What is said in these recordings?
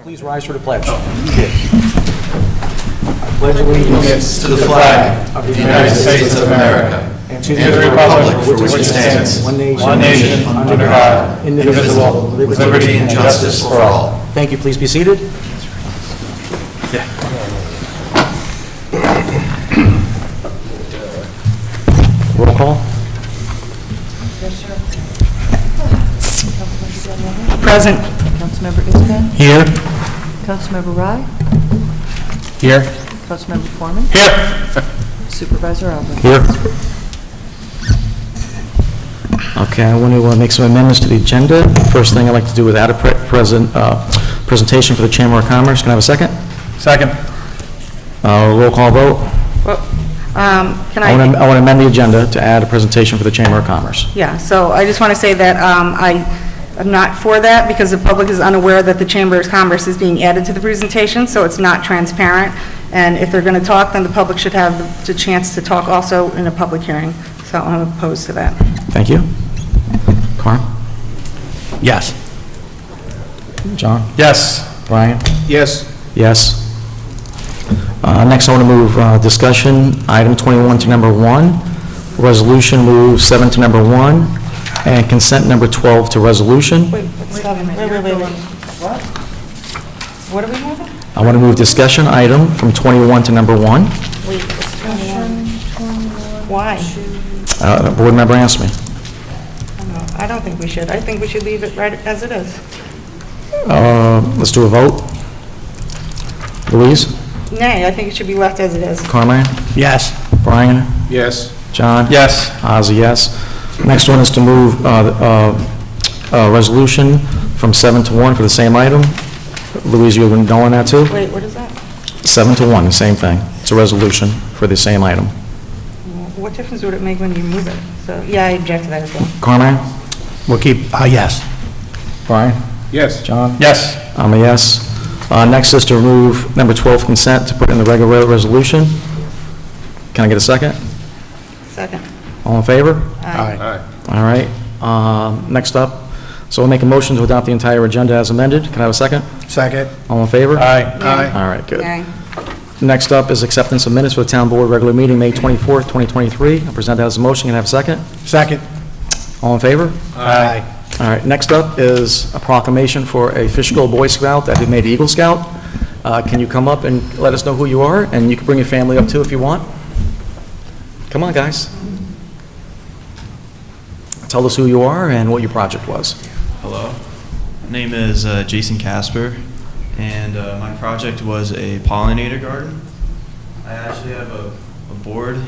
Please rise for the pledge. I pledge allegiance to the flag of the United States of America and to the republic for which it stands, one nation, under God, indivisible, with liberty and justice for all. Thank you. Please be seated. Roll call. Present. Councilmember Isbell? Here. Councilmember Rye? Here. Councilmember Foreman? Here. Supervisor Alba? Here. Okay, I want to make some amendments to the agenda. First thing I'd like to do is add a presentation for the Chamber of Commerce. Can I have a second? Second. Roll call vote. I want to amend the agenda to add a presentation for the Chamber of Commerce. Yeah, so I just want to say that I'm not for that because the public is unaware that the Chamber of Commerce is being added to the presentation, so it's not transparent. And if they're going to talk, then the public should have the chance to talk also in a public hearing. So I'm opposed to that. Thank you. Carm? Yes. John? Yes. Brian? Yes. Yes. Next, I want to move discussion, item 21 to number 1, resolution move 7 to number 1, and consent number 12 to resolution. Wait. What are we moving? I want to move discussion item from 21 to number 1. Wait, it's 21. Why? The board member asked me. I don't think we should. I think we should leave it right as it is. Let's do a vote. Louise? Nay, I think it should be left as it is. Carmine? Yes. Brian? Yes. John? Yes. Ozzy, yes. Next one is to move resolution from 7 to 1 for the same item. Louise, you know on that too? Wait, what is that? 7 to 1, the same thing. It's a resolution for the same item. What difference would it make when you move it? So, yeah, I object to that as well. Carmine? We'll keep, yes. Brian? Yes. John? Yes. I'm a yes. Next is to remove number 12 consent to put in the regular resolution. Can I get a second? Second. All in favor? Aye. All right. Next up, so we'll make a motion to adopt the entire agenda as amended. Can I have a second? Second. All in favor? Aye. Aye. All right, good. Nay. Next up is acceptance of minutes for the town board regular meeting, May 24th, 2023. I'll present that as a motion. Can I have a second? Second. All in favor? Aye. All right, next up is a proclamation for a Fishkill Boy Scout that had made Eagle Scout. Can you come up and let us know who you are? And you can bring your family up too if you want. Come on, guys. Tell us who you are and what your project was. Hello, my name is Jason Casper, and my project was a pollinator garden. I actually have a board.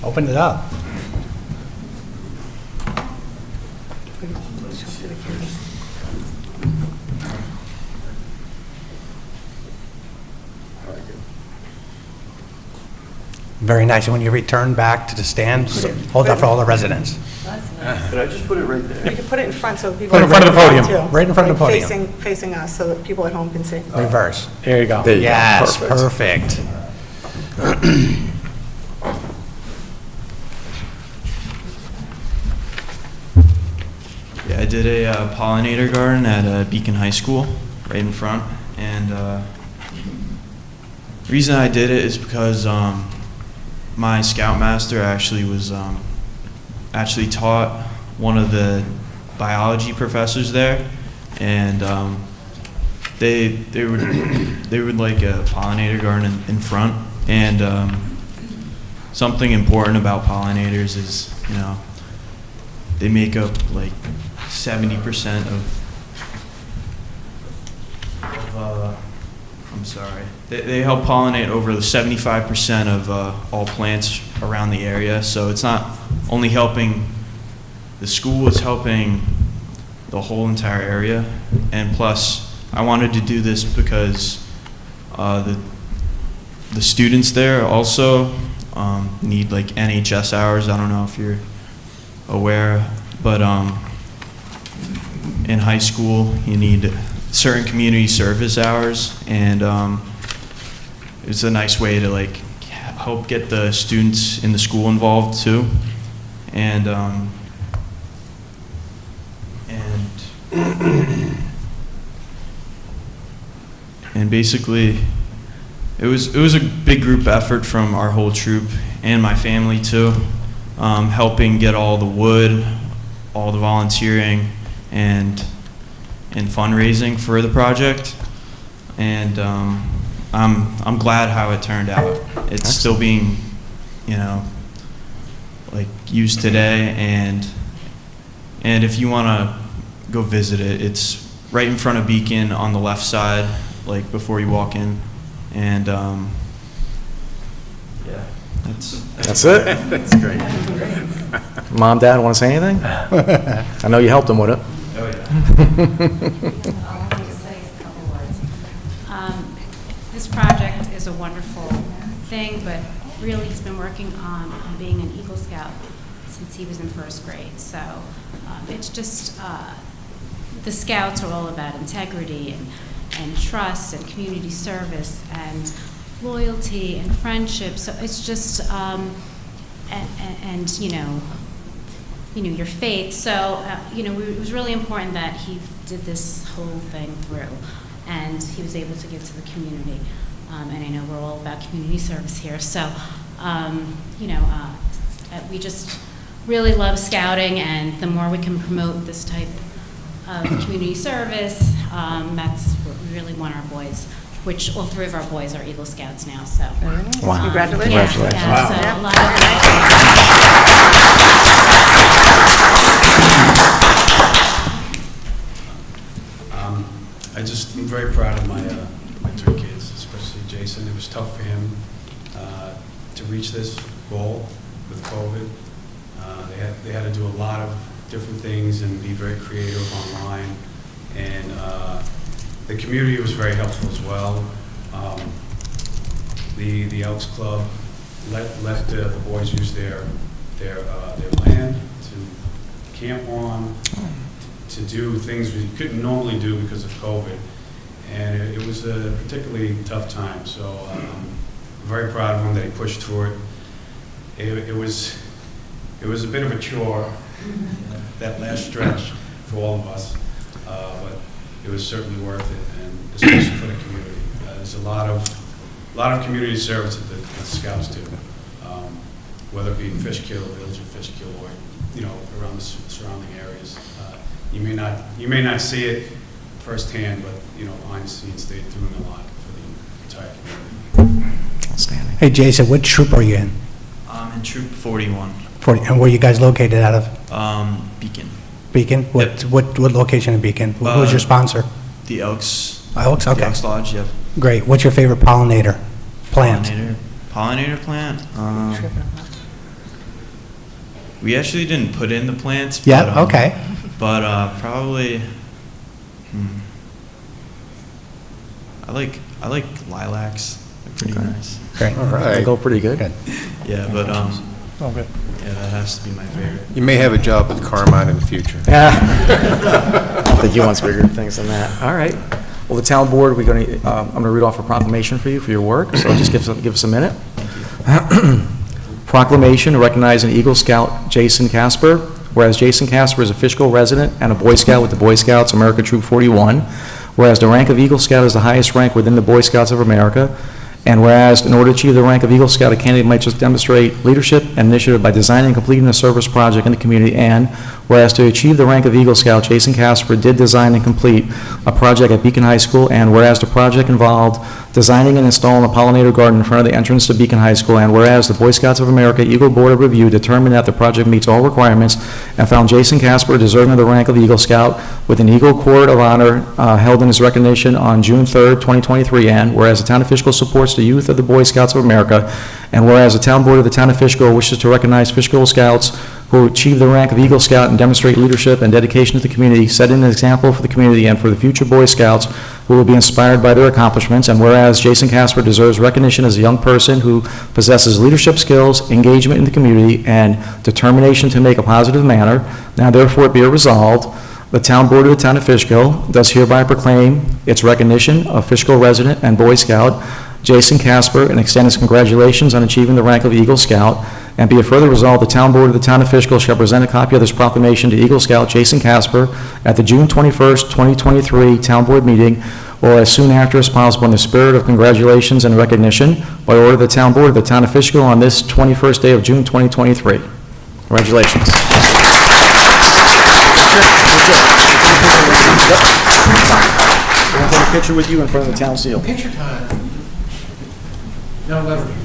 Open it up. Very nice. And when you return back to the stand, hold that for all the residents. Could I just put it right there? You can put it in front so people... Put it in front of the podium, too. right in front of the Like podium. Facing us so that people at home can see. Reverse. There you go. Yes, Perfect. perfect. Yeah, I did a pollinator garden at Beacon High School, right in front. And the reason I did it is because my scoutmaster actually was actually taught one of the biology professors there, and they would like a pollinator garden in front. And something important about pollinators is, you know, they make up like 70% they help pollinate over 75% of all plants around the area. So it's not only helping the school, it's helping the whole entire area. And plus, I wanted to do this because the students there also need like NHS hours. I don't know if you're aware, but in high school you need certain community service hours, and it's a nice way to like help get the students in the school involved too. And and basically it was a big group effort from our whole troop and my family too, helping get all the wood, all the volunteering, and fundraising for the project. And I'm glad how it turned out. It's still being, like used today, and if you want to go visit it, it's right in front of Beacon on the left side, like before you walk in, and yeah, That's it? That's great. Mom, Dad, want to say anything? I know you helped him with it. oh yeah. I'll just say a couple words. This project is a wonderful thing, but really he's been working on being an Eagle Scout since he was in first grade. So it's just, the Scouts are all about integrity and trust and community service and loyalty and friendship. So it's just, and your faith. So, it was really important that he did this whole thing through, and he was able to give to the community. And I know we're all about community service here. So, we just really love scouting, and the more we can promote this type of community service, that's what we really want our boys, which all 3 of our boys are Eagle Scouts now. So, Wow. Congratulations. Yeah, Congratulations. yeah, so Wow. a lot of I'm very proud of my 3 kids, especially Jason. It was tough for him to reach this goal with COVID. They had to do a lot of different things and be very creative online, and the community was very helpful as well. The Elks Club let the boys use their land to camp on, to do things we couldn't normally do because of COVID, and it was a particularly tough time. So I'm very proud of him that he pushed through it. It was a bit of a chore, that last stretch for all of us, but it was certainly worth it, and especially for the community. There's a lot of community service that the Scouts do, whether it be in Fishkill, village of Fishkill, or around the surrounding areas. You may not see it firsthand, but behind the scenes they're doing a lot for the entire community. Outstanding. Hey, Jason, what troop are you in? I'm in Troop 41, And where are you guys located out of? Beacon. Beacon? What location in Beacon? Who's your sponsor? The Elks. Elks? The Okay. Elks Lodge, yep. Great. What's your favorite pollinator plant? Pollinator plant? We actually didn't put in the plants. But, Yeah, okay. But probably, I like lilacs. They're pretty Okay. nice. Great. All right. They go pretty good. Good. Yeah, but Oh, yeah, that has to be my favorite. You may have a job with Carmine in the future. Yeah. I think he wants bigger things than that. All right. Well, the town board, I'm going to read off a proclamation for you for your work, so just give us a minute. Proclamation recognizing Eagle Scout Jason Casper. Whereas Jason Casper is a Fishkill resident and a Boy Scout with the Boy Scouts America Troop 41. Whereas the rank of Eagle Scout is the highest rank within the Boy Scouts of America. And whereas, in order to achieve the rank of Eagle Scout, a candidate might just demonstrate leadership and initiative by designing and completing a service project in the community. And whereas to achieve the rank of Eagle Scout, Jason Casper did design and complete a project at Beacon High School. And whereas the project involved designing and installing a pollinator garden in front of the entrance to Beacon High School. And whereas the Boy Scouts of America Eagle Board of Review determined that the project meets all requirements and found Jason Casper deserving of the rank of Eagle Scout with an Eagle Court of Honor held in his recognition on June 3rd, 2023. And whereas the town of Fishkill supports the youth of the Boy Scouts of America, and whereas the town board of the town of Fishkill wishes to recognize Fishkill Scouts who achieve the rank of Eagle Scout and demonstrate leadership and dedication to the community, setting an example for the community and for the future Boy Scouts who will be inspired by their accomplishments. And whereas Jason Casper deserves recognition as a young person who possesses leadership skills, engagement in the community, and determination to make a positive manner, now therefore be it resolved, the town board of the town of Fishkill does hereby proclaim its recognition of Fishkill resident and Boy Scout Jason Casper and extend its congratulations on achieving the rank of Eagle Scout. And be it further resolved, the town board of the town of Fishkill shall present a copy of this proclamation to Eagle Scout Jason Casper at the June 21st, 2023 town board meeting, or as soon after as possible in the spirit of congratulations and recognition by order of the Town Board of the Town of Fishkill on this 21st day of June 2023. Congratulations. We'll take a picture with you in front of the town seal. Picture time. No leverage.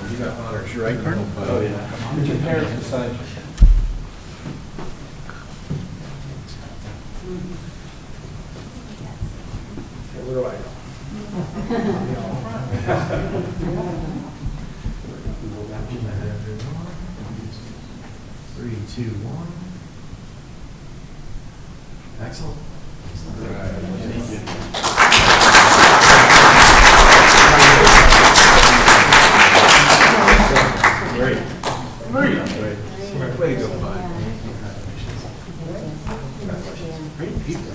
You got honors, right, Colonel? Oh, yeah. Did your parents beside you? Where do I go? 3, 2, 1. Excellent. Great. Great. Way to go, bud. Great people.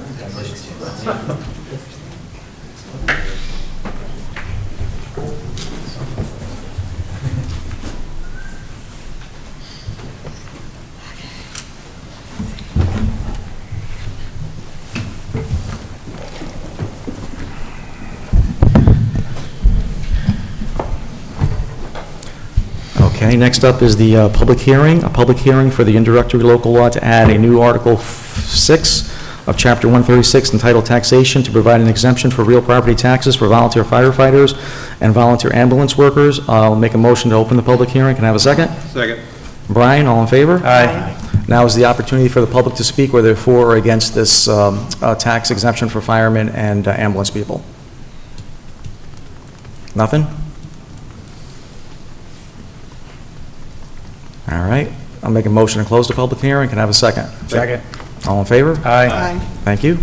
Okay, next up is the public hearing. A public hearing for the introductory local law to add a new Article 6 of Chapter 136 entitled Taxation to provide an exemption for real property taxes for volunteer firefighters and volunteer ambulance workers. I'll make a motion to open the public hearing. Can I have a second? Second. Brian, all in favor? Aye. Now is the opportunity for the public to speak whether for or against this tax exemption for firemen and ambulance people. Nothing? All right, I'll make a motion to close the public hearing. Can I have a second? Second. All in favor? Aye. Thank you.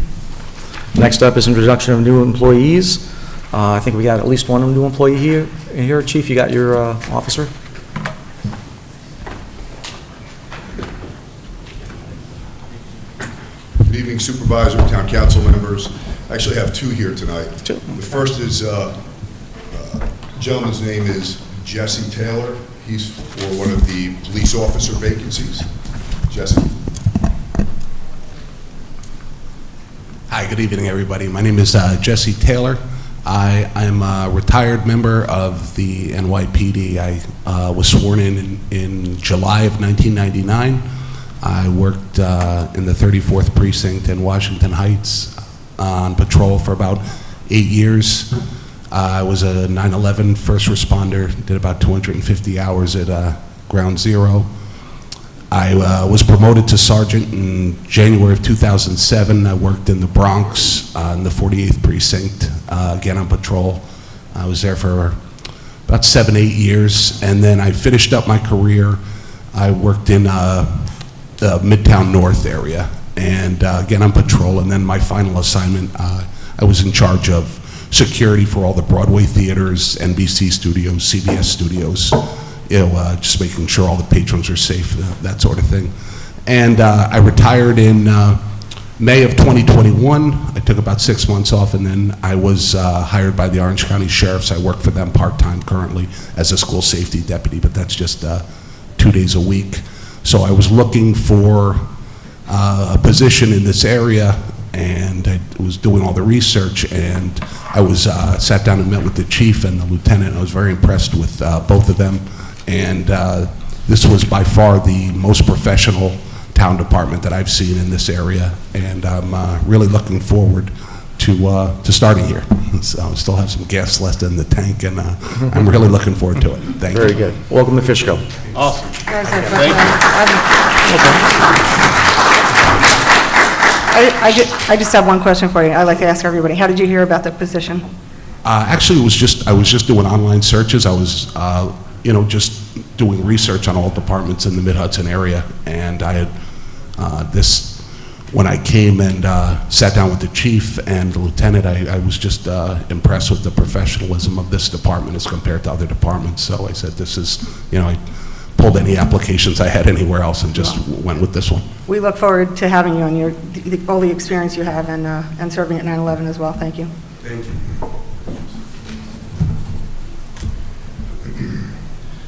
Next up is introduction of new employees. I think we got at least one new employee here. Chief, you got your officer? Good evening, Supervisor, Town Council members. I actually have two here tonight. Two. The first is, gentleman's name is Jesse Taylor. He's for one of the police officer vacancies. Jesse. Hi, good evening, everybody. My name is Jesse Taylor. I'm a retired member of the NYPD. I was sworn in July of 1999. I worked in the 34th Precinct in Washington Heights on patrol for about 8 years. I was a 9/11 first responder, did about 250 hours at Ground Zero. I was promoted to sergeant in January of 2007. I worked in the Bronx in the 48th Precinct, again on patrol. I was there for about 7, 8 years, and then I finished up my career. I worked in the Midtown North area, and again on patrol, and then my final assignment, I was in charge of security for all the Broadway theaters, NBC studios, CBS studios, just making sure all the patrons are safe, that sort of thing. And I retired in May of 2021. I took about 6 months off, and then I was hired by the Orange County Sheriffs. I work for them part-time currently as a school safety deputy, but that's just 2 days a week. So I was looking for a position in this area, and I was doing all the research, and I was sat down and met with the chief and the lieutenant. I was very impressed with both of them, and this was by far the most professional town department that I've seen in this area, and I'm really looking forward to starting here. So I still have some gas left in the tank, and I'm really looking forward to it. Thank you. Very good. Welcome to Fishkill. Awesome. Thank I just have one question for you. I like to ask everybody. How did you hear about the position? Actually, I was just doing online searches. I was, just doing research on all departments in the Mid-Hudson area, and I had when I came and sat down with the chief and the lieutenant, I was just impressed with the professionalism of this department as compared to other departments. So I said, this is, I pulled any applications I had anywhere else and just went with this one. We look forward to having you and all the experience you have and serving at 9/11 as well. Thank you. Thank you.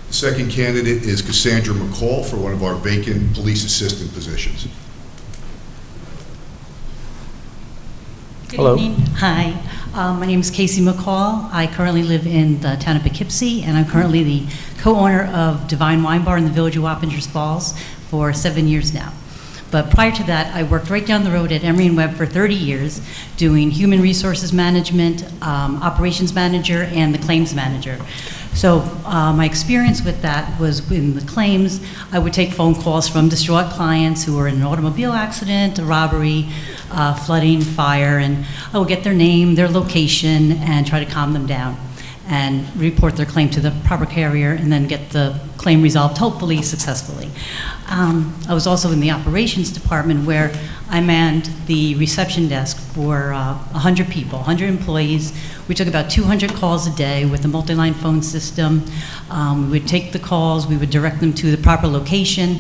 The Second candidate is Cassandra McCall for one of our vacant police assistant positions. Hello. Good evening. Hi. My name is Casey McCall. I currently live in the town of Poughkeepsie, and I'm currently the co-owner of Divine Wine Bar in the village of Wappingers Falls for 7 years now. But prior to that, I worked right down the road at Emery & Webb for 30 years, doing human resources management, operations manager, and the claims manager. So my experience with that was in the claims. I would take phone calls from distraught clients who were in an automobile accident, a robbery, flooding, fire, and I would get their name, their location, and try to calm them down and report their claim to the proper carrier and then get the claim resolved, hopefully successfully. I was also in the operations department where I manned the reception desk for 100 people, 100 employees. We took about 200 calls a day with a multi-line phone system. We would take the calls, we would direct them to the proper location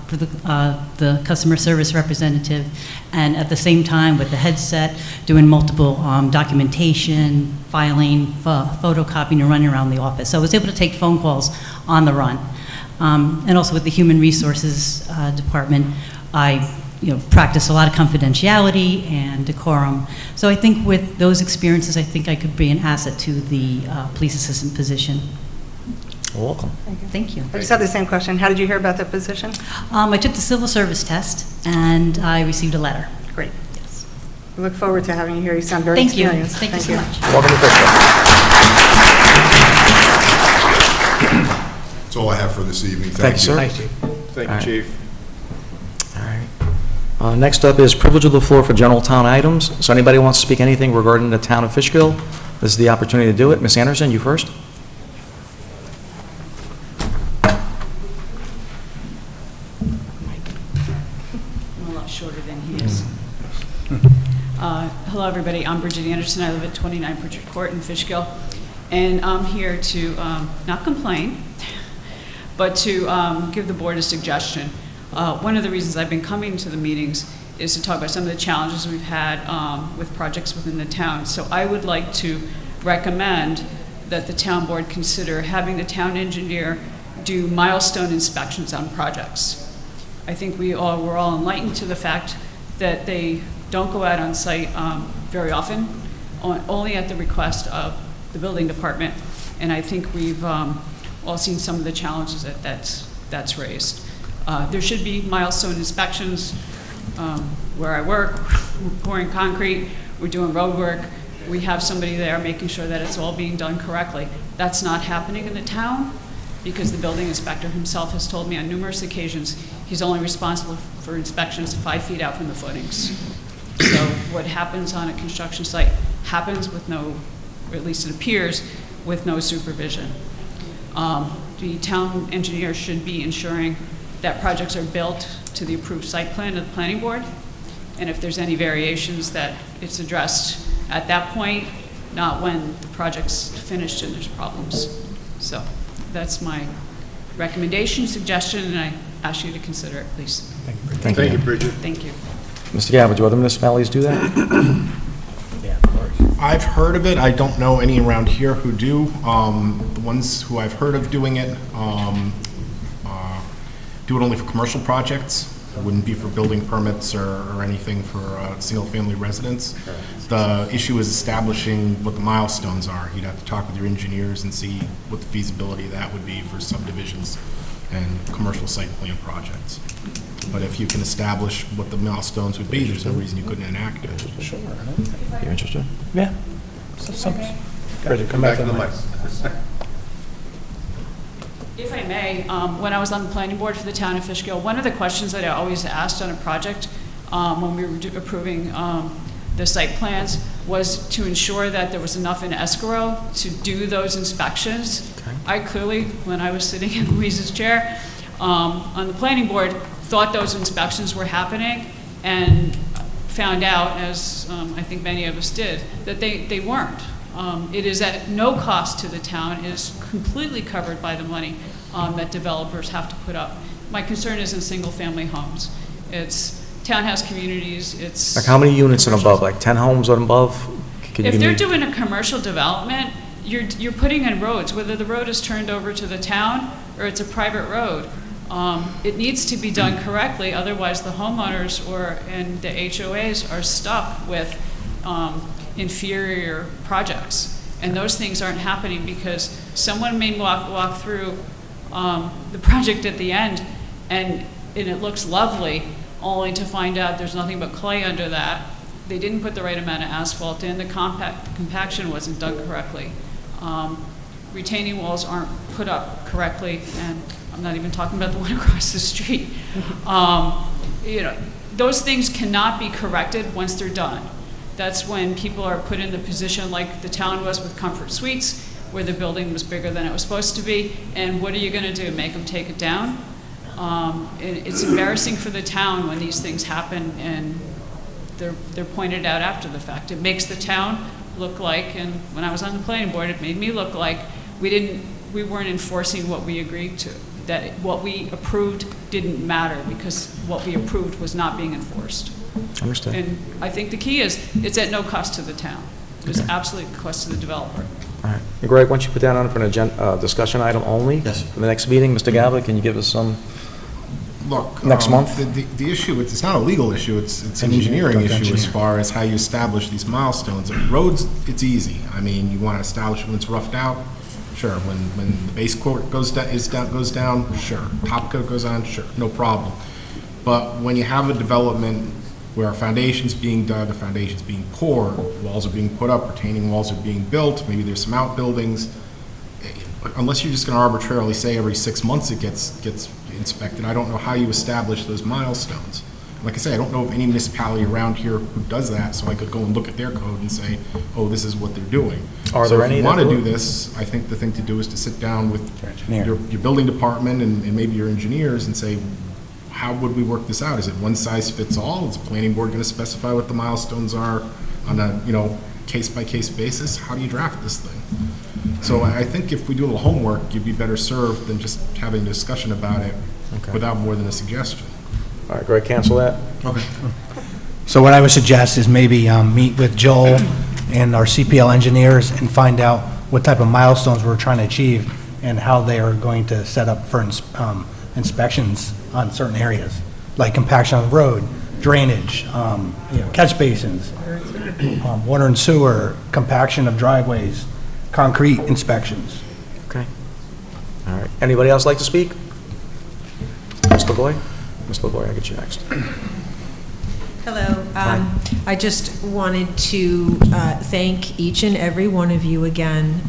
for the customer service representative, and at the same time with the headset doing multiple documentation, filing, photocopying, and running around the office. So I was able to take phone calls on the run. And also with the human resources department, I practice a lot of confidentiality and decorum. So I think with those experiences, I think I could be an asset to the police assistant position. You're welcome. Thank you. I just had the same question. How did you hear about that position? I took the civil service test and I received a letter. Great. Yes. We look forward to having you here. You sound very Thank you. experienced. Thank you so much. Welcome to Fishkill. That's all I have for this evening. Thank you, sir. Thanks, Chief. Thank All you, right. Chief. All right. Next up is privilege of the floor for general town items. So anybody wants to speak anything regarding the town of Fishkill, this is the opportunity to do it. Ms. Anderson, you first. I'm a lot shorter than he is. Hello, everybody. I'm Bridget Anderson. I live at 29 Pritchard Court in Fishkill. And I'm here to not complain, but to give the board a suggestion. One of the reasons I've been coming to the meetings is to talk about some of the challenges we've had with projects within the town. So I would like to recommend that the town board consider having the town engineer do milestone inspections on projects. I think we're all enlightened to the fact that they don't go out on site very often, only at the request of the building department. And I think we've all seen some of the challenges that's raised. There should be milestone inspections where I work. We're pouring concrete, we're doing road work. We have somebody there making sure that it's all being done correctly. That's not happening in the town because the building inspector himself has told me on numerous occasions he's only responsible for inspections 5 feet out from the footings. So what happens on a construction site happens with no, or at least it appears, with no supervision. The town engineer should be ensuring that projects are built to the approved site plan of the planning board, and if there's any variations, that it's addressed at that point, not when the project's finished and there's problems. So that's my recommendation, suggestion, and I ask you to consider it, please. Thank you. Bridget. Thank you. Mr. Gabbard, do other municipalities do that? Yeah, of course. I've heard of it. I don't know any around here who do. The ones who I've heard of doing it do it only for commercial projects. It wouldn't be for building permits or anything for single-family residents. The issue is establishing what the milestones are. You'd have to talk with your engineers and see what the feasibility of that would be for subdivisions and commercial site plan projects. But if you can establish what the milestones would be, there's no reason you couldn't enact it. Sure. You're interested? Yeah. Bridget, come back to the mic. If I may, when I was on the planning board for the town of Fishkill, one of the questions that I always asked on a project when we were approving the site plans was to ensure that there was enough in escrow to do those inspections. Okay. I clearly, when I was sitting in Louise's chair on the planning board, thought those inspections were happening and found out, as I think many of us did, that they weren't. It is at no cost to the town. It is completely covered by the money that developers have to put up. My concern is in single-family homes. It's townhouse communities, it's... Like how many units and above, like 10 homes and above? If they're doing a commercial development, you're putting in roads, whether the road is turned over to the town or it's a private road. It needs to be done correctly, otherwise the homeowners and the HOAs are stuck with inferior projects. And those things aren't happening because someone may walk through the project at the end and it looks lovely, only to find out there's nothing but clay under that. They didn't put the right amount of asphalt in, the compaction wasn't done correctly. Retaining walls aren't put up correctly, and I'm not even talking about the one across the street. You know, those things cannot be corrected once they're done. That's when people are put in the position like the town was with Comfort Suites, where the building was bigger than it was supposed to be, and what are you gonna do, make them take it down? It's embarrassing for the town when these things happen and they're pointed out after the fact. It makes the town look like, and when I was on the planning board, it made me look like we weren't enforcing what we agreed to, that what we approved didn't matter because what we approved was not being enforced. Understood. And I think the key is it's at no cost to the town. It's absolute cost to the developer. All right. And Greg, once you put that on for an agenda, discussion item only? Yes. For the next meeting, Mr. Gavlin, can you give us some? Look, Next month? The issue, it's not a legal issue, it's an engineering issue as far as how you establish these milestones. Roads, it's easy. I mean, you want to establish when it's roughed out, sure. When the base coat goes down, sure. Top coat goes on, sure, no problem. But when you have a development where a foundation's being dug, a foundation's being poured, walls are being put up, retaining walls are being built, maybe there's some outbuildings, unless you're just going to arbitrarily say every 6 months it gets inspected, I don't know how you establish those milestones. Like I say, I don't know of any municipality around here who does that, so I could go and look at their code and say, oh, this is what they're doing. Are there any if you that want to do do it? this, I think the thing to do is to sit down with your building department and maybe your engineers and say, how would we work this out? Is it one size fits all? Is the planning board going to specify what the milestones are on a case-by-case basis? How do you draft this thing? So I think if we do a little homework, you'd be better served than just having a discussion about it without more than a suggestion. All right, Greg, cancel that. Okay. So what I would suggest is maybe meet with Joel and our CPL engineers and find out what type of milestones we're trying to achieve and how they are going to set up for inspections on certain areas, like compaction on the road, drainage, catch basins, water and sewer, compaction of driveways, concrete inspections. Okay. All right. Anybody else like to speak? Ms. LaVoy? Ms. LaVoy, I'll get you next. Hello. I just wanted to thank each and every one of you again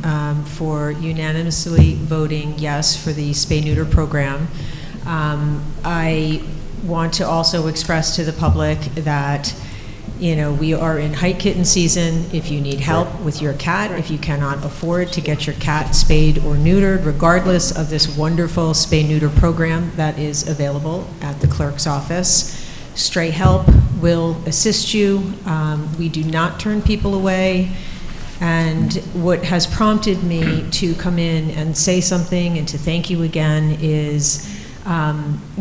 for unanimously voting yes for the spay-neuter program. I want to also express to the public that, we are in height kitten season. If you need help with your cat, if you cannot afford to get your cat spayed or neutered, regardless of this wonderful spay-neuter program that is available at the clerk's office, Stray Help will assist you. We do not turn people away. And what has prompted me to come in and say something and to thank you again is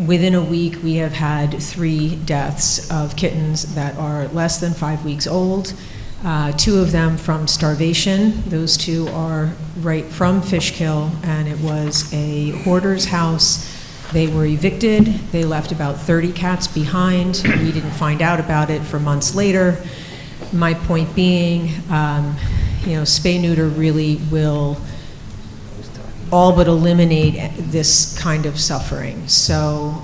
within a week we have had 3 deaths of kittens that are less than 5 weeks old. 2 of them from starvation. Those 2 are right from Fishkill, and it was a hoarder's house. They were evicted. They left about 30 cats behind. We didn't find out about it for months later. My point being, spay-neuter really will all but eliminate this kind of suffering. So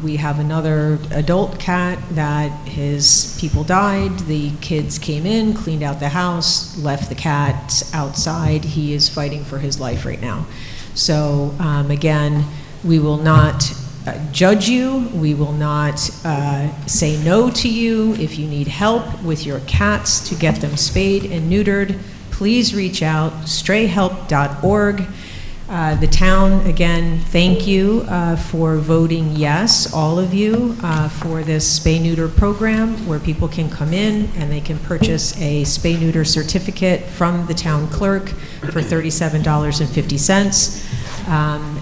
we have another adult cat that his people died. The kids came in, cleaned out the house, left the cat outside. He is fighting for his life right now. So again, we will not judge you. We will not say no to you. If you need help with your cats to get them spayed and neutered, please reach out, strayhelp.org. The town, again, thank you for voting yes, all of you, for this spay-neuter program where people can come in and they can purchase a spay-neuter certificate from the town clerk for $37.50.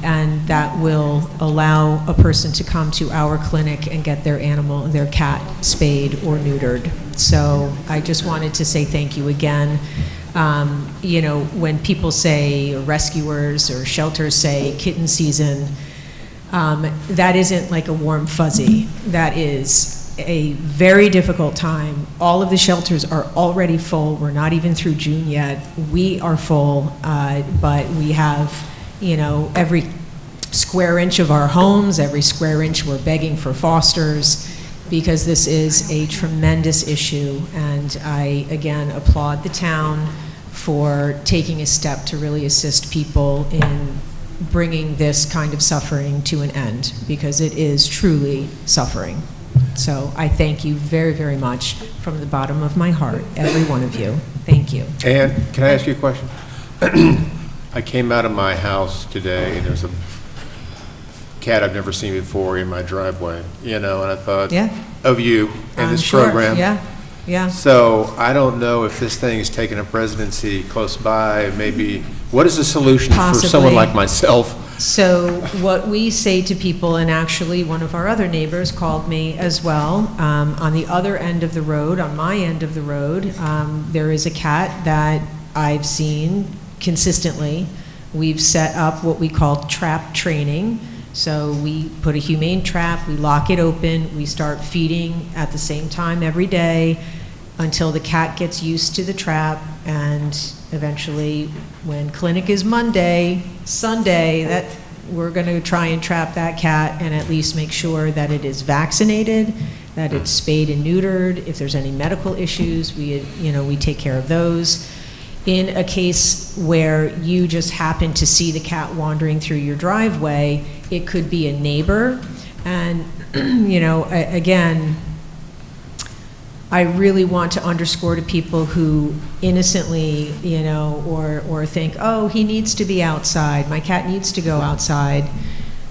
And that will allow a person to come to our clinic and get their their cat spayed or neutered. So I just wanted to say thank you again. You know, when people say, or rescuers or shelters say kitten season, that isn't like a warm fuzzy. That is a very difficult time. All of the shelters are already full. We're not even through June yet. We are full, but we have, you know, every square inch of our homes, every square inch we're begging for fosters, because this is a tremendous issue. And I, again, applaud the town for taking a step to really assist people in bringing this kind of suffering to an end, because it is truly suffering. So I thank you very, very much from the bottom of my heart, every one of you. Thank you. And can I ask you a question? I came out of my house today, and there's a cat I've never seen before in my driveway, you know, and I thought of you and this program. Yeah. So I don't know if this thing is taking a presidency close by. Maybe, what is the solution for someone like myself? So what we say to people, and actually one of our other neighbors called me as well, on the other end of the road, on my end of the road, there is a cat that I've seen consistently. We've set up what we call trap training. So we put a humane trap, we lock it open, we start feeding at the same time every day until the cat gets used to the trap, and eventually when clinic is Monday, Sunday, that we're going to try and trap that cat and at least make sure that it is vaccinated, that it's spayed and neutered. If there's any medical issues, we take care of those. In a case where you just happen to see the cat wandering through your driveway, it could be a neighbor. And, you know, again, I really want to underscore to people who innocently, you know, or think, oh, he needs to be outside, my cat needs to go outside.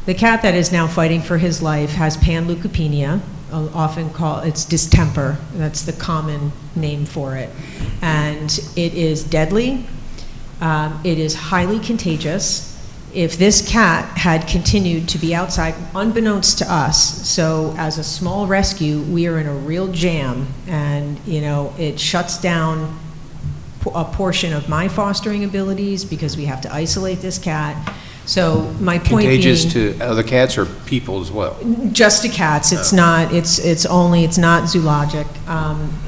The cat that is now fighting for his life has panleukopenia, often called, it's distemper, that's the common name for it. And it is deadly, it is highly contagious. If this cat had continued to be outside, unbeknownst to us, so as a small rescue, we are in a real jam, and you know, it shuts down a portion of my fostering abilities because we have to isolate this cat. So my point being, contagious to other cats or people as well? Just to cats. It's not. It's not zoologic.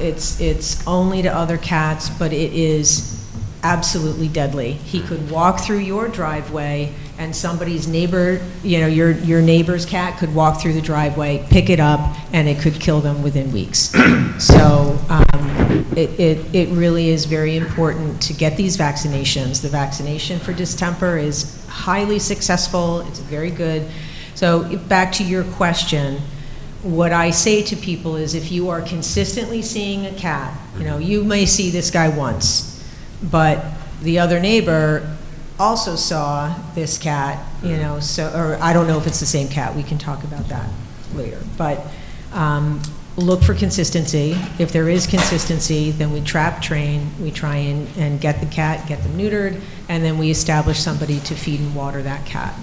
It's only to other cats, but it is absolutely deadly. He could walk through your driveway, and somebody's neighbor, you know, your neighbor's cat could walk through the driveway, pick it up, and it could kill them within weeks. So it really is very important to get these vaccinations. The vaccination for distemper is highly successful. It's very good. So back to your question, what I say to people is, if you are consistently seeing a cat, you know, you may see this guy once, but the other neighbor also saw this cat, you know, so, or I don't know if it's the same cat, we can talk about that later, but look for consistency. If there is consistency, then we trap train, we try and get the cat, get them neutered, and then we establish somebody to feed and water that cat.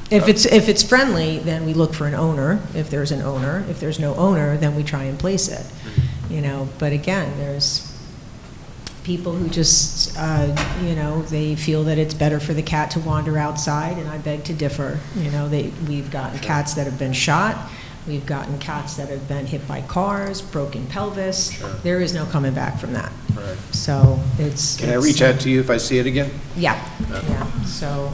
If it's friendly, then we look for an owner, if there's an owner. If there's no owner, then we try and place it, you know, but again, there's people who just, you know, they feel that it's better for the cat to wander outside, and I beg to differ. You know, we've gotten cats that have been shot, we've gotten cats that have been hit by cars, broken pelvis. Sure. There is no coming back from that. Right. So it's... Can I reach out to you if I see it again? Yeah, yeah. So,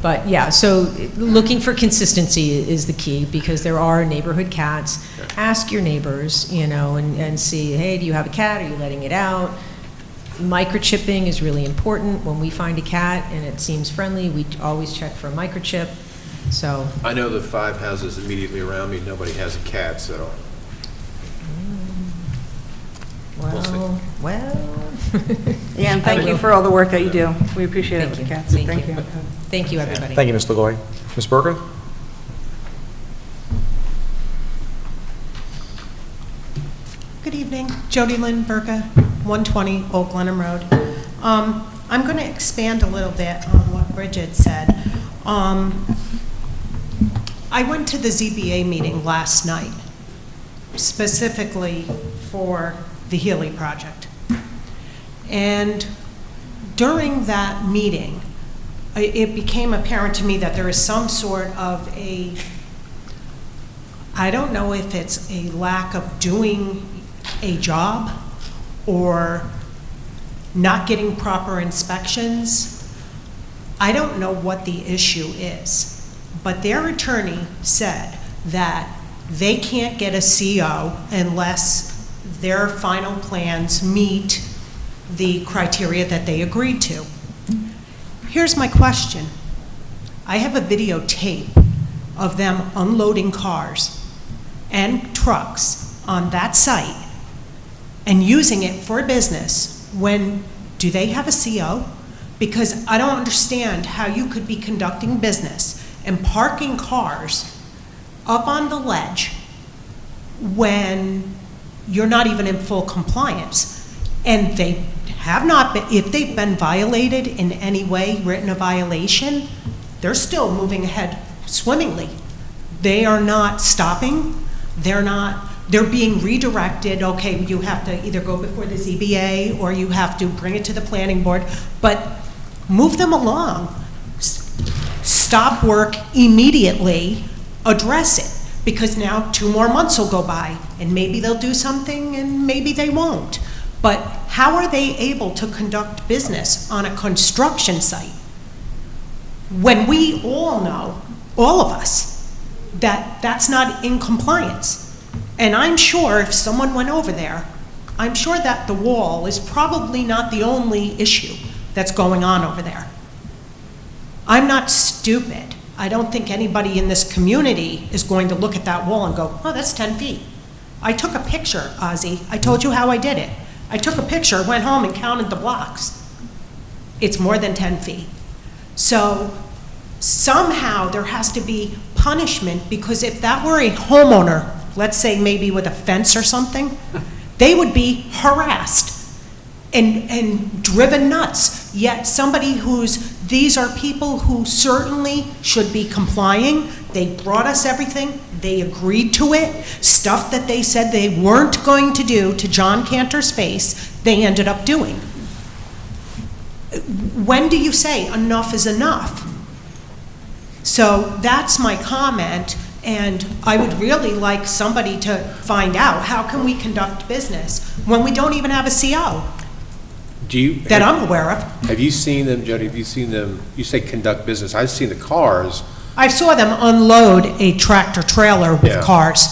but yeah, so looking for consistency is the key, because there are neighborhood cats. Okay. Ask your neighbors, you know, and see, hey, do you have a cat? Are you letting it out? Microchipping is really important. When we find a cat and it seems friendly, we always check for a microchip. So I know the 5 houses immediately around me, nobody has a cat, so. Well. Yeah, and thank you for all the work that you do. We appreciate it with the cats. Thank you. Thank you, everybody. Thank you, Ms. LaGoy. Ms. Berger? Good evening. Jody Lynn Burka, 120 Old Glenham Road. I'm going to expand a little bit on what Bridget said. I went to the ZBA meeting last night, specifically for the Healy project. And during that meeting, it became apparent to me that there is some sort of I don't know if it's a lack of doing a job or not getting proper inspections. I don't know what the issue is, but their attorney said that they can't get a CO unless their final plans meet the criteria that they agreed to. Here's my question. I have a videotape of them unloading cars and trucks on that site and using it for business. Do they have a CO? Because I don't understand how you could be conducting business and parking cars up on the ledge when you're not even in full compliance. And they have not been, if they've been violated in any way, written a violation, they're still moving ahead swimmingly. They are not stopping. They're being redirected. Okay, you have to either go before the ZBA or you have to bring it to the planning board, but move them along. Stop work immediately, address it, because now 2 more months will go by and maybe they'll do something and maybe they won't. But how are they able to conduct business on a construction site when we all know, all of us, that that's not in compliance? And I'm sure if someone went over there, I'm sure that the wall is probably not the only issue that's going on over there. I'm not stupid. I don't think anybody in this community is going to look at that wall and go, oh, that's 10 feet. I took a picture, Ozzy. I told you how I did it. I took a picture, went home and counted the blocks. It's more than 10 feet. So somehow there has to be punishment, because if that were a homeowner, let's say maybe with a fence or something, they would be harassed and driven nuts. Yet somebody these are people who certainly should be complying. They brought us everything. They agreed to it. Stuff that they said they weren't going to do to John Cantor's face, they ended up doing. When do you say enough is enough? So that's my comment, and I would really like somebody to find out, how can we conduct business when we don't even have a CO that I'm aware of? Have you seen them, Jody? Have you seen them? You say conduct business. I've seen the cars. I saw them unload a tractor trailer with cars.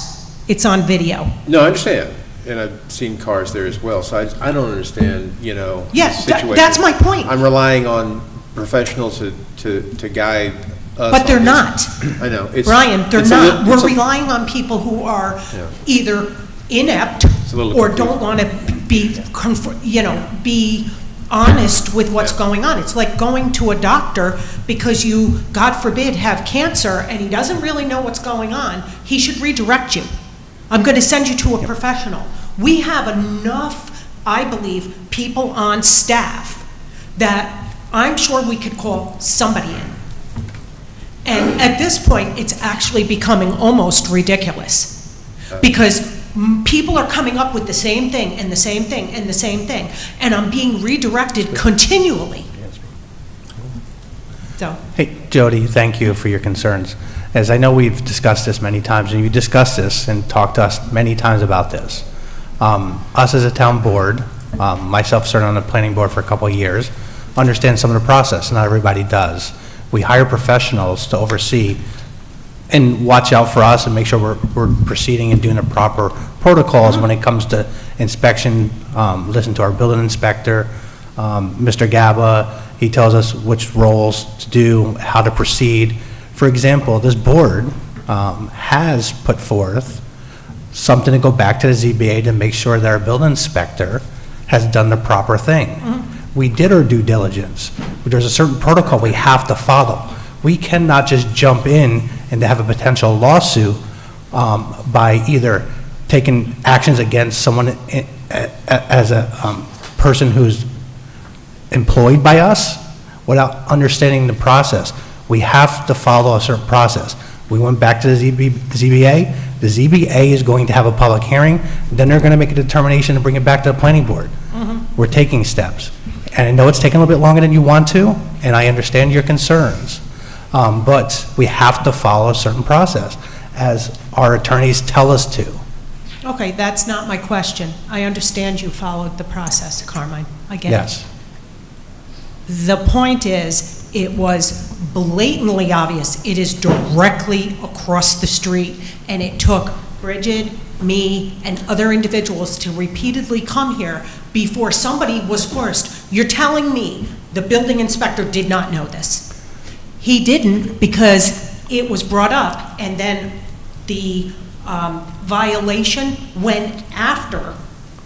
It's on video. No, I understand. And I've seen cars there as well. So I don't understand, the situation. That's my point. I'm relying on professionals to guide us. But they're not. I know. Brian, they're not. We're relying on people who are either inept or don't want to be honest with what's going on. It's like going to a doctor because you, God forbid, have cancer and he doesn't really know what's going on. He should redirect you. I'm going to send you to a professional. We have enough, I believe, people on staff that I'm sure we could call somebody in. And at this point, it's actually becoming almost ridiculous, because people are coming up with the same thing and the same thing and the same thing, and I'm being redirected continually. So. Hey, Jody, thank you for your concerns. As I know we've discussed this many times, and you discussed this and talked to us many times about this. Us as a town board, myself serving on the planning board for a couple of years, understand some of the process. Not everybody does. We hire professionals to oversee and watch out for us and make sure we're proceeding and doing the proper protocols when it comes to inspection. Listen to our building inspector, Mr. Gaba. He tells us which roles to do, how to proceed. For example, this board has put forth something to go back to the ZBA to make sure that our building inspector has done the proper thing. We did our due diligence. There's a certain protocol we have to follow. We cannot just jump in and have a potential lawsuit by either taking actions against someone as a person who's employed by us without understanding the process. We have to follow a certain process. We went back to the ZBA. The ZBA is going to have a public hearing. Then they're going to make a determination to bring it back to the planning board. We're taking steps. And I know it's taking a little bit longer than you want to, and I understand your concerns, but we have to follow a certain process, as our attorneys tell us to. Okay, that's not my question. I understand you followed the process, Carmine. I get it. Yes. The point is, it was blatantly obvious. It is directly across the street, and it took Bridget, me, and other individuals to repeatedly come here before somebody was forced. You're telling me the building inspector did not know this? He didn't, because it was brought up, and then the violation went after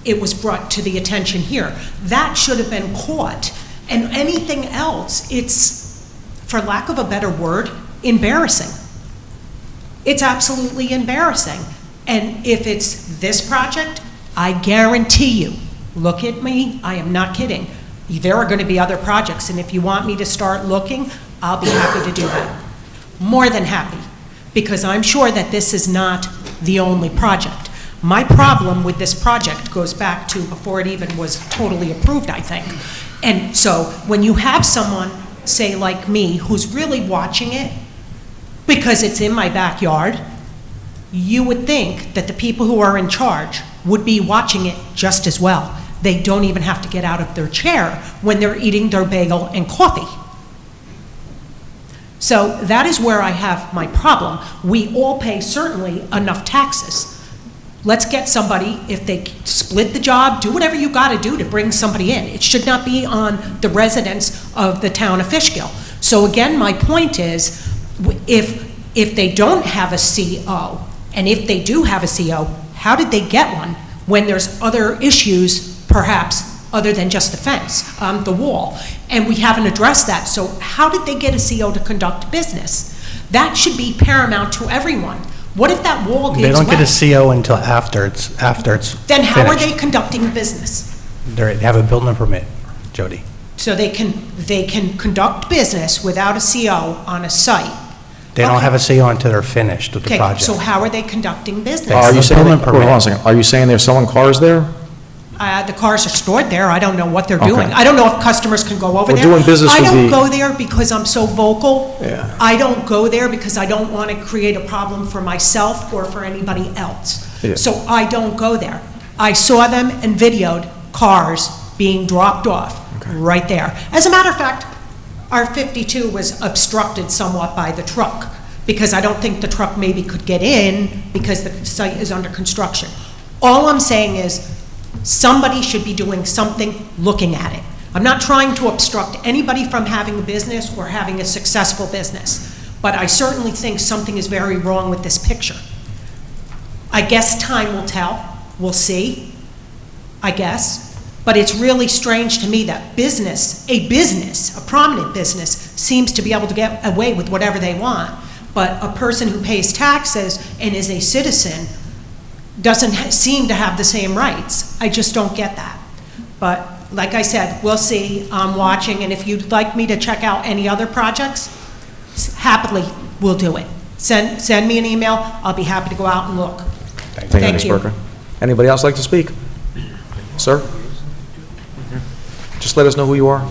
it was brought to the attention here. That should have been caught. And anything else, it's, for lack of a better word, embarrassing. It's absolutely embarrassing. And if it's this project, I guarantee you, look at me, I am not kidding, there are going to be other projects, and if you want me to start looking, I'll be happy to do that. More than happy, because I'm sure that this is not the only project. My problem with this project goes back to before it even was totally approved, I think. And so when you have someone, say like me, who's really watching it, because it's in my backyard, you would think that the people who are in charge would be watching it just as well. They don't even have to get out of their chair when they're eating their bagel and coffee. So that is where I have my problem. We all pay certainly enough taxes. Let's get somebody, if they split the job, do whatever you got to do to bring somebody in. It should not be on the residents of the town of Fishkill. So again, my point is, if they don't have a CO, and if they do have a CO, how did they get one when there's other issues, perhaps, other than just the fence, the wall? And we haven't addressed that. So how did they get a CO to conduct business? That should be paramount to everyone. What if that wall gives way? They don't get a CO until after it's Then how are finished. they conducting business? They have a building permit, Jody. So they can conduct business without a CO on a site. They don't have a CO until they're finished with the Okay, project. so how are they conducting business? Are you saying, building hold on a permit. second, are you saying they're selling cars there? The cars are stored there. I don't know what they're Okay. doing. I don't know if customers can go over We're there. doing business I with don't the- go there because I'm so vocal. Yeah. I don't go there because I don't want to create a problem for myself or for anybody else. Yeah. So I don't go there. I saw them and videoed cars being dropped off right there. As a matter of fact, our 52 was obstructed somewhat by the truck, because I don't think the truck maybe could get in because the site is under construction. All I'm saying is, somebody should be doing something, looking at it. I'm not trying to obstruct anybody from having a business or having a successful business, but I certainly think something is very wrong with this picture. I guess time will tell. We'll see, I guess. But it's really strange to me that a prominent business, seems to be able to get away with whatever they want, but a person who pays taxes and is a citizen doesn't seem to have the same rights. I just don't get that. But like I said, we'll see. I'm watching, and if you'd like me to check out any other projects, happily, we'll do it. Send me an email. I'll be happy to go out and look. Thank you, Ms. Berger. Anybody else like to speak? Sir? Just let us know who you are.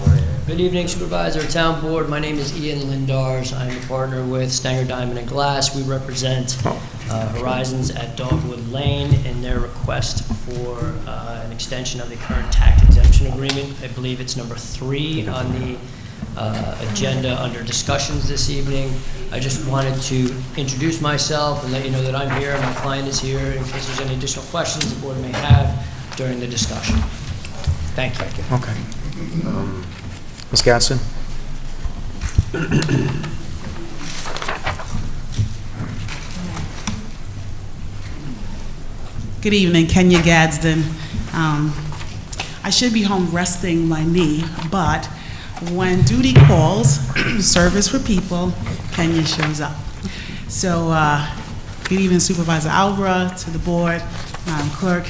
Good evening, Supervisor, Town Board. My name is Ian Lindars. I'm a partner with Stanger Diamond and Glass. We represent Horizons at Dogwood Lane in their request for an extension of the current tax exemption agreement. I believe it's number 3 on the agenda under discussions this evening. I just wanted to introduce myself and let you know that I'm here, my client is here, in case there's any additional questions the board may have during the discussion. Thank you. Okay. Ms. Gatson? Good evening, Kenya Gadsden. I should be home resting my knee, but when duty calls, service for people, Kenya shows up. So, good evening, Supervisor Albra, to the board, Madam Clerk.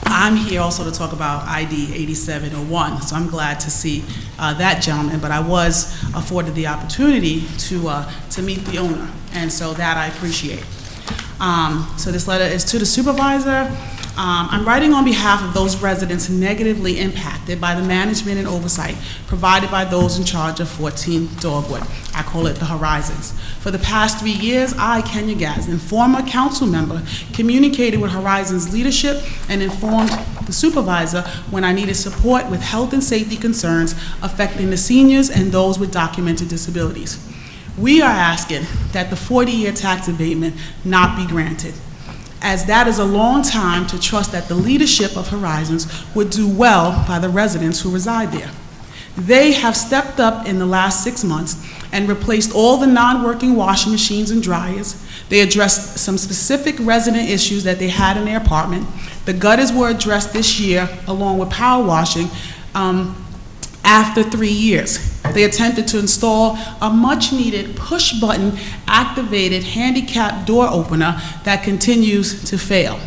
I'm here also to talk about ID 8701, so I'm glad to see that gentleman, but I was afforded the opportunity to meet the owner, and so that I appreciate. So this letter is to the supervisor. I'm writing on behalf of those residents negatively impacted by the management and oversight provided by those in charge of 14 Dogwood. I call it the Horizons. For the past 3 years, I, Kenya Gadsden, former council member, communicated with Horizons leadership and informed the supervisor when I needed support with health and safety concerns affecting the seniors and those with documented disabilities. We are asking that the 40-year tax abatement not be granted, as that is a long time to trust that the leadership of Horizons would do well by the residents who reside there. They have stepped up in the last 6 months and replaced all the non-working washing machines and dryers. They addressed some specific resident issues that they had in their apartment. The gutters were addressed this year along with power washing after 3 years. They attempted to install a much-needed push-button activated handicap door opener that continues to fail.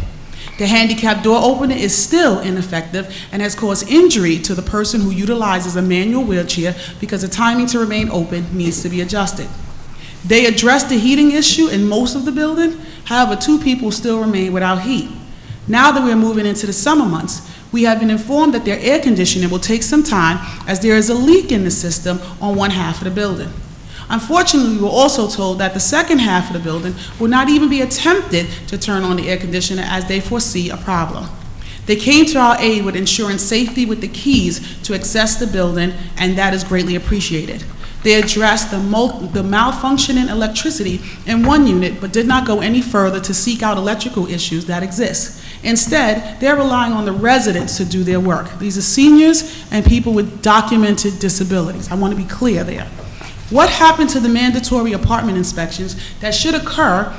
The handicap door opener is still ineffective and has caused injury to the person who utilizes a manual wheelchair because the timing to remain open needs to be adjusted. They addressed the heating issue in most of the building. However, 2 people still remain without heat. Now that we're moving into the summer months, we have been informed that their air conditioning will take some time as there is a leak in the system on one half of the building. Unfortunately, we were also told that the second half of the building will not even be attempted to turn on the air conditioner as they foresee a problem. They came to our aid with ensuring safety with the keys to access the building, and that is greatly appreciated. They addressed the malfunctioning electricity in one unit, but did not go any further to seek out electrical issues that exist. Instead, they're relying on the residents to do their work. These are seniors and people with documented disabilities. I want to be clear there. What happened to the mandatory apartment inspections that should occur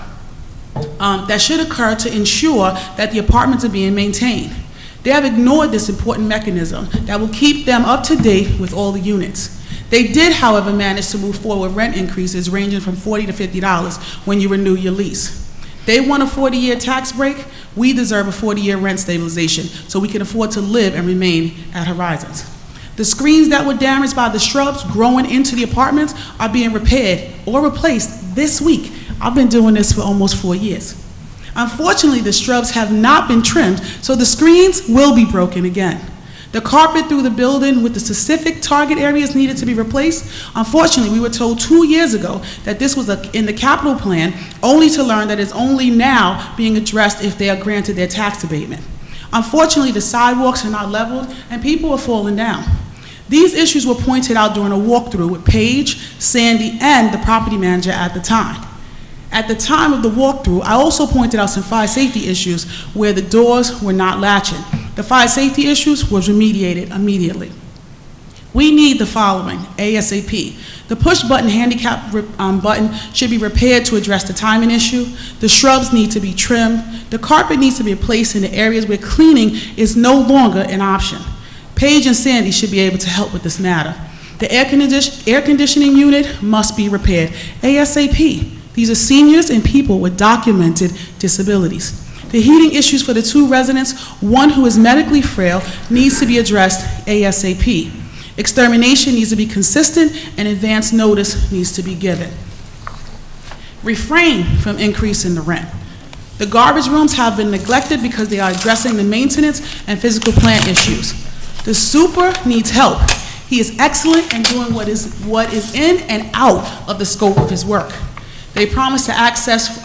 to ensure that the apartments are being maintained? They have ignored this important mechanism that will keep them up to date with all the units. They did, however, manage to move forward with rent increases ranging from $40 to $50 when you renew your lease. They want a 40-year tax break. We deserve a 40-year rent stabilization so we can afford to live and remain at Horizons. The screens that were damaged by the shrubs growing into the apartments are being repaired or replaced this week. I've been doing this for almost 4 years. Unfortunately, the shrubs have not been trimmed, so the screens will be broken again. The carpet through the building with the specific target areas needed to be replaced. Unfortunately, we were told 2 years ago that this was in the capital plan, only to learn that it's only now being addressed if they are granted their tax abatement. Unfortunately, the sidewalks are not leveled and people are falling down. These issues were pointed out during a walkthrough with Paige, Sandy, and the property manager at the time. At the time of the walkthrough, I also pointed out some fire safety issues where the doors were not latching. The fire safety issues was remediated immediately. We need the following, ASAP. The push-button handicap button should be repaired to address the timing issue. The shrubs need to be trimmed. The carpet needs to be replaced in the areas where cleaning is no longer an option. Paige and Sandy should be able to help with this matter. The air conditioning unit must be repaired ASAP. These are seniors and people with documented disabilities. The heating issues for the 2 residents, one who is medically frail, needs to be addressed ASAP. Extermination needs to be consistent and advance notice needs to be given. Refrain from increasing the rent. The garbage rooms have been neglected because they are addressing the maintenance and physical plant issues. The super needs help. He is excellent in doing what is in and out of the scope of his work. They promised to access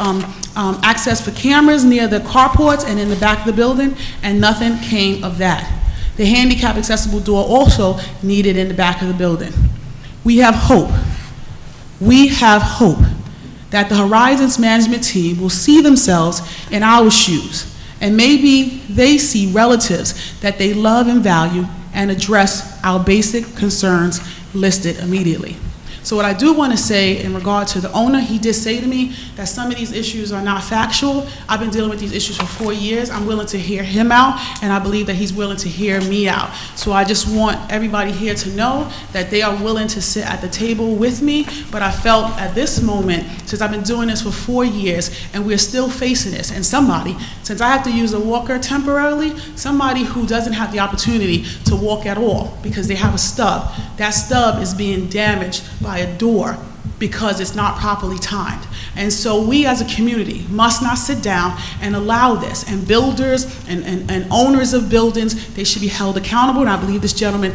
for cameras near the carports and in the back of the building, and nothing came of that. The handicap accessible door also needed in the back of the building. We have hope. We have hope that the Horizons management team will see themselves in our shoes, and maybe they see relatives that they love and value and address our basic concerns listed immediately. So what I do want to say in regard to the owner, he did say to me that some of these issues are not factual. I've been dealing with these issues for 4 years. I'm willing to hear him out, and I believe that he's willing to hear me out. So I just want everybody here to know that they are willing to sit at the table with me, but I felt at this moment, since I've been doing this for 4 years, and we're still facing this, and somebody, since I have to use a walker temporarily, somebody who doesn't have the opportunity to walk at all because they have a stub, that stub is being damaged by a door because it's not properly timed. And so we as a community must not sit down and allow this. And builders and owners of buildings, they should be held accountable. And I believe this gentleman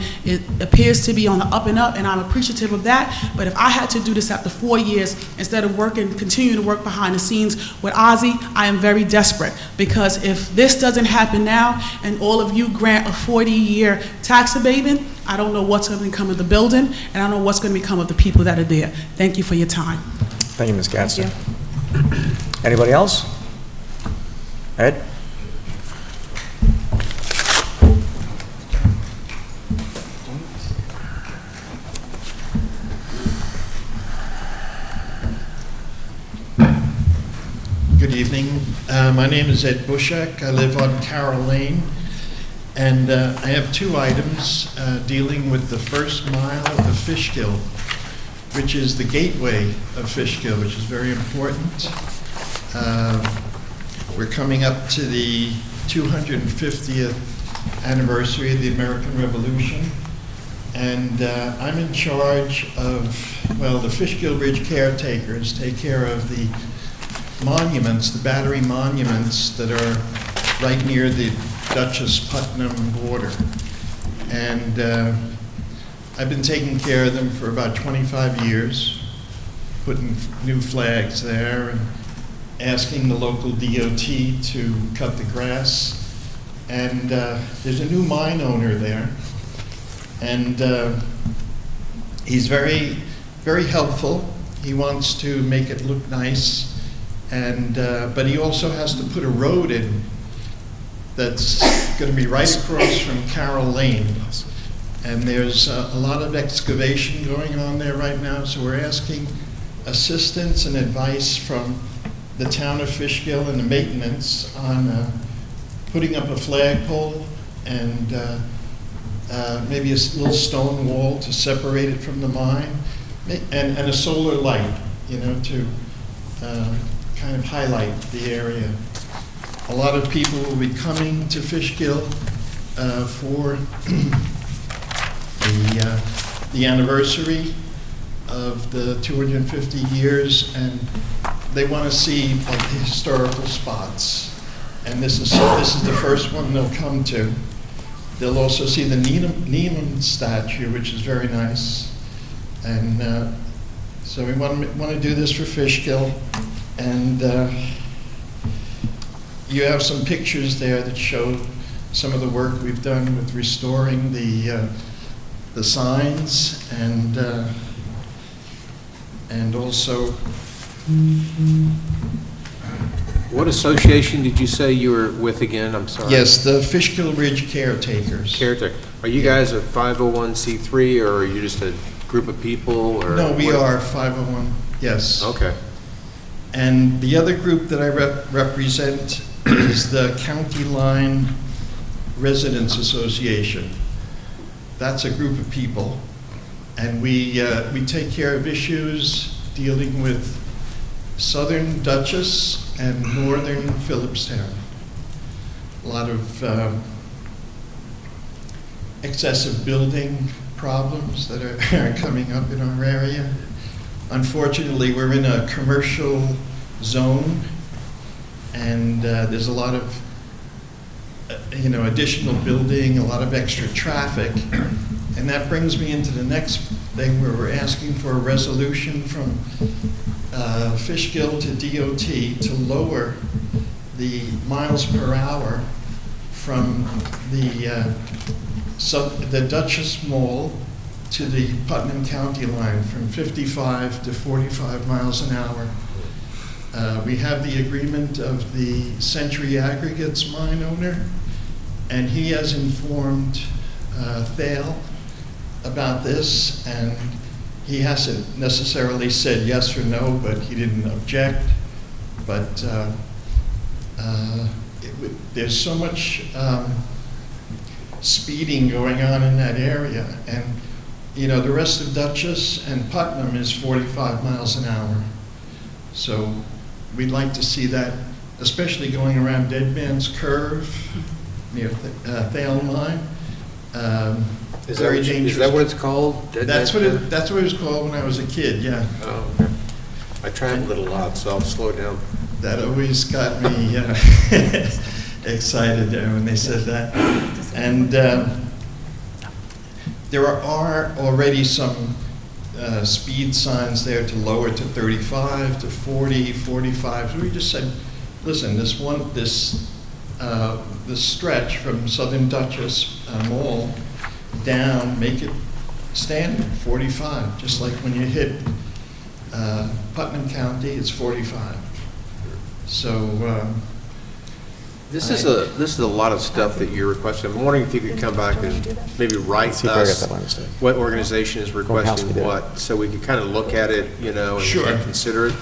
appears to be on the up and up, and I'm appreciative of that. But if I had to do this after 4 years, instead of continuing to work behind the scenes with Ozzy, I am very desperate. Because if this doesn't happen now, and all of you grant a 40-year tax abatement, I don't know what's going to become of the building, and I don't know what's going to become of the people that are there. Thank you for your time. Thank you, Ms. Gadsden. Anybody else? Ed? Good evening. My name is Ed Bushak. I live on Carroll Lane. And I have two items dealing with the first mile of Fishkill, which is the gateway of Fishkill, which is very important. We're coming up to the 250th anniversary of the American Revolution. And I'm in charge of, well, the Fishkill Bridge caretakers take care of the monuments, the battery monuments that are right near the Dutchess-Putnam border. And I've been taking care of them for about 25 years, putting new flags there and asking the local DOT to cut the grass. And there's a new mine owner there, and he's very, very helpful. He wants to make it look nice, and but he also has to put a road in that's going to be right across from Carroll Lane. And there's a lot of excavation going on there right now, so we're asking assistance and advice from the town of Fishkill and the maintenance on putting up a flagpole and maybe a little stone wall to separate it from the mine, and a solar light, you know, to kind of highlight the area. A lot of people will be coming to Fishkill for the anniversary of the 250 years, and they want to see like the historical spots. And this is the first one they'll come to. They'll also see the Neiman statue, which is very nice. And so we want to do this for Fishkill, and you have some pictures there that show some of the work we've done with restoring the signs, and also. What association did you say you were with again? I'm sorry. Yes, the Fishkill Ridge Caretakers. Caretaker. Are you guys a 501c3, or are you just a group of people? Or no, we are 501. Yes. Okay. And the other group that I represent is the County Line Residents Association. That's a group of people, and we take care of issues dealing with southern Dutchess and northern Phillipstown. A lot of excessive building problems that are coming up in our area. Unfortunately, we're in a commercial zone, and there's a lot of additional building, a lot of extra traffic. And that brings me into the next thing, where we're asking for a resolution from Fishkill to DOT to lower the miles per hour from the Dutchess Mall to the Putnam County line, from 55 to 45 miles an hour. We have the agreement of the Century Aggregates mine owner, and he has informed Thale about this, and he hasn't necessarily said yes or no, but he didn't object. But there's so much speeding going on in that area, and the rest of Dutchess and Putnam is 45 miles an hour. So we'd like to see that, especially going around Dead Man's Curve near Thale Mine. Very dangerous. Is that what it's called? That's what it was called when I was a kid, yeah. Oh, okay. I travel it a lot, so I'll slow down. That always got me excited there when they said that. And there are already some speed signs there to lower to 35, to 40, 45. So we just said, listen, this stretch from Southern Dutchess Mall down, make it standard, 45, just like when you hit Putnam County, it's 45. So This is a lot of stuff that you're requesting. I'm wondering if you could come back and maybe write See if I got us that by mistake. what organization is requesting Gronkowski did. what, so we can kind of look at it, you know, Sure. and consider it.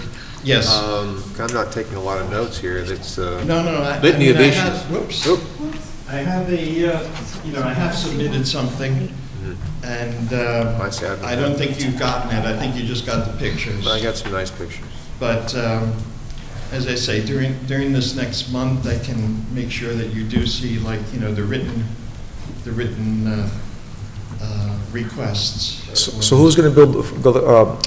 Yes. I'm not taking a lot of notes here. That's no, litany of I issues. have, whoops. Oop. I have I have submitted something, and I don't think you've gotten it. I think you just got the pictures. I got some nice pictures. But as I say, during this next month, I can make sure that you do see, like, the written requests. So who's going to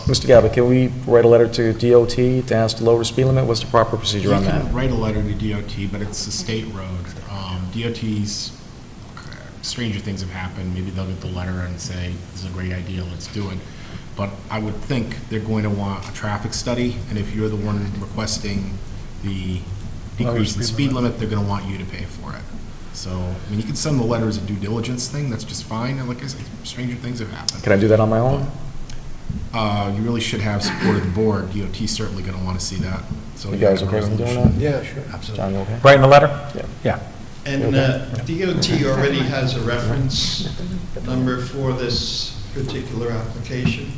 Mr. Gabbard, can we write a letter to DOT to ask to lower the speed limit? What's the proper procedure on You that? can write a letter to DOT, but it's a state road. DOT's, stranger things have happened. Maybe they'll get the letter and say, this is a great idea, let's do it. But I would think they're going to want a traffic study, and if you're the one requesting the decrease in speed limit, they're going to want you to pay for it. So, I mean, you can send the letter as a due diligence thing, that's just fine, and like I said, stranger things have happened. Can I do that on my own? You really should have support of the board. DOT's certainly going to want to see that. So You guys okay with me doing that? Yeah, sure. Absolutely. John, you okay? Writing a letter? Yeah. Yeah. And DOT already has a reference number for this particular application.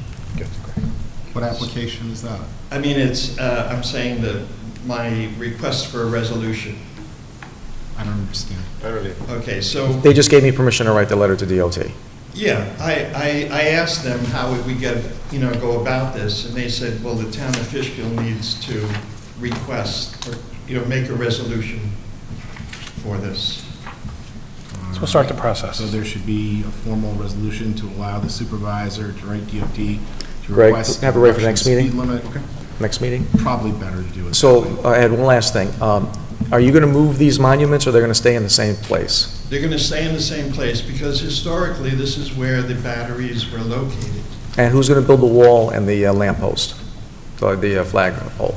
What application is that? I mean, I'm saying that my request for a resolution. I don't understand. I really. Okay, so. They just gave me permission to write the letter to DOT. Yeah, I asked them how would we go about this, and they said, well, the town of Fishkill needs to request, or, make a resolution for this. So we'll start the process. So there should be a formal resolution to allow the supervisor to write DOT to Greg, request. have it ready for the next meeting? Speed limit. Okay. Next meeting? Probably better to do it. So that way. I had one last thing. Are you going to move these monuments, or they're going to stay in the same place? They're going to stay in the same place because historically, this is where the batteries were located. And who's going to build the wall and the lamppost, the flag pole?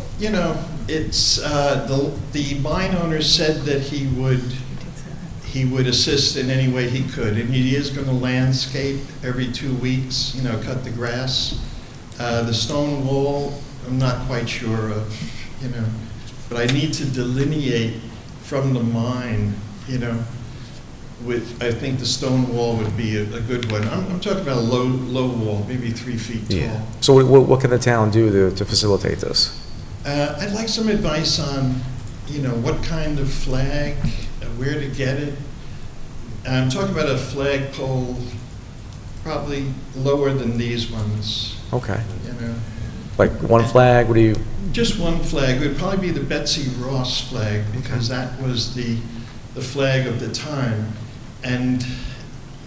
It's, the mine owner said that he would assist in any way he could, and he is going to landscape every 2 weeks, cut the grass. The stone wall, I'm not quite sure of, but I need to delineate from the mine, I think the stone wall would be a good one. I'm talking about a low wall, maybe 3 feet tall. Yeah. So what can the town do to facilitate this? I'd like some advice on, what kind of flag, where to get it. I'm talking about a flagpole probably lower than these ones. Okay. Like one flag, what do you? Just one flag. It would probably be the Betsy Ross flag because that was the flag of the time. And,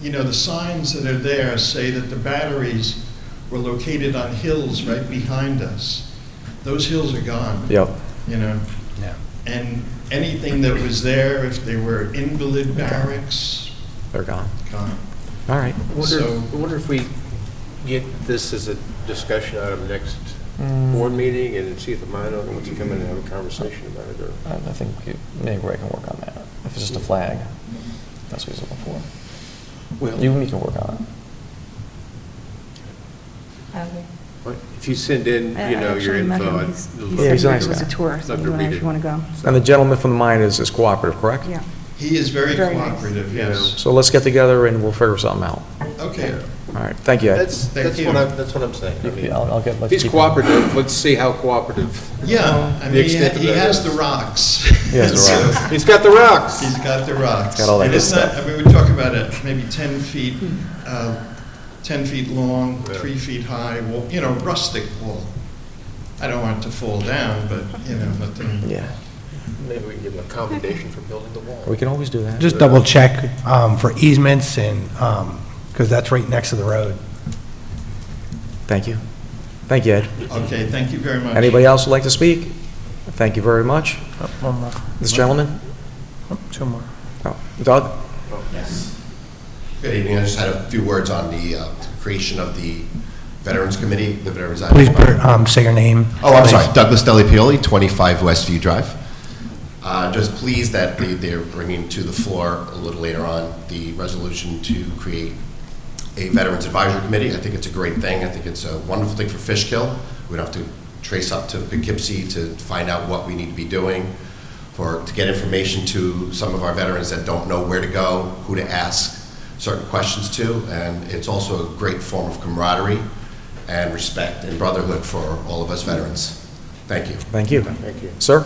the signs that are there say that the batteries were located on hills right behind us. Those hills are gone. Yep. Yeah. And anything that was there, if they were invalid barracks, they're gone. Gone. All right. I wonder if we get this as a discussion item next board meeting and see if the mine owner wants to come in and have a conversation about it. Or I think maybe Ray can work on that. If it's just a flag, that's what he's looking for. Well, you can work on it. If you send in, your info, he's a nice guy. It was a tour, so if you want to go. And the gentleman from the mine is cooperative, correct? Yeah. He is very Very cooperative, nice. yes. So let's get together and we'll figure something out. Okay. All right. Thank you, Ed. That's what I'm saying. I mean, I'll get. if he's cooperative, let's see how cooperative. Yeah, I the mean, extent of he that has is. the rocks. He has the rocks. He's got the rocks. He's got the rocks. Got all that And good it's not, stuff. I mean, we talk about it, maybe 10 feet, 10 feet long, 3 feet high, wall, rustic wall. I don't want it to fall down, but, nothing. Yeah. Maybe we can give him a commendation for building the wall. We can always do that. Just double check for easements and, because that's right next to the road. Thank you. Thank you, Ed. Okay, thank you very much. Anybody else would like to speak? Thank you very much. One more. This gentleman? Two more. Oh, Doug? Yes. Good evening. I just had a few words on the creation of the Veterans Committee, the Veterans... Please say your name. Oh, I'm sorry. Douglas Delipioli, 25 Westview Drive. Just pleased that they're bringing to the floor a little later on the resolution to create a Veterans Advisory Committee. I think it's a great thing. I think it's a wonderful thing for Fishkill. We don't have to trace up to Poughkeepsie to find out what we need to be doing, to get information to some of our veterans that don't know where to go, who to ask certain questions to, and it's also a great form of camaraderie and respect and brotherhood for all of us veterans. Thank you. Thank you. Thank you. Sir?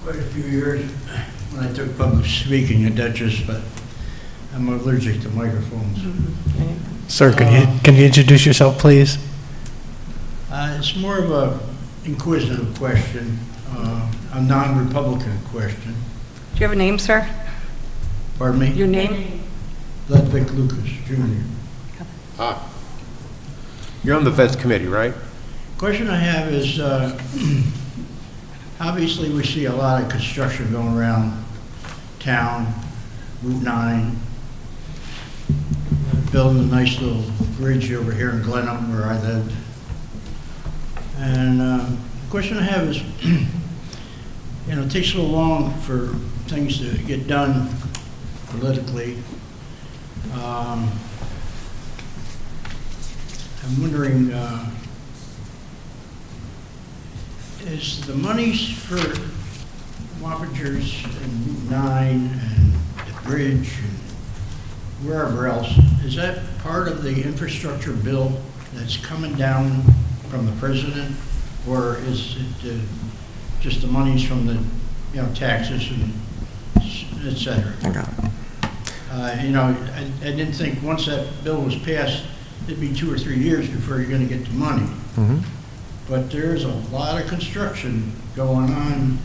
Quite a few years when I took public speaking at Dutchess, but I'm allergic to microphones. Sir, can you introduce yourself, please? It's more of a inquisitive question, a non-Republican question. Do you have a name, sir? Pardon me? Your name? Ludwig Lucas, Jr. You're on the Vets Committee, right? Question I have is, obviously we see a lot of construction going around town, Route 9, building a nice little bridge over here in Glenham where I live. And the question I have is, it takes so long for things to get done politically. I'm wondering, is the monies for Wappingers and Route 9 and the bridge and wherever else, is that part of the infrastructure bill that's coming down from the president, or is it just the monies from the taxes and et cetera? I got it. I didn't think once that bill was passed, it'd be 2 or 3 years before you're going to get the money. Mm-hmm. But there's a lot of construction going on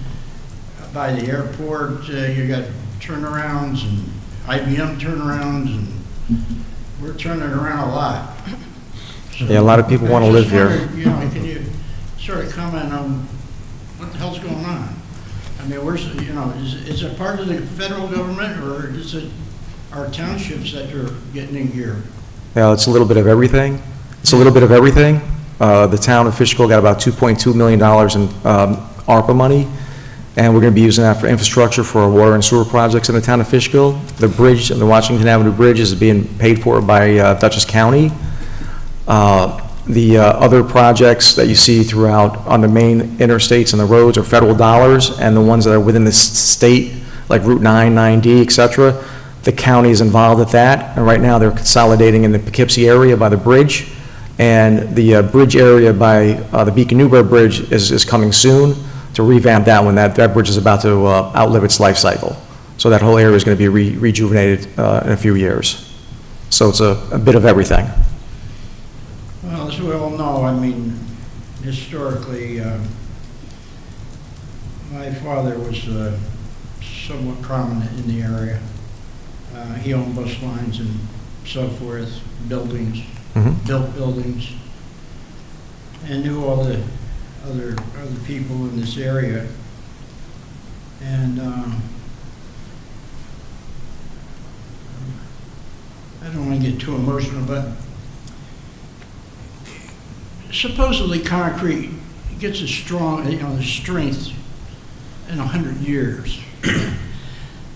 by the airport. You got turnarounds and IBM turnarounds, and we're turning around a lot. So Yeah, a lot of people want to live here. Can you sort of comment on what the hell's going on? I mean, is it part of the federal government, or is it our townships that are getting in gear? Yeah, it's a little bit of everything. It's a little bit of everything. The town of Fishkill got about $2.2 million in ARPA money, and we're going to be using that for infrastructure for our water and sewer projects in the town of Fishkill. The bridge, the Washington Avenue Bridge, is being paid for by Dutchess County. The other projects that you see throughout on the main interstates and the roads are federal dollars, and the ones that are within the state, like Route 9, 9D, et cetera, the county is involved with that, and right now they're consolidating in the Poughkeepsie area by the bridge, and the bridge area by the Beacon-Newburgh Bridge is coming soon to revamp that one. That bridge is about to outlive its life cycle. So that whole area is going to be rejuvenated in a few years. So it's a bit of everything. Well, as we all know, I mean, historically, my father was somewhat prominent in the area. He owned bus lines and so forth, buildings, built buildings, and knew all the other people in this area. And I don't want to get too emotional, but supposedly concrete gets a strong, the strength in 100 years.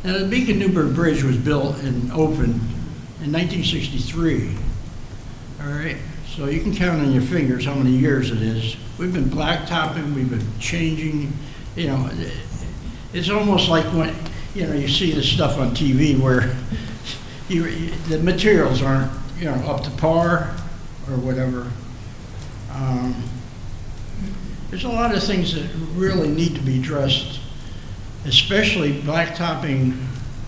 Now, the Beacon-Newburgh Bridge was built and opened in 1963. All right, so you can count on your fingers how many years it is. We've been blacktopping, we've been changing. It's almost like when you see this stuff on TV where the materials aren't up to par or whatever. There's a lot of things that really need to be addressed, especially blacktopping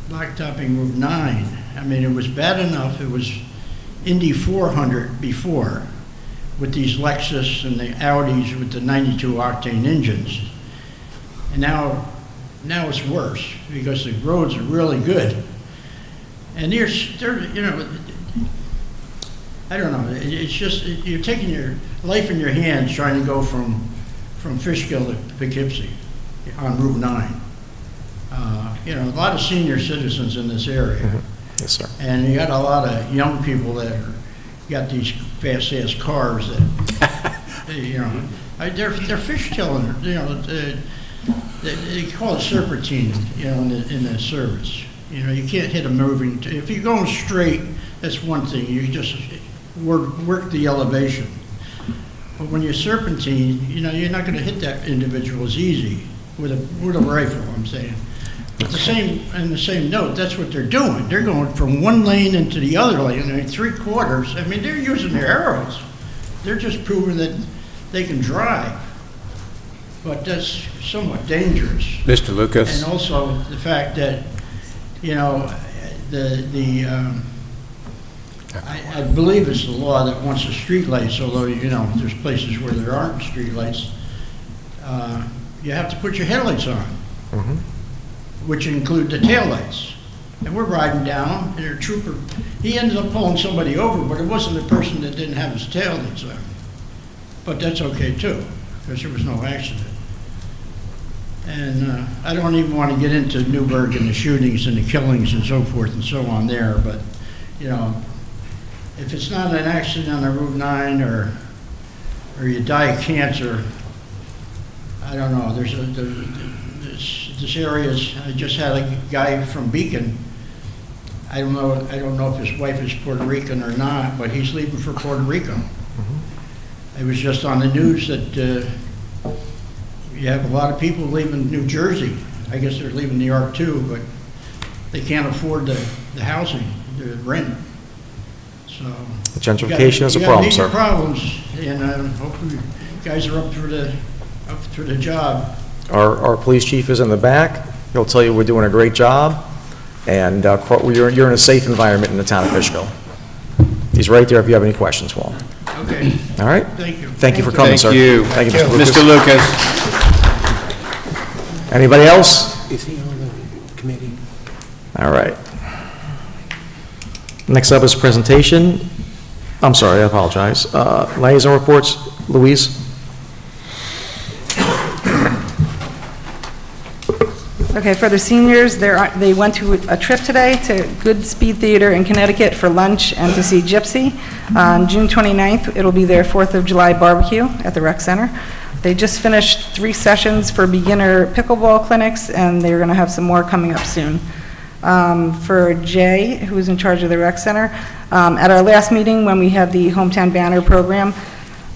Route 9. I mean, it was bad enough. It was Indy 400 before, with these Lexus and the Audis with the 92 octane engines, and now Now it's worse because the roads are really good. And they're, you know, I don't know, it's just, you're taking your life in your hands trying to go from Fishkill to Poughkeepsie on Route 9. You know, a lot of senior citizens in this area. Mm-hmm. Yes, sir. And you got a lot of young people that got these fast-ass cars that, you know, they're fishtailing, you know, they call it serpentine, you know, in the service. You know, you can't hit a moving, if you're going straight, that's one thing, you just work the elevation. But when you're serpentine, you know, you're not going to hit that individual as easy with a rifle, I'm saying. But in the same note, that's what they're doing. They're going from one lane into the other lane, I mean, 3/4. I mean, they're using their arrows. They're just proving that they can drive. But that's somewhat dangerous. Mr. Lucas? And also the fact that, you know, I believe it's the law that wants the streetlights, although, you know, there's places where there aren't streetlights. You have to put your headlights on, Mm-hmm. which include the taillights. And we're riding down, and a trooper, he ended up pulling somebody over, but it wasn't the person that didn't have his taillights on. But that's okay too, because there was no accident. And I don't even want to get into Newburgh and the shootings and the killings and so forth and so on there, but, you know, if it's not an accident on the Route 9 or you die of cancer, I don't know, this area is, I just had a guy from Beacon, I don't know if his wife is Puerto Rican or not, but he's leaving for Puerto Rico. It was just on the news that you have a lot of people leaving New Jersey. I guess they're leaving New York too, but they can't afford the housing, the rent. So Gentrification is a problem, sir. You got major problems, and hopefully you guys are up for the job. Our police chief is in the back. He'll tell you we're doing a great job, and you're in a safe environment in the town of Fishkill. He's right there if you have any questions for him. Okay. All right? Thank you. Thank you for coming, sir. Thank you. Thank you, Mr. Mr. Lucas. Anybody else? Is he on the committee? All right. Next up is presentation. I'm sorry, I apologize. Liaison reports, Louise? Okay, for the seniors, they went to a trip today to Good Speed Theater in Connecticut for lunch and to see Gypsy. On June 29th, it'll be their 4th of July barbecue at the rec center. They just finished 3 sessions for beginner pickleball clinics, and they're going to have some more coming up soon. For Jay, who's in charge of the rec center, at our last meeting when we had the Hometown Banner program,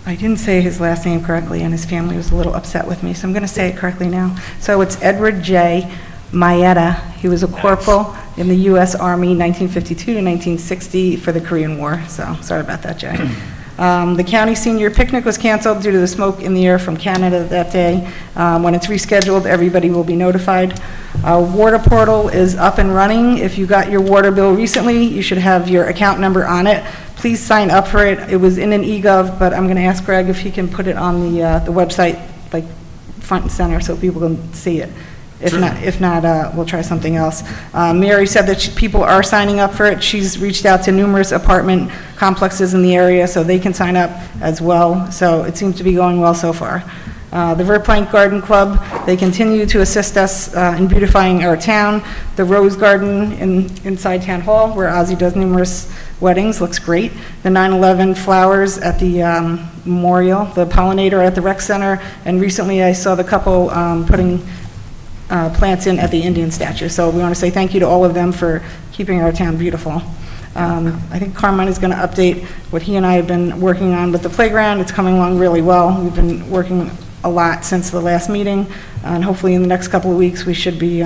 I didn't say his last name correctly, and his family was a little upset with me, so I'm going to say it correctly now. So it's Edward J. Maeda. He was a corporal in the U.S. Army 1952 to 1960 for the Korean War, so sorry about that, Jay. The county senior picnic was canceled due to the smoke in the air from Canada that day. When it's rescheduled, everybody will be notified. Water portal is up and running. If you got your water bill recently, you should have your account number on it. Please sign up for it. It was in an eGov, but I'm going to ask Greg if he can put it on the website, like front and center, so people can see it. If not, we'll try something else. Mary said that people are signing up for it. She's reached out to numerous apartment complexes in the area, so they can sign up as well. So it seems to be going well so far. The Verplank Garden Club, they continue to assist us in beautifying our town. The Rose Garden inside Town Hall, where Ozzy does numerous weddings, looks great. The 9/11 flowers at the memorial, the pollinator at the rec center, and recently I saw the couple putting plants in at the Indian statue. So we want to say thank you to all of them for keeping our town beautiful. I think Carmine is going to update what he and I have been working on with the playground. It's coming along really well. We've been working a lot since the last meeting, and hopefully in the next couple of weeks we should be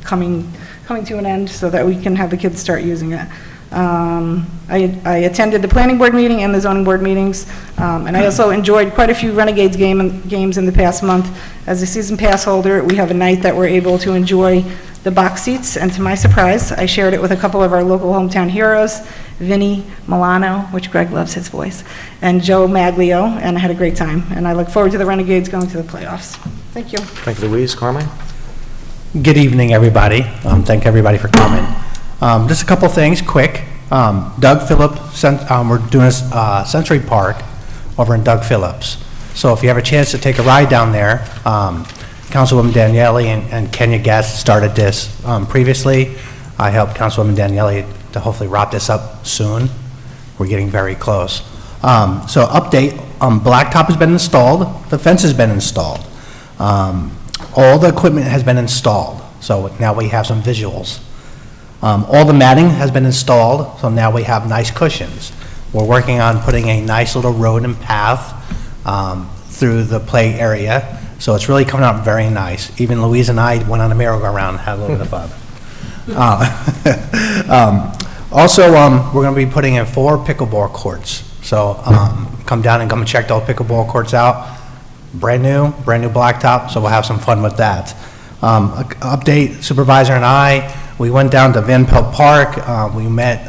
coming to an end so that we can have the kids start using it. I attended the planning board meeting and the zoning board meetings, and I also enjoyed quite a few Renegades games in the past month. As a season pass holder, we have a night that we're able to enjoy the box seats, and to my surprise, I shared it with a couple of our local hometown heroes, Vinny Milano, which Greg loves his voice, and Joe Maglio, and I had a great time. And I look forward to the Renegades going to the playoffs. Thank you. Thank you, Louise. Carmine? Good evening, everybody. Thank everybody for coming. Just a couple things, quick. Doug Phillips, we're doing a Century Park over in Doug Phillips. So if you have a chance to take a ride down there, Councilwoman Daniele and Kenya Guest started this previously. I helped Councilwoman Daniele to hopefully wrap this up soon. We're getting very close. So update, blacktop has been installed, the fence has been installed. All the equipment has been installed, so now we have some visuals. All the matting has been installed, so now we have nice cushions. We're working on putting a nice little road and path through the play area, so it's really coming out very nice. Even Louise and I went on a merry-go-round and had a little bit of fun. Also, we're going to be putting in 4 pickleball courts, so come down and come and check those pickleball courts out. Brand new blacktop, so we'll have some fun with that. Update, Supervisor and I, we went down to Van Pelt Park, we met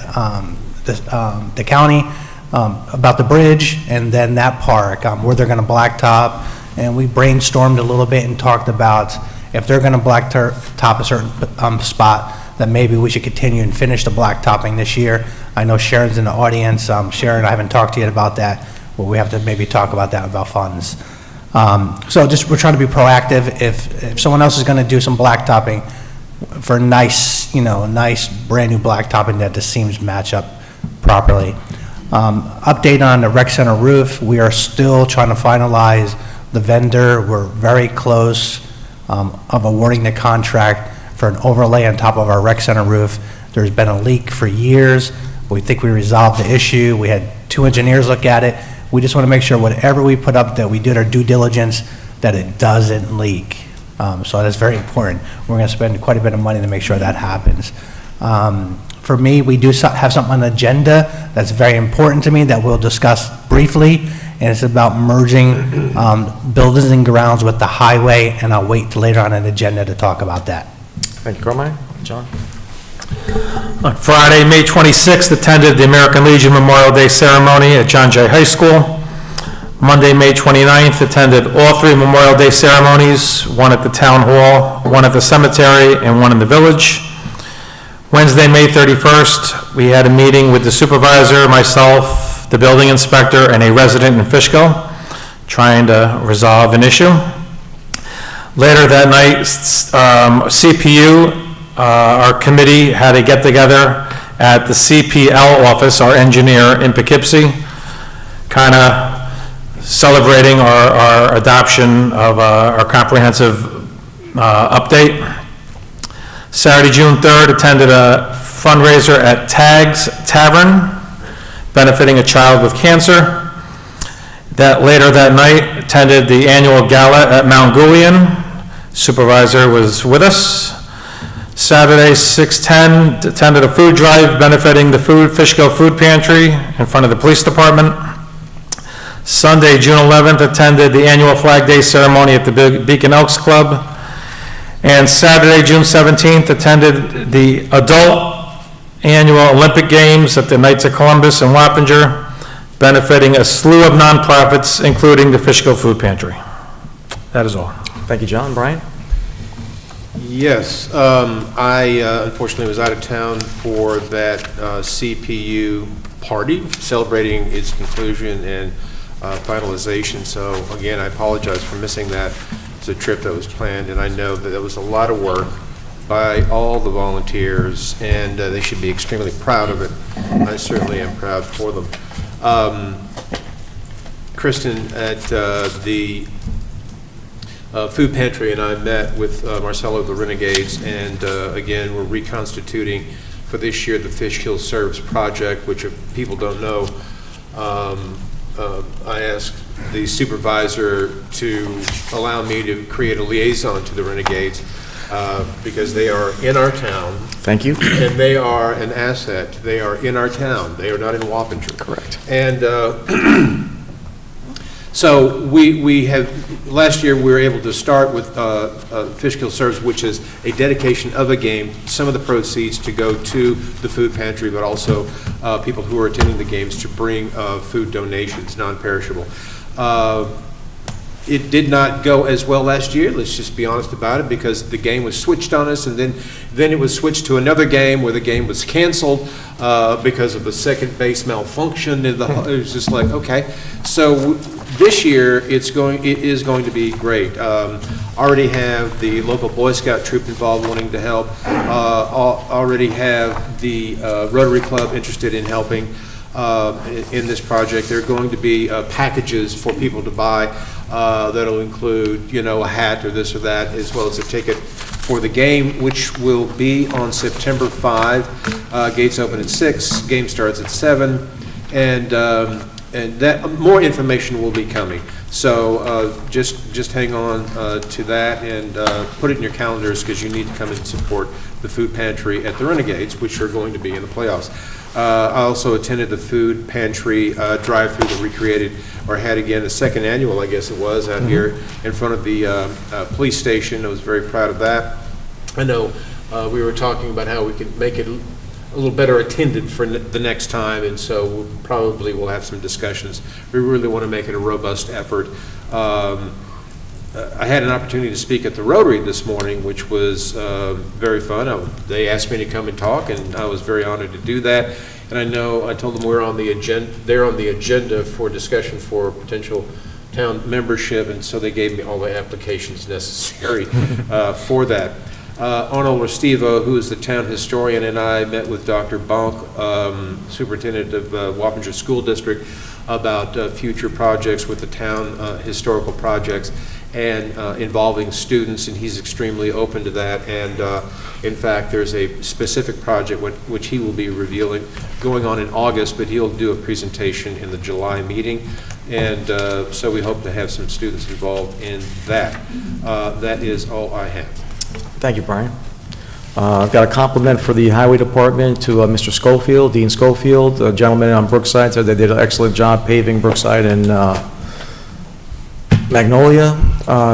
the county about the bridge, and then that park, where they're gonna blacktop, and we brainstormed a little bit and talked about if they're gonna blacktop a certain spot, that maybe we should continue and finish the blacktopping this year. I know Sharon's in the audience. Sharon, I haven't talked to you about that, but we have to maybe talk about that, about funds. So just, we're trying to be proactive. If someone else is going to do some blacktopping for nice, nice brand new blacktopping that the seams match up properly. Update on the rec center roof. We are still trying to finalize the vendor. We're very close of awarding the contract for an overlay on top of our rec center roof. There's been a leak for years. We think we resolved the issue. We had 2 engineers look at it. We just want to make sure whatever we put up, that we did our due diligence, that it doesn't leak. So that's very important. We're going to spend quite a bit of money to make sure that happens. For me, we do have something on the agenda that's very important to me that we'll discuss briefly, and it's about merging buildings and grounds with the highway, and I'll wait till later on in the agenda to talk about that. Thank you, Carmine. John? On Friday, May 26th, attended the American Legion Memorial Day ceremony at John Jay High School. Monday, May 29th, attended all 3 Memorial Day ceremonies, one at the Town Hall, one at the cemetery, and one in the village. Wednesday, May 31st, we had a meeting with the supervisor, myself, the building inspector, and a resident in Fishkill, trying to resolve an issue. Later that night, CPU, our committee had a get-together at the CPL office, our engineer in Poughkeepsie, kind of celebrating our adoption of our comprehensive update. Saturday, June 3rd, attended a fundraiser at Tag's Tavern, benefiting a child with cancer. Later that night, attended the annual gala at Mount Goulian. Supervisor was with us. Saturday, 6/10, attended a food drive benefiting the Fishkill Food Pantry in front of the police department. Sunday, June 11th, attended the annual Flag Day ceremony at the Beacon Elks Club. And Saturday, June 17th, attended the adult annual Olympic Games at the Knights of Columbus in Wappinger, benefiting a slew of nonprofits, including the Fishkill Food Pantry. That is all. Thank you, John. Brian? Yes, I unfortunately was out of town for that CPU party, celebrating its conclusion and finalization. So again, I apologize for missing that. It's a trip that was planned, and I know that it was a lot of work by all the volunteers, and they should be extremely proud of it. I certainly am proud for them. Kristen, at the Food Pantry and I met with Marcelo of the Renegades, and again, we're reconstituting for this year the Fishkill Serves project, which if people don't know, I asked the supervisor to allow me to create a liaison to the Renegades because they are in our town. Thank you. And they are an asset. They are in our town. They are not in Wappinger. Correct. And so we have, last year we were able to start with Fishkill Serves, which is a dedication of a game, some of the proceeds to go to the food pantry, but also people who are attending the games to bring food donations, non-perishable. it did not go as well last year, let's just be honest about it, because the game was switched on us, and then it was switched to another game where the game was canceled because of a second base malfunction. It was just like, okay. So this year, it is going to be great. Already have the local Boy Scout troop involved wanting to help. Already have the Rotary Club interested in helping in this project. There are going to be packages for people to buy that'll include, a hat or this or that, as well as a ticket for the game, which will be on September 5. Gates open at 6, game starts at 7, and that more information will be coming. So just hang on to that and put it in your calendars, because you need to come and support the food pantry at the Renegades, which are going to be in the playoffs. I also attended the food pantry drive-through that we created, or had again, the second annual, I guess it was, out here in front of the police station. I was very proud of that. I know we were talking about how we could make it a little better attended for the next time, and so we'll probably will have some discussions. We really want to make it a robust effort. I had an opportunity to speak at the Rotary this morning, which was very fun. They asked me to come and talk, and I was very honored to do that. And I told them we're on the agenda. They're on the agenda for discussion for potential town membership, and so they gave me all the applications necessary for that. Arnold Restivo, who is the town historian, and I met with Dr. Bonk, superintendent of Wappinger School District, about future projects with the town, historical projects, and involving students, and he's extremely open to that. And in fact, there's a specific project which he will be revealing going on in August, but he'll do a presentation in the July meeting. And so we hope to have some students involved in that. That is all I have. Thank you, Brian. I've got a compliment for the Highway Department to Mr. Schofield, Dean Schofield, a gentleman on Brookside, said they did an excellent job paving Brookside and Magnolia.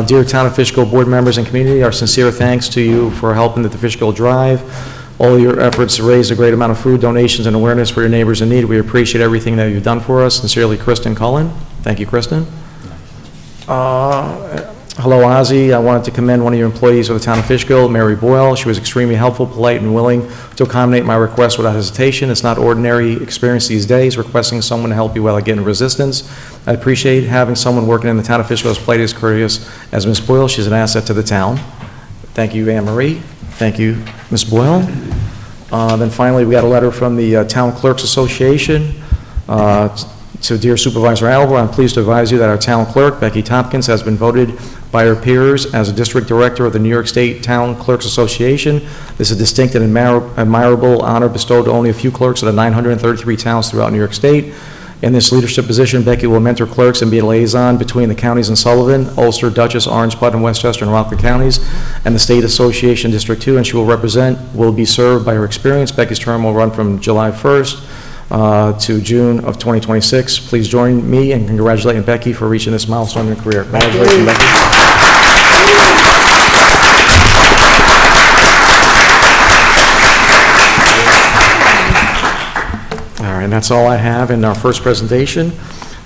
Dear Town of Fishkill board members and community, our sincere thanks to you for helping at the Fishkill Drive. All your efforts raised a great amount of food donations and awareness for your neighbors in need. We appreciate everything that you've done for us. Sincerely, Kristen Cullen. Thank you, Kristen. Hello, Ozzy. I wanted to commend one of your employees of the Town of Fishkill, Mary Boyle. She was extremely helpful, polite, and willing to accommodate my request without hesitation. It's not ordinary experience these days, requesting someone to help you without getting resistance. I appreciate having someone working in the Town of Fishkill as polite as courteous as Ms. Boyle. She's an asset to the town. Thank you, Anne Marie. Thank you, Ms. Boyle. Then finally, we got a letter from the Town Clerks Association. So, dear Supervisor Alva, I'm pleased to advise you that our town clerk, Becky Tompkins, has been voted by her peers as a district director of the New York State Town Clerks Association. This is a distinct and admirable honor bestowed to only a few clerks of the 933 towns throughout New York State. In this leadership position, Becky will mentor clerks and be a liaison between the counties in Sullivan, Ulster, Dutchess, Orange, Putnam, Westchester, and Rockland counties, and the State Association District 2, and she will be served by her experience. Becky's term will run from July 1st to June of 2026. Please join me in congratulating Becky for reaching this milestone in her career. Congratulations, Becky. All right, and that's all I have. And our first presentation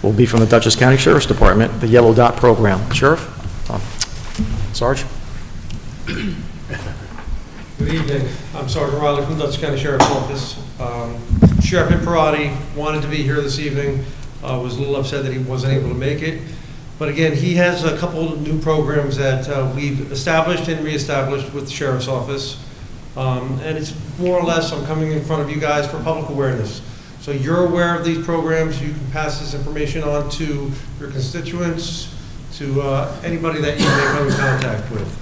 will be from the Dutchess County Sheriff's Department, the Yellow Dot Program. Sheriff? Sarge? Good evening. I'm Sergeant Riley from the Dutchess County Sheriff's Office. Sheriff Imperati wanted to be here this evening, was a little upset that he wasn't able to make it. But again, he has a couple of new programs that we've established and reestablished with the Sheriff's Office. And it's more or less, I'm coming in front of you guys for public awareness. So you're aware of these programs, you can pass this information on to your constituents, to anybody that you may come in contact with.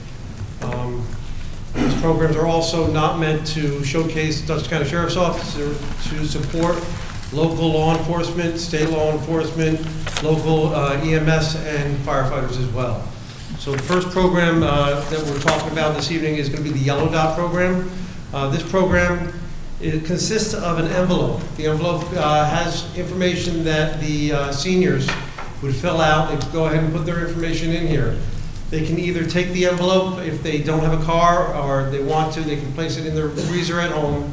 These programs are also not meant to showcase Dutchess County Sheriff's Office. They're to support local law enforcement, state law enforcement, local EMS, and firefighters as well. So the first program that we're talking about this evening is going to be the Yellow Dot program. This program, it consists of an envelope. The envelope has information that the seniors would fill out. They go ahead and put their information in here. They can either take the envelope if they don't have a car, or they want to, they can place it in their freezer at home,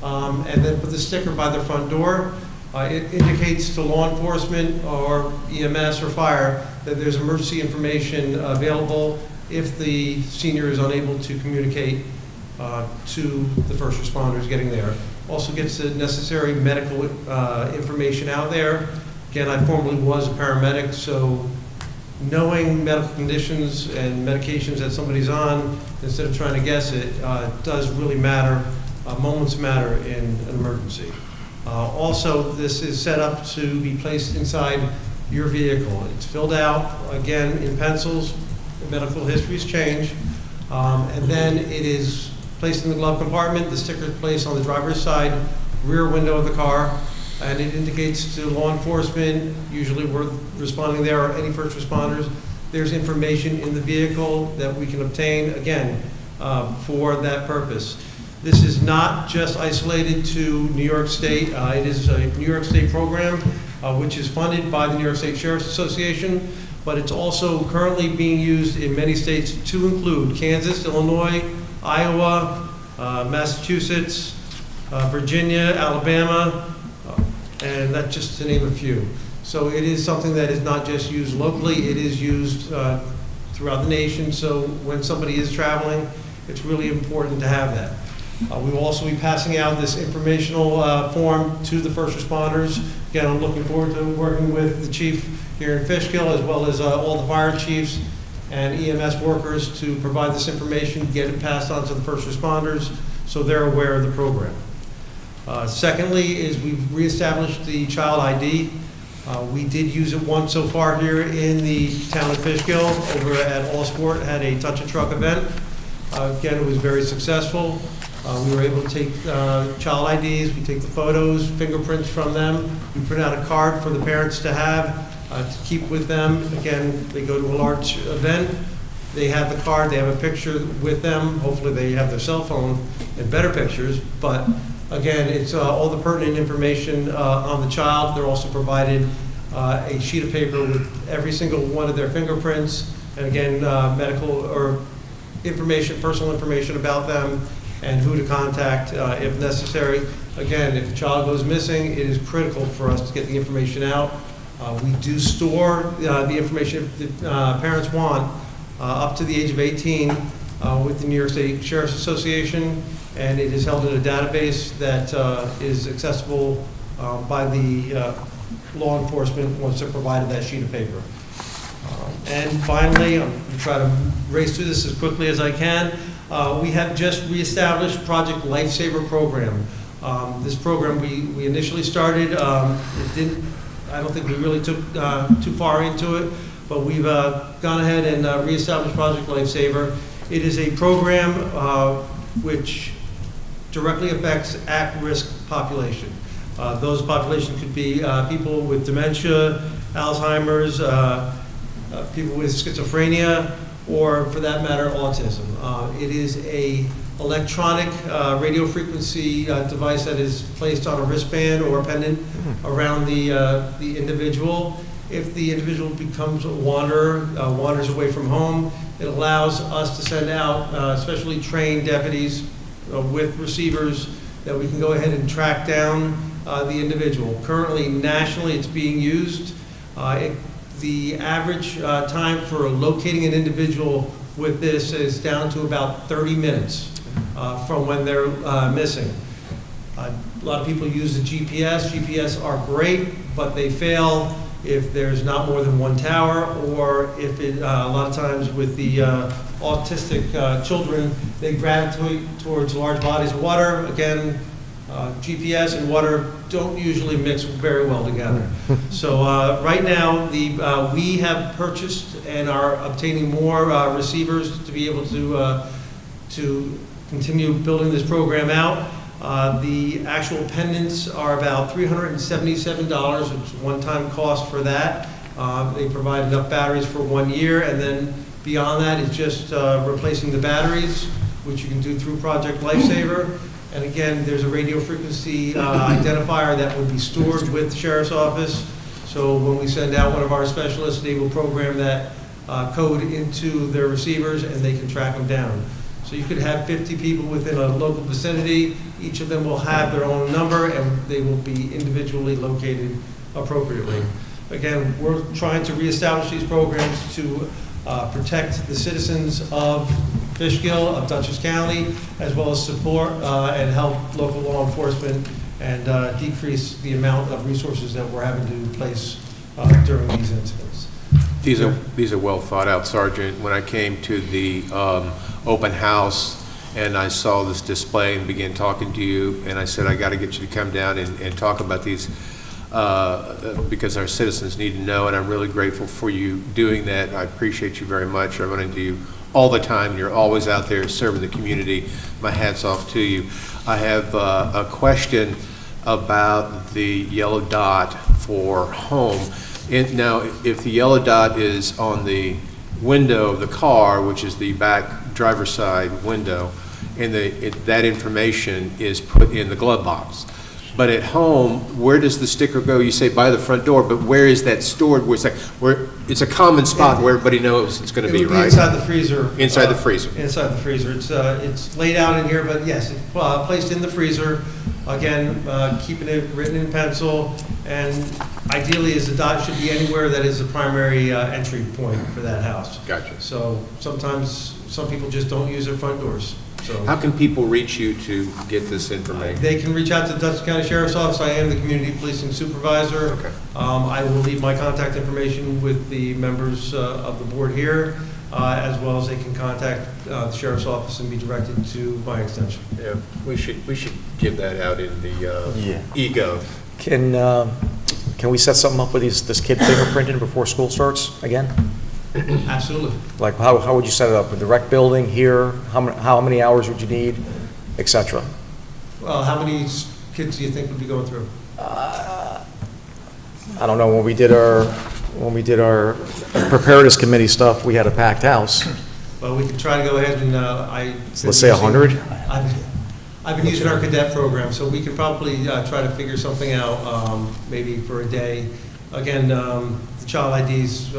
and then put the sticker by their front door. It indicates to law enforcement or EMS or fire that there's emergency information available if the senior is unable to communicate to the first responders getting there. Also gets the necessary medical information out there. Again, I formerly was a paramedic, so knowing medical conditions and medications that somebody's on, instead of trying to guess it, does really matter. Moments matter in an emergency. Also, this is set up to be placed inside your vehicle. It's filled out, again, in pencils. Medical histories change. And then it is placed in the glove compartment. The sticker is placed on the driver's side rear window of the car, and it indicates to law enforcement, usually we're responding there, or any first responders, there's information in the vehicle that we can obtain, again, for that purpose. This is not just isolated to New York State. It is a New York State program, which is funded by the New York State Sheriff's Association, but it's also currently being used in many states, to include Kansas, Illinois, Iowa, Massachusetts, Virginia, Alabama, and that's just to name a few. So it is something that is not just used locally, it is used throughout the nation. So when somebody is traveling, it's really important to have that. We will also be passing out this informational form to the first responders. Again, I'm looking forward to working with the chief here in Fishkill, as well as all the fire chiefs and EMS workers to provide this information, get it passed on to the first responders so they're aware of the program. Secondly is we've reestablished the child ID. We did use it once so far here in the town of Fishkill. Over at All Sport, had a Touch a Truck event. Again, it was very successful. We were able to take child IDs, we take the photos, fingerprints from them. We print out a card for the parents to have, to keep with them. Again, they go to a large event, they have the card, they have a picture with them. Hopefully they have their cell phone and better pictures. But again, it's all the pertinent information on the child. They're also provided a sheet of paper with every single one of their fingerprints, and again, medical or information, personal information about them, and who to contact if necessary. Again, if a child goes missing, it is critical for us to get the information out. We do store the information if the parents want up to the age of 18 with the New York State Sheriff's Association, and it is held in a database that is accessible by the law enforcement once they're provided that sheet of paper. And finally, I'm going to try to race through this as quickly as I can. We have just reestablished Project Lifesaver program. This program we initially started, I don't think we really took too far into it, but we've gone ahead and reestablished Project Lifesaver. It is a program which directly affects at-risk population. Those populations could be people with dementia, Alzheimer's, people with schizophrenia, or for that matter, autism. It is a electronic radio frequency device that is placed on a wristband or a pendant around the individual. If the individual becomes a wanderer, wanders away from home, it allows us to send out specially trained deputies with receivers that we can go ahead and track down the individual. Currently, nationally, it's being used. The average time for locating an individual with this is down to about 30 minutes from when they're missing. A lot of people use the GPS. GPS are great, but they fail if there's not more than one tower, or if it, a lot of times with the autistic children, they gravitate towards large bodies of water. Again, GPS and water don't usually mix very well together. So right now, we have purchased and are obtaining more receivers to be able to continue building this program out. The actual pendants are about $377. It's a one-time cost for that. They provide enough batteries for 1 year, and then beyond that, it's just replacing the batteries, which you can do through Project Lifesaver. And again, there's a radio frequency identifier that would be stored with the Sheriff's Office. So when we send out one of our specialists, they will program that code into their receivers and they can track them down. So you could have 50 people within a local vicinity. Each of them will have their own number, and they will be individually located appropriately. Again, we're trying to reestablish these programs to protect the citizens of Fishkill, of Dutchess County, as well as support and help local law enforcement and decrease the amount of resources that we're having to place during these incidents. These are well thought out, Sergeant. When I came to the open house and I saw this display and began talking to you, and I said, I got to get you to come down and talk about these because our citizens need to know, and I'm really grateful for you doing that. I appreciate you very much. I run into you all the time. You're always out there serving the community. My hat's off to you. I have a question about the yellow dot for home. Now, if the yellow dot is on the window of the car, which is the back driver's side window, and that information is put in the glove box. But at home, where does the sticker go? You say by the front door, but where is that stored? Where it's a common spot where everybody knows it's going to be, right? Inside the freezer. Inside the freezer. Inside the freezer. It's laid out in here, but yes, it's placed in the freezer. Again, keeping it written in pencil, and ideally, the dot should be anywhere that is a primary entry point for that house. Gotcha. So sometimes some people just don't use their front doors. So how can people reach you to get this information? They can reach out to the Dutchess County Sheriff's Office. I am the community policing supervisor. Okay. I will leave my contact information with the members of the board here, as well as they can contact the Sheriff's Office and be directed to my extension. Yeah, we should give that out in the eGov. Can we set something up with this kid fingerprinting before school starts again? Absolutely. Like how would you set it up? With the rec building here? How many hours would you need, etc.? Well, how many kids do you think would be going through? I don't know. When we did our preparedness committee stuff, we had a packed house. Well, we could try to go ahead and Let's say 100. I've been using our cadet program, so we could probably try to figure something out, maybe for a day. Again, the child IDs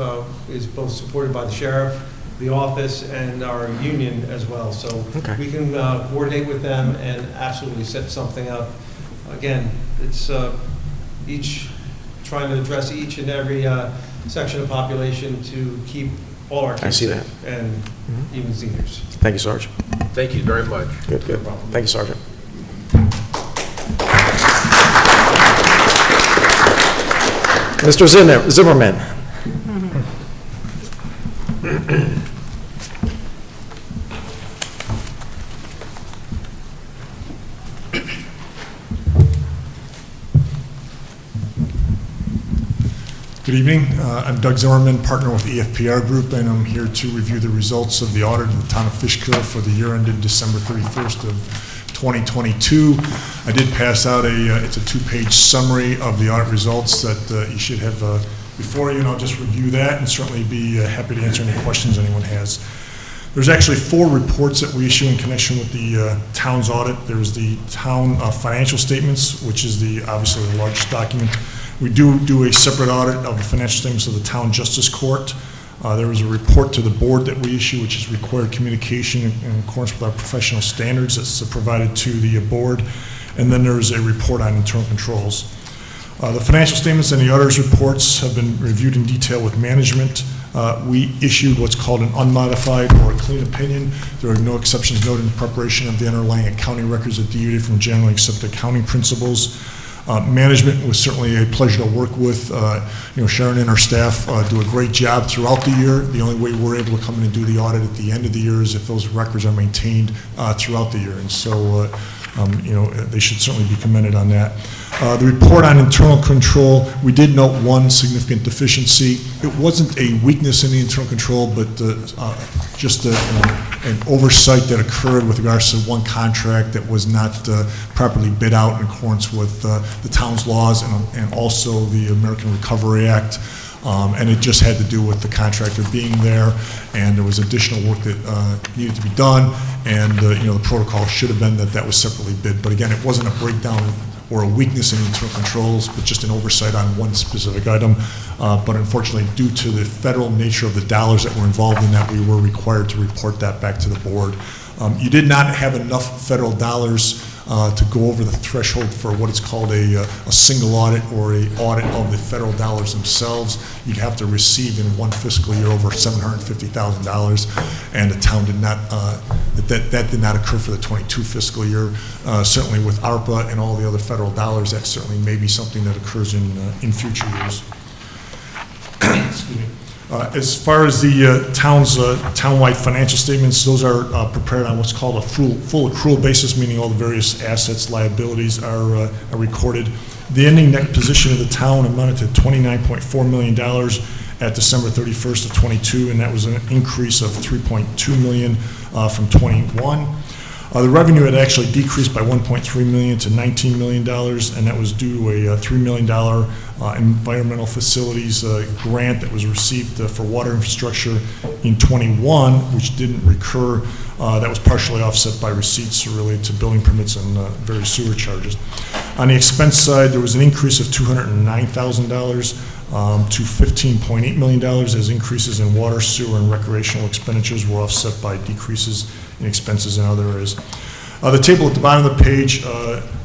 is both supported by the sheriff, the office, and our union as well. So we can coordinate with them and absolutely set something up. Again, it's trying to address each and every section of the population to keep all our kids safe, and even seniors. Thank you, Sergeant. Thank you very much. Good. Thank you, Sergeant. Mr. Zimmerman. Good evening. I'm Doug Zimmerman, partner with EFPR Group, and I'm here to review the results of the audit of the town of Fishkill for the year ended December 31st of 2022. I did pass out it's a two-page summary of the audit results that you should have before you, and I'll just review that and certainly be happy to answer any questions anyone has. There's actually 4 reports that we issue in connection with the town's audit. There's the town financial statements, which is obviously the largest document. We do a separate audit of the financial statements of the town justice court. There is a report to the board that we issue, which is required communication in accordance with our professional standards that's provided to the board. And then there's a report on internal controls. The financial statements and the auditor's reports have been reviewed in detail with management. We issued what's called an unmodified or a clean opinion. There are no exceptions noted in the preparation of the underlying accounting records that deviated from generally accepted accounting principles. Management was certainly a pleasure to work with. Sharon and her staff do a great job throughout the year. The only way we're able to come in and do the audit at the end of the year is if those records are maintained throughout the year. And so, they should certainly be commended on that. The report on internal control, we did note one significant deficiency. It wasn't a weakness in the internal control, but just an oversight that occurred with regards to one contract that was not properly bid out in accordance with the town's laws and also the American Recovery Act. And it just had to do with the contractor being there, and there was additional work that needed to be done, and the protocol should have been that was separately bid. But again, it wasn't a breakdown or a weakness in internal controls, but just an oversight on one specific item. But unfortunately, due to the federal nature of the dollars that were involved in that, we were required to report that back to the board. You did not have enough federal dollars to go over the threshold for what is called a single audit or a audit of the federal dollars themselves. You'd have to receive in one fiscal year over $750,000, and the town did not, that did not occur for the 22 fiscal year. Certainly with ARPA and all the other federal dollars, that certainly may be something that occurs in future years. Excuse me. As far as the town's townwide financial statements, those are prepared on what's called a full accrual basis, meaning all the various assets, liabilities are recorded. The ending net position of the town amounted to $29.4 million at December 31st of 22, and that was an increase of $3.2 million from 21. The revenue had actually decreased by $1.3 million to $19 million, and that was due to a $3 million environmental facilities grant that was received for water infrastructure in 21, which didn't recur. That was partially offset by receipts related to building permits and various sewer charges. On the expense side, there was an increase of $209,000 to $15.8 million, as increases in water, sewer, and recreational expenditures were offset by decreases in expenses in other areas. The table at the bottom of the page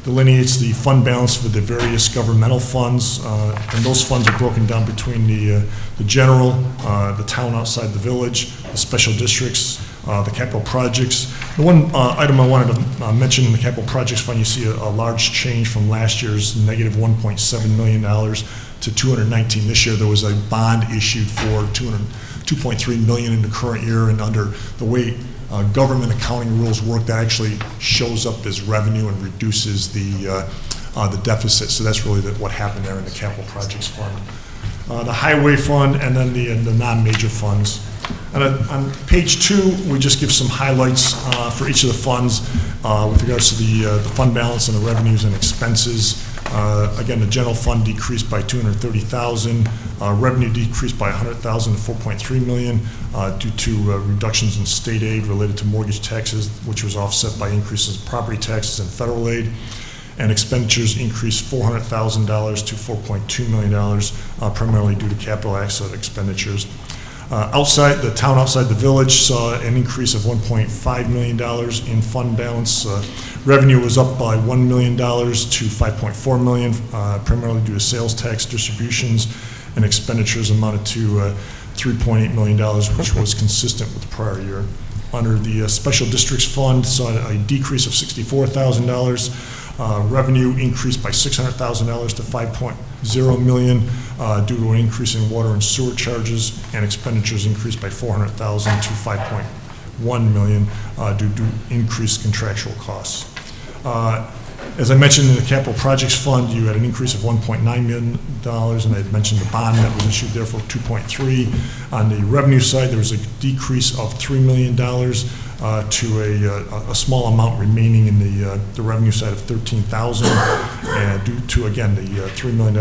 delineates the fund balance for the various governmental funds, and those funds are broken down between the general, the town outside the village, the special districts, the capital projects. The one item I wanted to mention in the capital projects fund, you see a large change from last year's negative $1.7 million to 219 this year. There was a bond issued for $2.3 million in the current year, and under the way government accounting rules work, that actually shows up as revenue and reduces the deficit. So that's really what happened there in the capital projects fund. The highway fund, and then the non-major funds. And on page 2, we just give some highlights for each of the funds with regards to the fund balance and the revenues and expenses. Again, the general fund decreased by $230,000. Revenue decreased by $100,000 to $4.3 million due to reductions in state aid related to mortgage taxes, which was offset by increases in property taxes and federal aid. And expenditures increased $400,000 to $4.2 million, primarily due to capital asset expenditures. Outside the town, outside the village, saw an increase of $1.5 million in fund balance. Revenue was up by $1 million to $5.4 million, primarily due to sales tax distributions, and expenditures amounted to $3.8 million, which was consistent with the prior year. Under the Special Districts Fund, saw a decrease of $64,000. Revenue increased by $600,000 to $5.0 million due to an increase in water and sewer charges, and expenditures increased by $400,000 to $5.1 million due to increased contractual costs. As I mentioned, in the Capital Projects Fund, you had an increase of $1.9 million, and I had mentioned the bond that was issued there for $2.3. On the revenue side, there was a decrease of $3 million to a small amount remaining in the revenue side of $13,000, and due to, again, the $3 million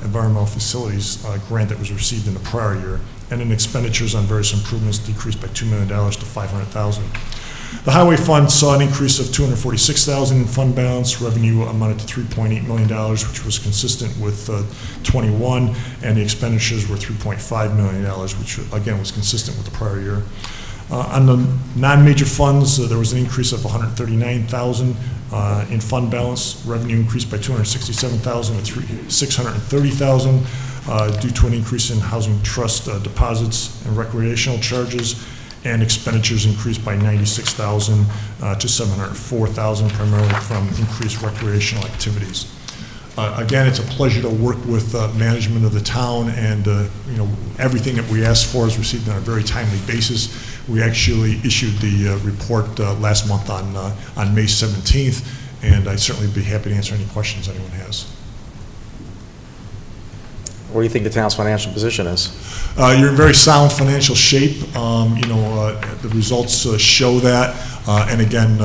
environmental facilities grant that was received in the prior year. And in expenditures on various improvements decreased by $2 million to $500,000. The highway fund saw an increase of $246,000 in fund balance. Revenue amounted to $3.8 million, which was consistent with 21, and the expenditures were $3.5 million, which again was consistent with the prior year. On the non-major funds, there was an increase of $139,000 in fund balance. Revenue increased by $267,000 to $630,000 due to an increase in housing trust deposits and recreational charges, and expenditures increased by $96,000 to $704,000, primarily from increased recreational activities. Again, it's a pleasure to work with management of the town, and everything that we asked for is received on a very timely basis. We actually issued the report last month on May 17th, and I'd certainly be happy to answer any questions anyone has. What do you think the town's financial position is? You're in very sound financial shape. The results show that. And again,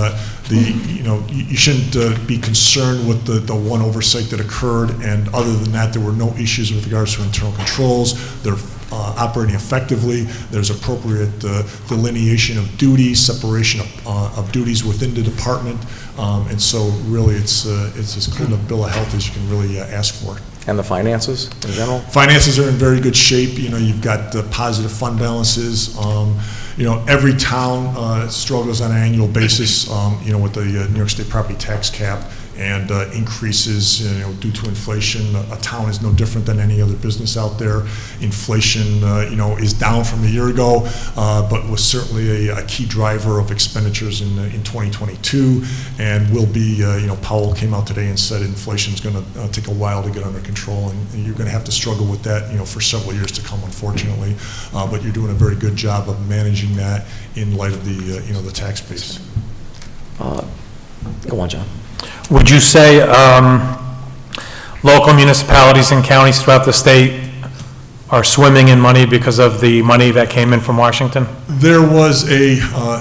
you shouldn't be concerned with the one oversight that occurred. And other than that, there were no issues with regards to internal controls. They're operating effectively. There's appropriate delineation of duties, separation of duties within the department. And so really, it's as clean a bill of health as you can really ask for. And the finances in general? Finances are in very good shape. You know, you've got positive fund balances. You know, every town struggles on an annual basis, you know, with the New York State property tax cap and increases, you know, due to inflation. A town is no different than any other business out there. Inflation, you know, is down from a year ago, but was certainly a key driver of expenditures in 2022, and will be, you know, Powell came out today and said inflation is going to take a while to get under control, and you're going to have to struggle with that, you know, for several years to come, unfortunately. But you're doing a very good job of managing that in light of the, you know, the tax base. Go on, John. Would you say local municipalities and counties throughout the state are swimming in money because of the money that came in from Washington? There was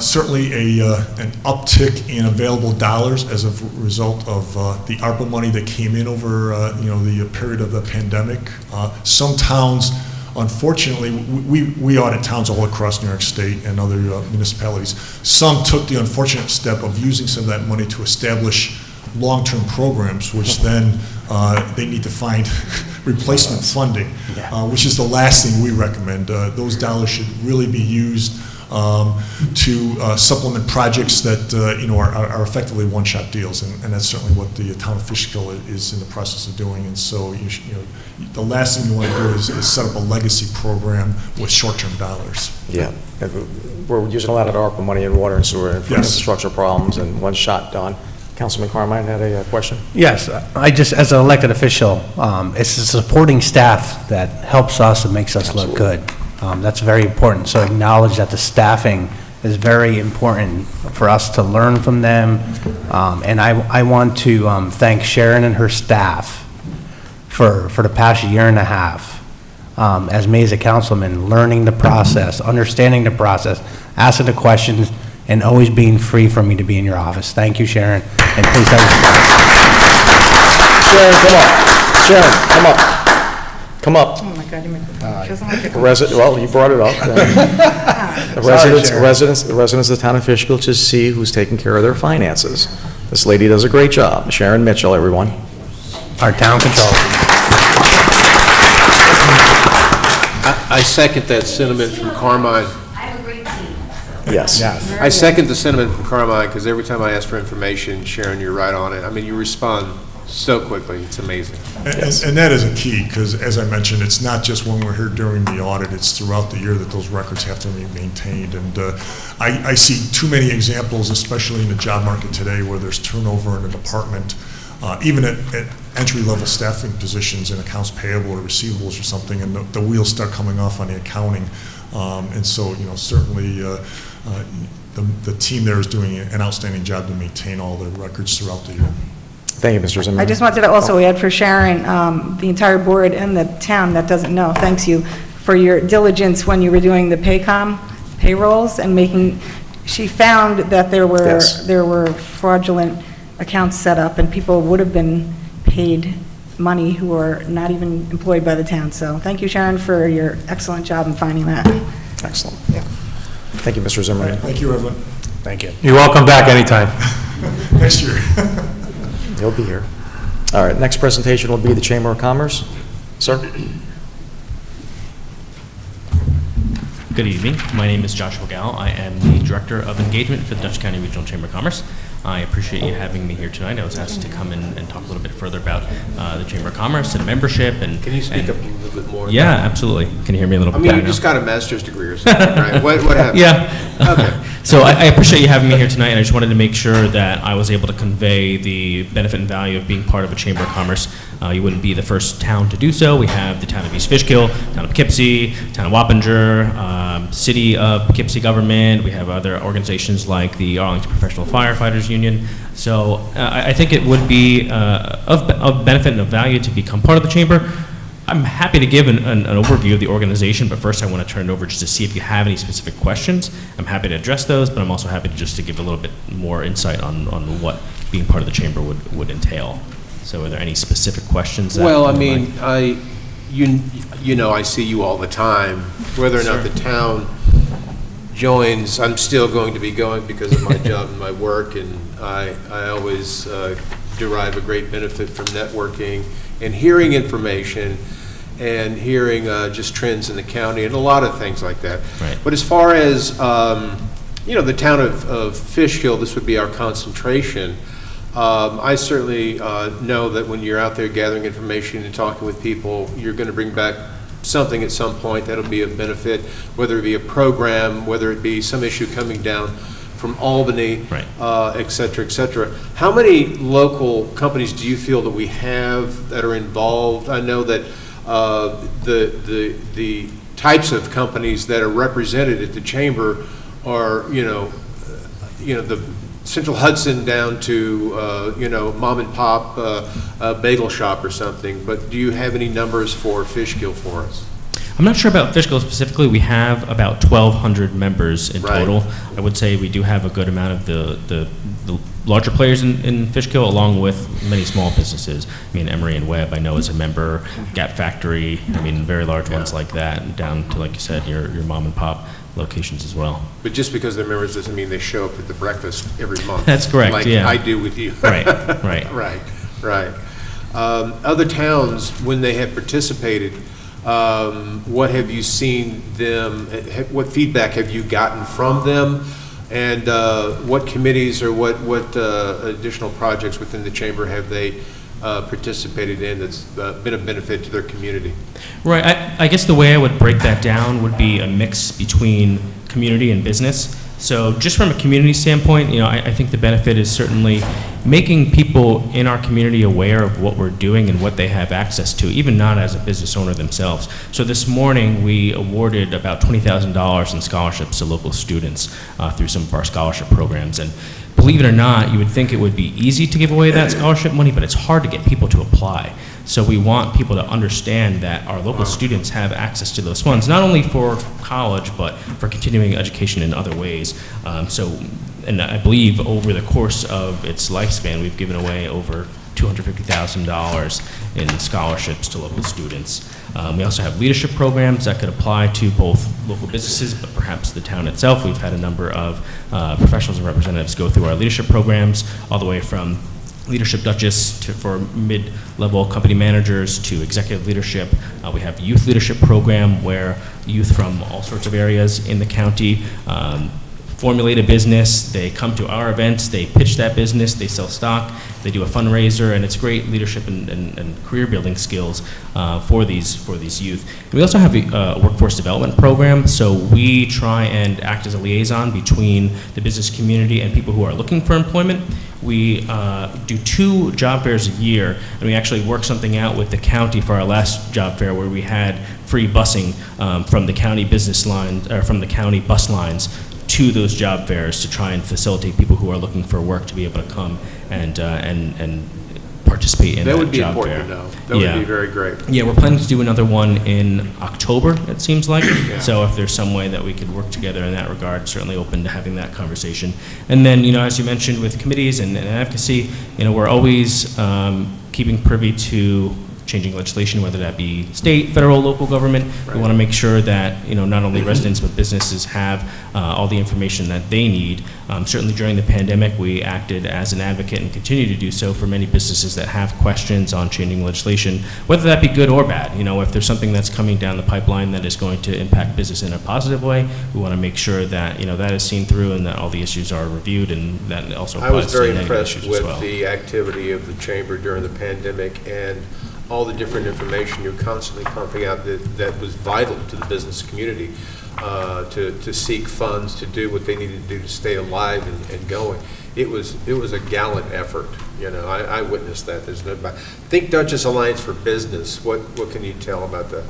certainly an uptick in available dollars as a result of the ARPA money that came in over you know, the period of the pandemic. Some towns, unfortunately, we audit towns all across New York State and other municipalities. Some took the unfortunate step of using some of that money to establish long-term programs, which then they need to find replacement funding, which is the last thing we recommend. Those dollars should really be used to supplement projects that you know, are effectively one-shot deals, and that's certainly what the town of Fishkill is in the process of doing. And so you know, the last thing you want to do is set up a legacy program with short-term dollars. Yeah, we're using a lot of the ARPA money in water and sewer and for infrastructure problems, and one shot done. Councilman Carmine had a question? Yes, I just, as an elected official, it's the supporting staff that helps us and makes us look good. That's very important. So acknowledge that the staffing is very important for us to learn from them. And I want to thank Sharon and her staff for the past year and a half as me as a councilman, learning the process, understanding the process, asking the questions, and always being free for me to be in your office. Thank you, Sharon, and please have Sharon, come up. Sharon, come up. Come up. Oh my God, you make it. Doesn't like it. Well, you brought it up. The residents of the town of Fishkill just see who's taking care of their finances. This lady does a great job. Sharon Mitchell, everyone. Our town controller. I second that sentiment from Carmine. Yes. I second the sentiment from Carmine, because every time I ask for information, Sharon, you're right on it. I mean, you respond so quickly. It's amazing. And that is a key, because as I mentioned, it's not just when we're here during the audit, it's throughout the year that those records have to be maintained. And I see too many examples, especially in the job market today, where there's turnover in a department, even at entry-level staffing positions in accounts payable or receivables or something, and the wheels start coming off on the accounting. And so, you know, certainly the team there is doing an outstanding job to maintain all the records throughout the year. Thank you, Mr. Zimmerman. I just wanted to also add for Sharon, the entire board and the town that doesn't know, thanks you for your diligence when you were doing the Paycom payrolls and making, she found that there were fraudulent accounts set up and people would have been paid money who are not even employed by the town. So thank you, Sharon, for your excellent job in finding that. Excellent. Yeah. Thank you, Mr. Zimmerman. Right, thank you, everyone. Thank you. You're welcome back anytime. Next year. He'll be here. All right, next presentation will be the Chamber of Commerce. Sir? Good evening. My name is Joshua Gall. I am the Director of Engagement for the Dutchess County Regional Chamber of Commerce. I appreciate you having me here tonight. I was asked to come in and talk a little bit further about the Chamber of Commerce and membership. And can you speak up a little bit more? Yeah, absolutely. Can you hear me a little bit better you just got a master's degree or something, right? What happened? Yeah. Okay. So I appreciate you having me here tonight, and I just wanted to make sure that I was able to convey the benefit and value of being part of a Chamber of Commerce. You wouldn't be the first town to do so. We have the town of East Fishkill, town of Poughkeepsie, town of Wappinger, city of Poughkeepsie government. We have other organizations like the Arlington Professional Firefighters Union. So I think it would be of benefit and of value to become part of the chamber. I'm happy to give an overview of the organization, but first I want to turn it over just to see if you have any specific questions. I'm happy to address those, but I'm also happy to give a little bit more insight on what being part of the chamber would entail. So are there any specific questions? Well, I mean, you know, I see you all the time. Whether or not the town joins, I'm still going to be going because of my job and my work, and I always derive a great benefit from networking and hearing information and hearing just trends in the county and a lot of things like that. Right. But as far as, the town of Fishkill, this would be our concentration. I certainly know that when you're out there gathering information and talking with people, you're going to bring back something at some point that'll be of benefit, whether it be a program, whether it be some issue coming down from Albany, right. Et cetera, et cetera. How many local companies do you feel that we have that are involved? I know that the types of companies that are represented at the chamber are, the Central Hudson down to, mom and pop bagel shop or something. But do you have any numbers for Fishkill for us? I'm not sure about Fishkill specifically. We have about 1,200 members in total. I would say we do have a good amount of the larger players in Fishkill, along with many small businesses. I mean, Emery and Webb, I know, is a member. Gap Factory, I mean, very large ones like that, and down to, like you said, your mom and pop locations as well. But just because they're members doesn't mean they show up at the breakfast every month. That's correct, like yeah. I do with you. Right. Right. Other towns, when they have participated, what have you seen them, what feedback have you gotten from them? And what committees or what additional projects within the chamber have they participated in that's been a benefit to their community? Right. I guess the way I would break that down would be a mix between community and business. So just from a community standpoint, I think the benefit is certainly making people in our community aware of what we're doing and what they have access to, even not as a business owner themselves. So this morning, we awarded about $20,000 in scholarships to local students through some of our scholarship programs. And believe it or not, you would think it would be easy to give away that scholarship money, but it's hard to get people to apply. So we want people to understand that our local students have access to those funds, not only for college, but for continuing education in other ways. And I believe over the course of its lifespan, we've given away over $250,000 in scholarships to local students. We also have leadership programs that could apply to both local businesses, but perhaps the town itself. We've had a number of professionals and representatives go through our leadership programs, all the way from Leadership Duchess for mid-level company managers to executive leadership. We have youth leadership program where youth from all sorts of areas in the county formulate a business, they come to our events, they pitch that business, they sell stock, they do a fundraiser, and it's great leadership and career building skills for these youth. And we also have a workforce development program, so we try and act as a liaison between the business community and people who are looking for employment. We do 2 job fairs a year, and we actually worked something out with the county for our last job fair where we had free busing from the county business line, or from the county bus lines to those job fairs to try and facilitate people who are looking for work to be able to come and participate in that job fair. That would be important to know. That would be very great. Yeah, we're planning to do another one in October, it seems like. So if there's some way that we could work together in that regard, certainly open to having that conversation. And then, as you mentioned with committees and advocacy, we're always keeping privy to changing legislation, whether that be state, federal, local government. Right. We want to make sure that not only residents but businesses have all the information that they need. Certainly during the pandemic, we acted as an advocate and continue to do so for many businesses that have questions on changing legislation, whether that be good or bad. If there's something that's coming down the pipeline that is going to impact business in a positive way, we want to make sure that that is seen through and that all the issues are reviewed, and that also applies to negative issues as well. I was very impressed with the activity of the chamber during the pandemic and all the different information you're constantly pumping out that was vital to the business community to seek funds to do what they needed to do to stay alive and going. It was a gallant effort. I witnessed that. There's no Think Duchess Alliance for Business. What can you tell about that?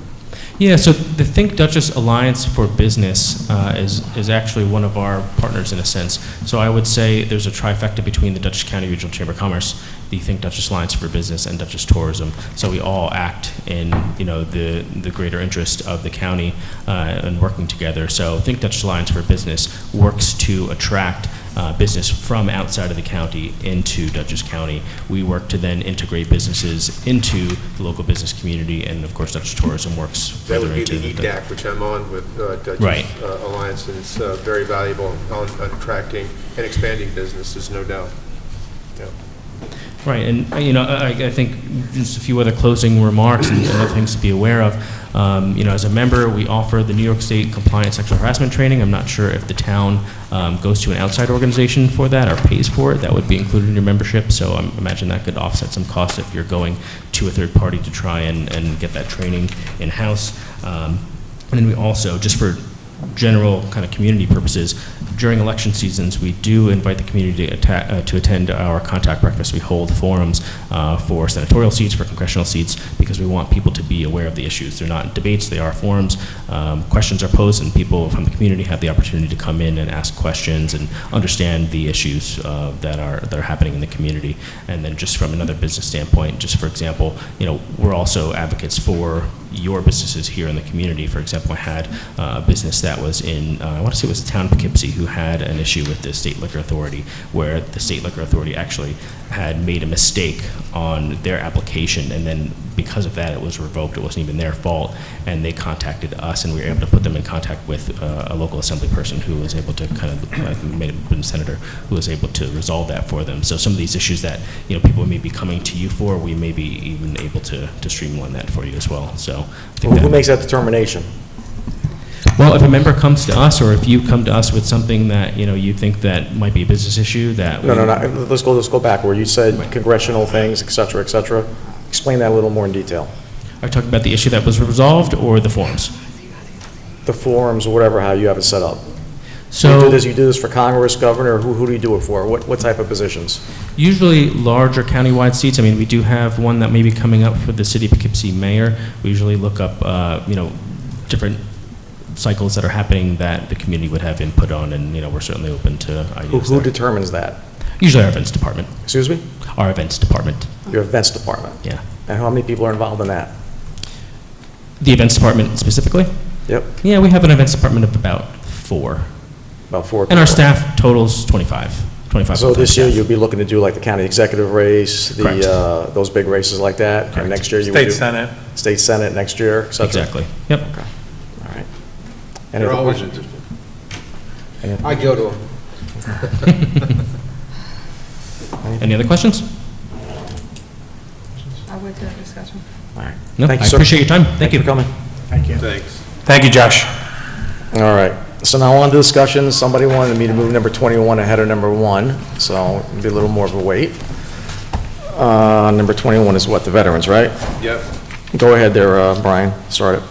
Yeah, so the Think Duchess Alliance for Business is actually one of our partners in a sense. So I would say there's a trifecta between the Dutchess County Regional Chamber of Commerce, the Think Duchess Alliance for Business, and Dutchess Tourism. So we all act in the greater interest of the county and working together. So Think Duchess Alliance for Business works to attract business from outside of the county into Dutchess County. We work to then integrate businesses into the local business community, and of course Dutchess Tourism works that further would be into the EDAC, which I'm on with Dutchess right. Alliance, and it's very valuable on attracting and expanding businesses, no doubt. Yeah. Right, and, I think just a few other closing remarks and other things to be aware of. As a member, we offer the New York State compliant sexual harassment training. I'm not sure if the town goes to an outside organization for that or pays for it. That would be included in your membership, so I imagine that could offset some costs if you're going to a third party to try and get that training in-house. And then we also, just for general kind of community purposes, during election seasons, we do invite the community to attend our contact breakfast. We hold forums for senatorial seats, for congressional seats, because we want people to be aware of the issues. They're not debates, they are forums. Questions are posed, and people from the community have the opportunity to come in and ask questions and understand the issues that are happening in the community. And then just from another business standpoint, just for example, we're also advocates for your businesses here in the community. For example, I had a business that was in, I want to say it was the town of Poughkeepsie, who had an issue with the State Liquor Authority, where the State Liquor Authority actually had made a mistake on their application, and then because of that it was revoked. It wasn't even their fault, and they contacted us, and we were able to put them in contact with a local assembly person who was able to kind of, made a senator, who was able to resolve that for them. So some of these issues that people may be coming to you for, we may be even able to streamline that for you as well. So I think who makes that determination? Well, if a member comes to us, or if you come to us with something that, you think that might be a business issue that... No. Let's go back where you said congressional things, et cetera, et cetera. Explain that a little more in detail. Are you talking about the issue that was resolved or the forums? The forums or whatever, how you have it set up. So you do this for Congress, governor, or who do you do it for? What type of positions? Usually larger countywide seats. I mean, we do have one that may be coming up for the city of Poughkeepsie mayor. We usually look up, different cycles that are happening that the community would have input on, and we're certainly open to ideas. Who determines that? Usually our events department. Excuse me? Our events department. Your events department? Yeah. And how many people are involved in that? The events department specifically? Yep. Yeah, we have an events department of about 4. About 4 people. And our staff totals 25. So this year you'll be looking to do like the county executive race, those big races like that? Correct. And next year you State would do Senate. State Senate next year, et cetera? Exactly. Yep. Okay. All right. They're always interested. I go to them. Any other questions? I'll wait for that discussion. All right. No, Thank you, I sir. appreciate your time. Thank you for coming. Thank you. Thanks. Thank you, Josh. All right. So now on to discussion. Somebody wanted me to move number 21 ahead of number 1, so it'll be a little more of a wait. Number 21 is what, the veterans, right? Yep. Go ahead there, Brian. Start it.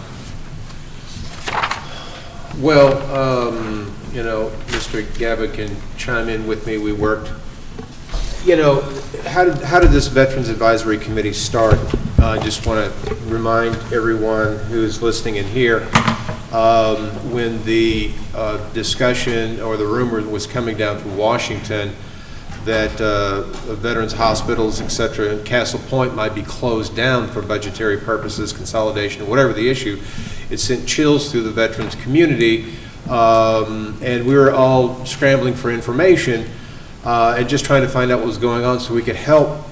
Well, Mr. Gaba can chime in with me. We worked, how did this Veterans Advisory Committee start? I just want to remind everyone who's listening in here, when the discussion or the rumor was coming down from Washington that veterans hospitals, et cetera, in Castle Point might be closed down for budgetary purposes, consolidation, whatever the issue, it sent chills through the veterans community, and we were all scrambling for information and just trying to find out what was going on so we could help,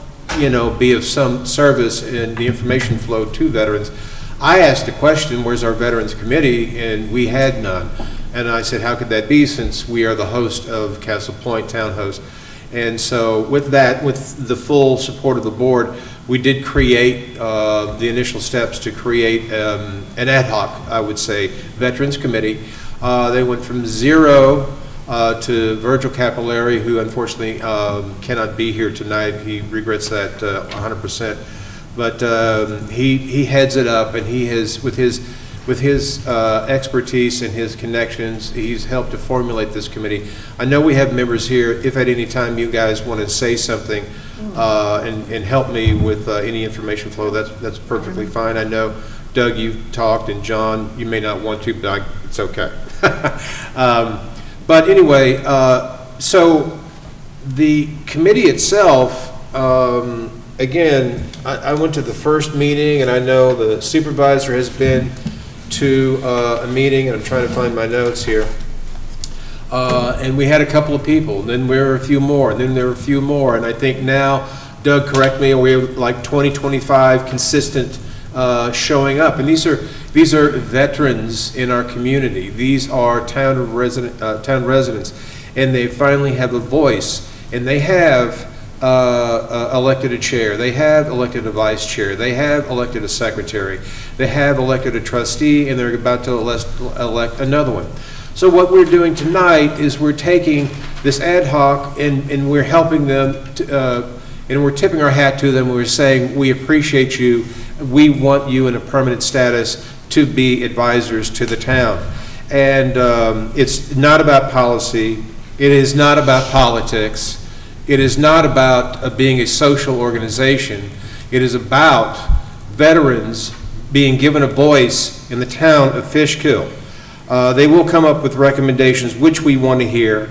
be of some service in the information flow to veterans. I asked the question, where's our Veterans Committee? And we had none. And I said, how could that be, since we are the host of Castle Point, town host? And so with that, with the full support of the board, we did create the initial steps to create an ad hoc, I would say, Veterans Committee. They went from 0 to Virgil Capillari, who unfortunately cannot be here tonight. He regrets that 100%. But he heads it up, and he has, with his expertise and his connections, he's helped to formulate this committee. I know we have members here. If at any time you guys want to say something and help me with any information flow, that's perfectly fine. I know, Doug, you've talked, and John, you may not want to, but it's okay. But anyway, so the committee itself, again, I went to the first meeting, and I know the supervisor has been to a meeting, and I'm trying to find my notes here. And we had a couple of people, and then there were a few more, and then there were a few more, and I think now, Doug, correct me, we have like 20, 25 consistent showing up, and these are veterans in our community. These are town residents, and they finally have a voice, and they have elected a chair, they have elected a vice chair, they have elected a secretary, they have elected a trustee, and they're about to elect another one. So what we're doing tonight is we're taking this ad hoc and we're helping them, and we're tipping our hat to them. We're saying, we appreciate you. We want you in a permanent status to be advisors to the town. And it's not about policy. It is not about politics. It is not about being a social organization. It is about veterans being given a voice in the town of Fishkill. They will come up with recommendations which we want to hear.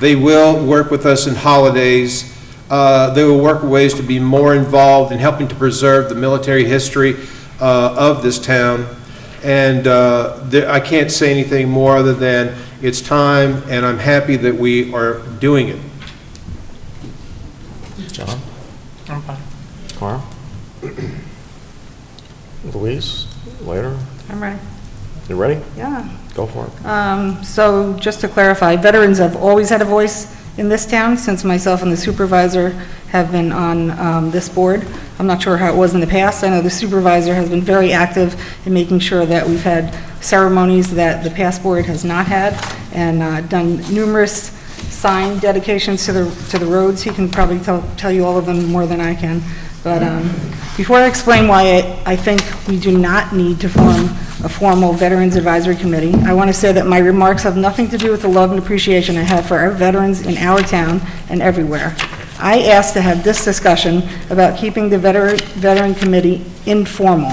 They will work with us in holidays. They will work ways to be more involved in helping to preserve the military history of this town. And I can't say anything more other than it's time, and I'm happy that we are doing it. John? I'm fine. Carl? Louise? Later? I'm ready. You ready? Yeah. Go for it. So just to clarify, veterans have always had a voice in this town since myself and the supervisor have been on this board. I'm not sure how it was in the past. I know the supervisor has been very active in making sure that we've had ceremonies that the past board has not had, and done numerous sign dedications to the roads. He can probably tell you all of them more than I can. But before I explain why I think we do not need to form a formal Veterans Advisory Committee, I want to say that my remarks have nothing to do with the love and appreciation I have for our veterans in our town and everywhere. I asked to have this discussion about keeping the Veteran Committee informal.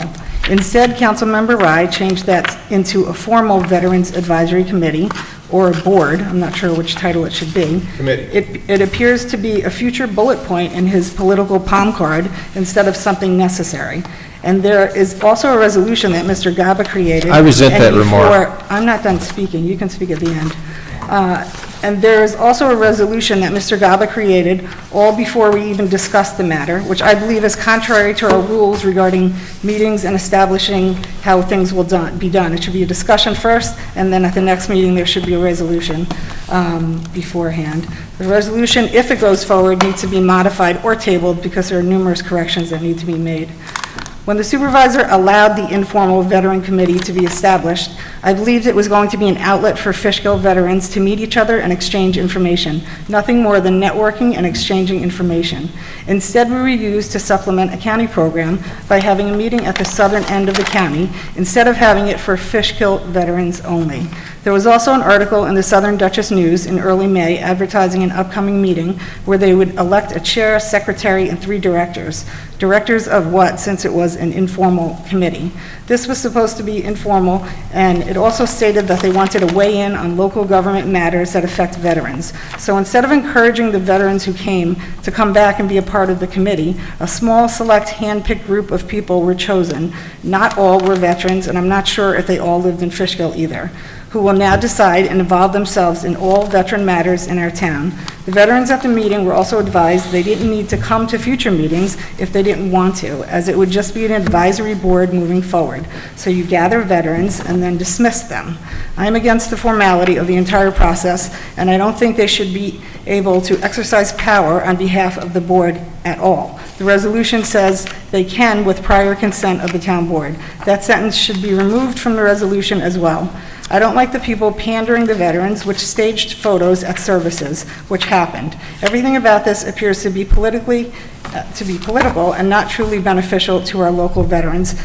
Instead, Councilmember Rye changed that into a formal Veterans Advisory Committee, or a board. I'm not sure which title it should be. Committee. It appears to be a future bullet point in his political palm card instead of something necessary. And there is also a resolution that Mr. Gaba created. I resent that remark. I'm not done speaking. You can speak at the end. And there is also a resolution that Mr. Gaba created all before we even discussed the matter, which I believe is contrary to our rules regarding meetings and establishing how things will be done. It should be a discussion first, and then at the next meeting, there should be a resolution beforehand. The resolution, if it goes forward, needs to be modified or tabled because there are numerous corrections that need to be made. When the supervisor allowed the informal veteran committee to be established, I believed it was going to be an outlet for Fishkill veterans to meet each other and exchange information, nothing more than networking and exchanging information. Instead, we were used to supplement a county program by having a meeting at the southern end of the county, instead of having it for Fishkill veterans only. There was also an article in the Southern Dutchess News in early May advertising an upcoming meeting where they would elect a chair, secretary, and 3 directors. Directors of what, since it was an informal committee? This was supposed to be informal, and it also stated that they wanted to weigh in on local government matters that affect veterans. So instead of encouraging the veterans who came to come back and be a part of the committee, a small, select, hand-picked group of people were chosen. Not all were veterans, and I'm not sure if they all lived in Fishkill either, who will now decide and involve themselves in all veteran matters in our town. The veterans at the meeting were also advised they didn't need to come to future meetings if they didn't want to, as it would just be an advisory board moving forward. So you gather veterans and then dismiss them. I am against the formality of the entire process, and I don't think they should be able to exercise power on behalf of the board at all. The resolution says they can with prior consent of the town board. That sentence should be removed from the resolution as well. I don't like the people pandering the veterans, which staged photos at services, which happened. Everything about this appears to be political and not truly beneficial to our local veterans.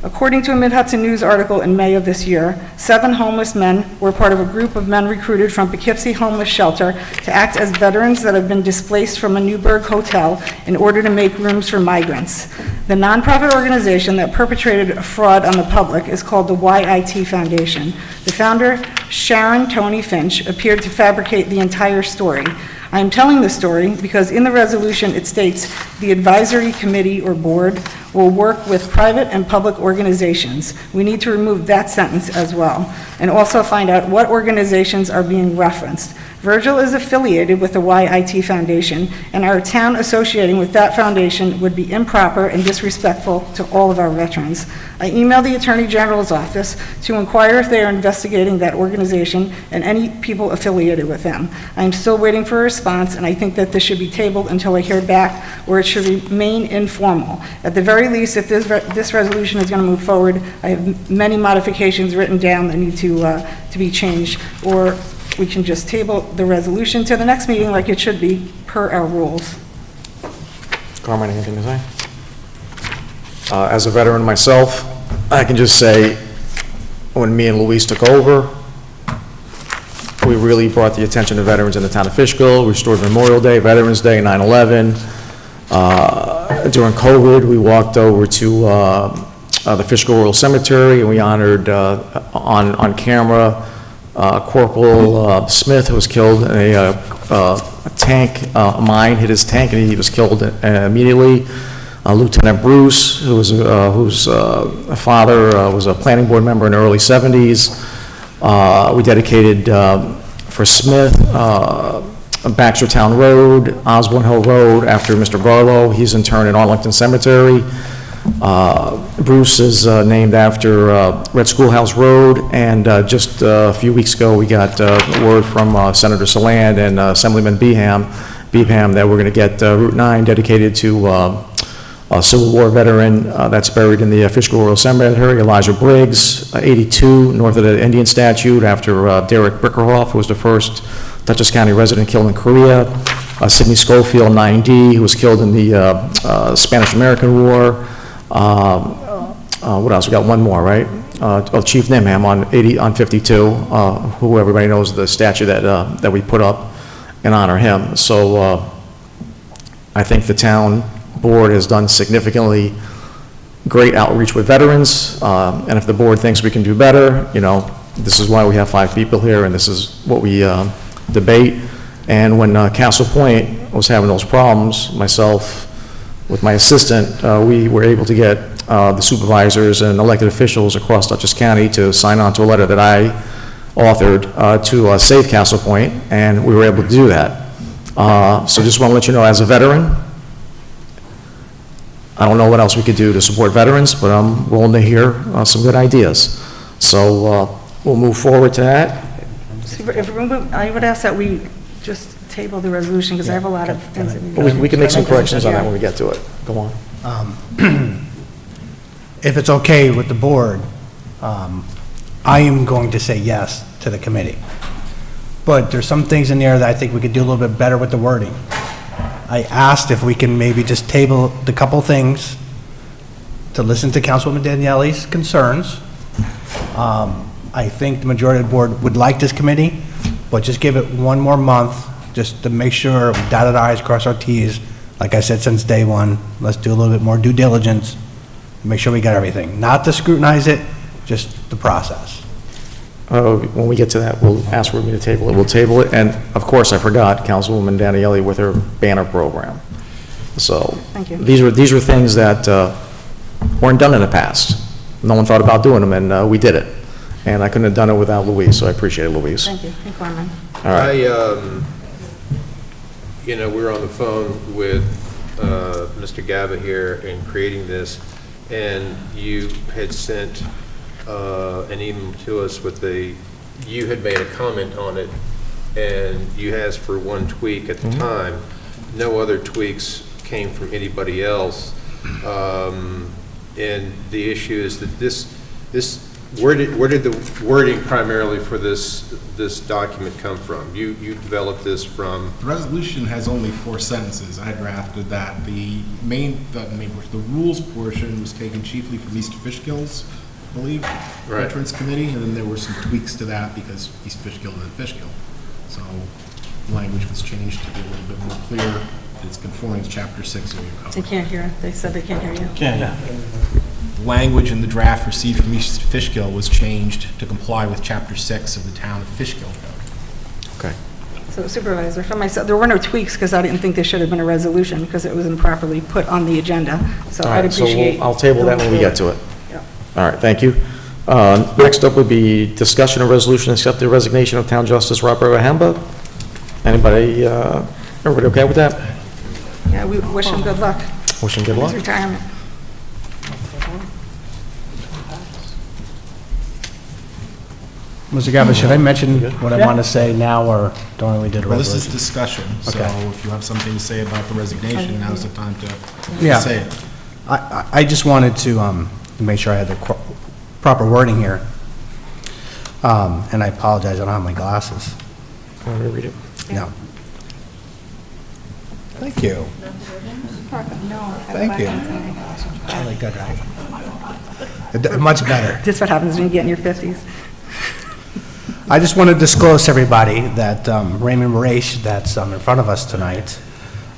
According to a Mid-Hudson News article in May of this year, 7 homeless men were part of a group of men recruited from Poughkeepsie Homeless Shelter to act as veterans that have been displaced from a Newburgh hotel in order to make rooms for migrants. The nonprofit organization that perpetrated a fraud on the public is called the YIT Foundation. The founder, Sharon Tony Finch, appeared to fabricate the entire story. I am telling this story because in the resolution it states the advisory committee or board will work with private and public organizations. We need to remove that sentence as well, and also find out what organizations are being referenced. Virgil is affiliated with the YIT Foundation, and our town associating with that foundation would be improper and disrespectful to all of our veterans. I emailed the Attorney General's office to inquire if they are investigating that organization and any people affiliated with them. I am still waiting for a response, and I think that this should be tabled until I hear back, or it should remain informal. At the very least, if this resolution is going to move forward, I have many modifications written down that need to be changed, or we can just table the resolution to the next meeting like it should be per our rules. Carmen, anything to say? As a veteran myself, I can just say, when me and Luis took over, we really brought the attention to veterans in the town of Fishkill, restored Memorial Day, Veterans Day, 9/11. During COVID, we walked over to the Fishkill Rural Cemetery, and we honored on camera Corporal Smith, who was killed in a tank, mine hit his tank, and he was killed immediately. Lieutenant Bruce, whose father was a planning board member in the early 70s. We dedicated for Smith, Baxtertown Road, Osborne Hill Road, after Mr. Garlow. He's interred in Arlington Cemetery. Bruce is named after Red Schoolhouse Road, and just a few weeks ago we got word from Senator Saland and Assemblyman Beeham that we're going to get Route 9 dedicated to a Civil War veteran that's buried in the Fishkill Rural Cemetery, Elijah Briggs, 82, north of the Indian statue, after Derek Brickerhoff, who was the first Dutchess County resident killed in Korea. Sidney Schofield, 9D, who was killed in the Spanish-American War. What else? We got one more, right? Chief Nimham on 52, who everybody knows the statue that we put up and honor him. So I think the town board has done significantly great outreach with veterans, and if the board thinks we can do better, you know, this is why we have 5 people here, and this is what we debate. And when Castle Point was having those problems, myself with my assistant, we were able to get the supervisors and elected officials across Dutchess County to sign on to a letter that I authored to save Castle Point, and we were able to do that. So just want to let you know, as a veteran, I don't know what else we could do to support veterans, but I'm willing to hear some good ideas. So we'll move forward to that. I would ask that we just table the resolution, because I have a lot of things that need to be. We can make some corrections on that when we get to it. Go on. If it's okay with the board, I am going to say yes to the committee. But there's some things in there that I think we could do a little bit better with the wording. I asked if we can maybe just table the couple things to listen to Councilwoman Daniele's concerns. I think the majority of the board would like this committee, but just give it one more month just to make sure we dotted our i's, cross our t's. Like I said since day one, let's do a little bit more due diligence, make sure we got everything. Not to scrutinize it, just the process. When we get to that, we'll ask for me to table it. We'll table it, and of course, I forgot Councilwoman Daniele with her banner program. So Thank you. these were things that weren't done in the past. No one thought about doing them, and we did it. And I couldn't have done it without Louise, so I appreciate it, Louise. Thank you. Thank you, Norman. All right. You know, we were on the phone with Mr. Gaba here in creating this, and you had sent an email to us with you had made a comment on it, and you asked for one tweak at the time. No other tweaks came from anybody else. And the issue is that where did the wording primarily for this document come from? You developed this from? The resolution has only 4 sentences. I drafted that. The rules portion was taken chiefly from East Fishkill's, I believe, Veterans Committee, and then there were some tweaks to that because East Fishkill is in Fishkill. So language was changed to be a little bit more clear. It's conforming to Chapter 6 of your code. They can't hear. They said they can't hear you. Yeah. Language in the draft received from East Fishkill was changed to comply with Chapter 6 of the Town of Fishkill Code. Okay. So Supervisor, for myself, there were no tweaks because I didn't think there should have been a resolution because it wasn't properly put on the agenda. So All I'd right, appreciate. So I'll table that when we get to it. Yeah. All right, thank you. Next up would be discussion of resolution to accept the resignation of Town Justice Robert Ahamba. Anybody, everybody okay with that? Yeah, we wish him good luck. Wish him good in luck. his retirement. Mr. Gaba, should I mention what I want to say now, or don't we did a Well, this is resolution? discussion, so Okay. if you have something to say about the resignation, now's the time to Yeah. say it. I just wanted to make sure I had the proper wording here. And I apologize, I don't have my glasses. Want me to read it? No. Thank you. Thank you. Really good, right? Much better. This is what happens when you get in your 50s. I just want to disclose to everybody that Raymond Raish, that's in front of us tonight,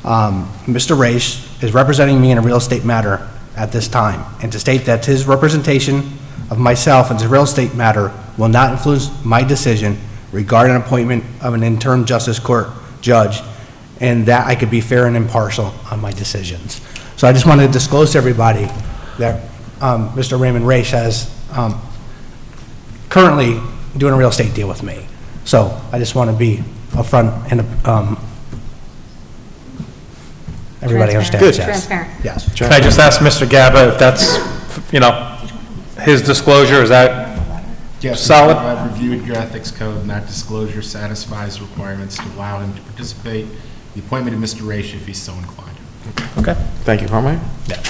Mr. Raish is representing me in a real estate matter at this time, and to state that his representation of myself in the real estate matter will not influence my decision regarding appointment of an interim justice court judge, and that I could be fair and impartial on my decisions. So I just wanted to disclose to everybody that Mr. Raymond Raish has currently doing a real estate deal with me. So I just want to be upfront and everybody understands. Yes. Transparent. Yes. Can I just ask Mr. Gaba if that's, his disclosure, is that Yes, solid? I've reviewed your ethics code, and that disclosure satisfies requirements to allow him to participate in the appointment of Mr. Raish if he's so inclined. Okay, thank you, Carmine. Yeah.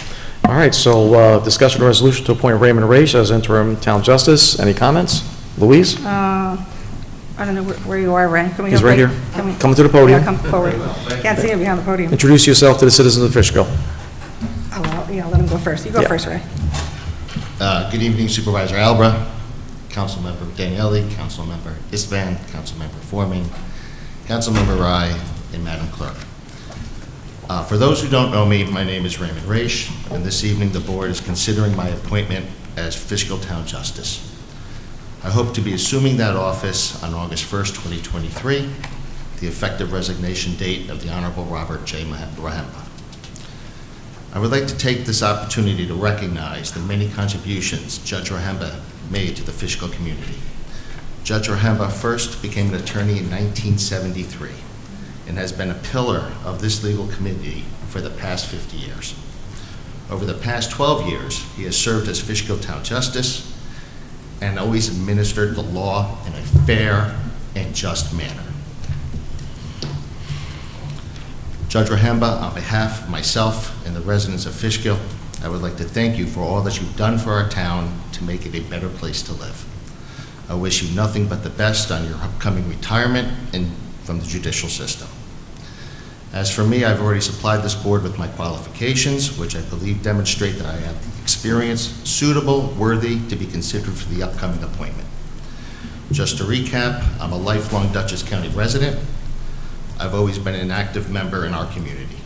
All right, so discussion of resolution to appoint Raymond Raish as interim town justice. Any comments? Louise? I don't know where you are, Ray. Can we He's go right back? here. Can we- Come to the podium. Yeah, come forward. Can't see him behind the podium. Introduce yourself to the citizens of Fishkill. Oh, well, yeah, let him go first. You go Yeah. first, Ray. Good evening, Supervisor Albra, Councilmember Daniele, Councilmember Istvan, Councilmember Forming, Councilmember Rye, and Madam Clerk. For those who don't know me, my name is Raymond Raish, and this evening the board is considering my appointment as Fishkill Town Justice. I hope to be assuming that office on August 1st, 2023, the effective resignation date of the Honorable Robert J. Rahemba. I would like to take this opportunity to recognize the many contributions Judge Rahemba made to the Fishkill community. Judge Rahemba first became an attorney in 1973 and has been a pillar of this legal community for the past 50 years. Over the past 12 years, he has served as Fishkill Town Justice and always administered the law in a fair and just manner. Judge Rahemba, on behalf of myself and the residents of Fishkill, I would like to thank you for all that you've done for our town to make it a better place to live. I wish you nothing but the best on your upcoming retirement and from the judicial system. As for me, I've already supplied this board with my qualifications, which I believe demonstrate that I have experience suitable, worthy to be considered for the upcoming appointment. Just to recap, I'm a lifelong Dutchess County resident. I've always been an active member in our community.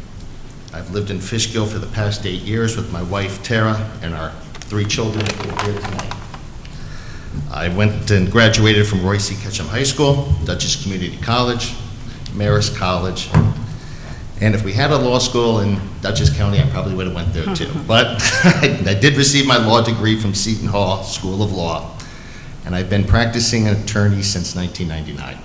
I've lived in Fishkill for the past 8 years with my wife, Tara, and our 3 children who are here tonight. I went and graduated from Royce C. Ketchum High School, Dutchess Community College, Marist College, and if we had a law school in Dutchess County, I probably would have went there too. But I did receive my law degree from Seton Hall School of Law, and I've been practicing an attorney since 1999.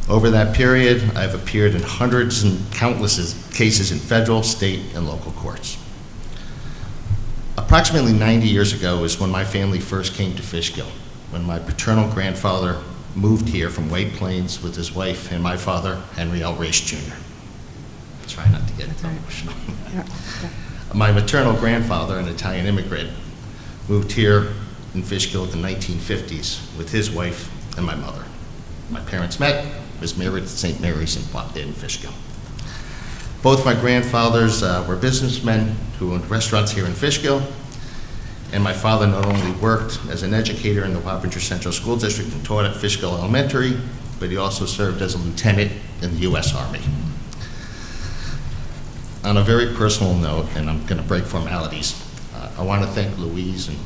Over that period, I've appeared in hundreds and countless cases in federal, state, and local courts. Approximately 90 years ago is when my family first came to Fishkill, when my paternal grandfather moved here from White Plains with his wife and my father, Henry L. Raish Jr. Try not to get emotional. My maternal grandfather, an Italian immigrant, moved here in Fishkill in the 1950s with his wife and my mother. My parents met, was married at St. Mary's in Fishkill. Both my grandfathers were businessmen who owned restaurants here in Fishkill, and my father not only worked as an educator in the Wappinger Central School District and taught at Fishkill Elementary, but he also served as a lieutenant in the U.S. Army. On a very personal note, and I'm going to break formalities, I want to thank Louise and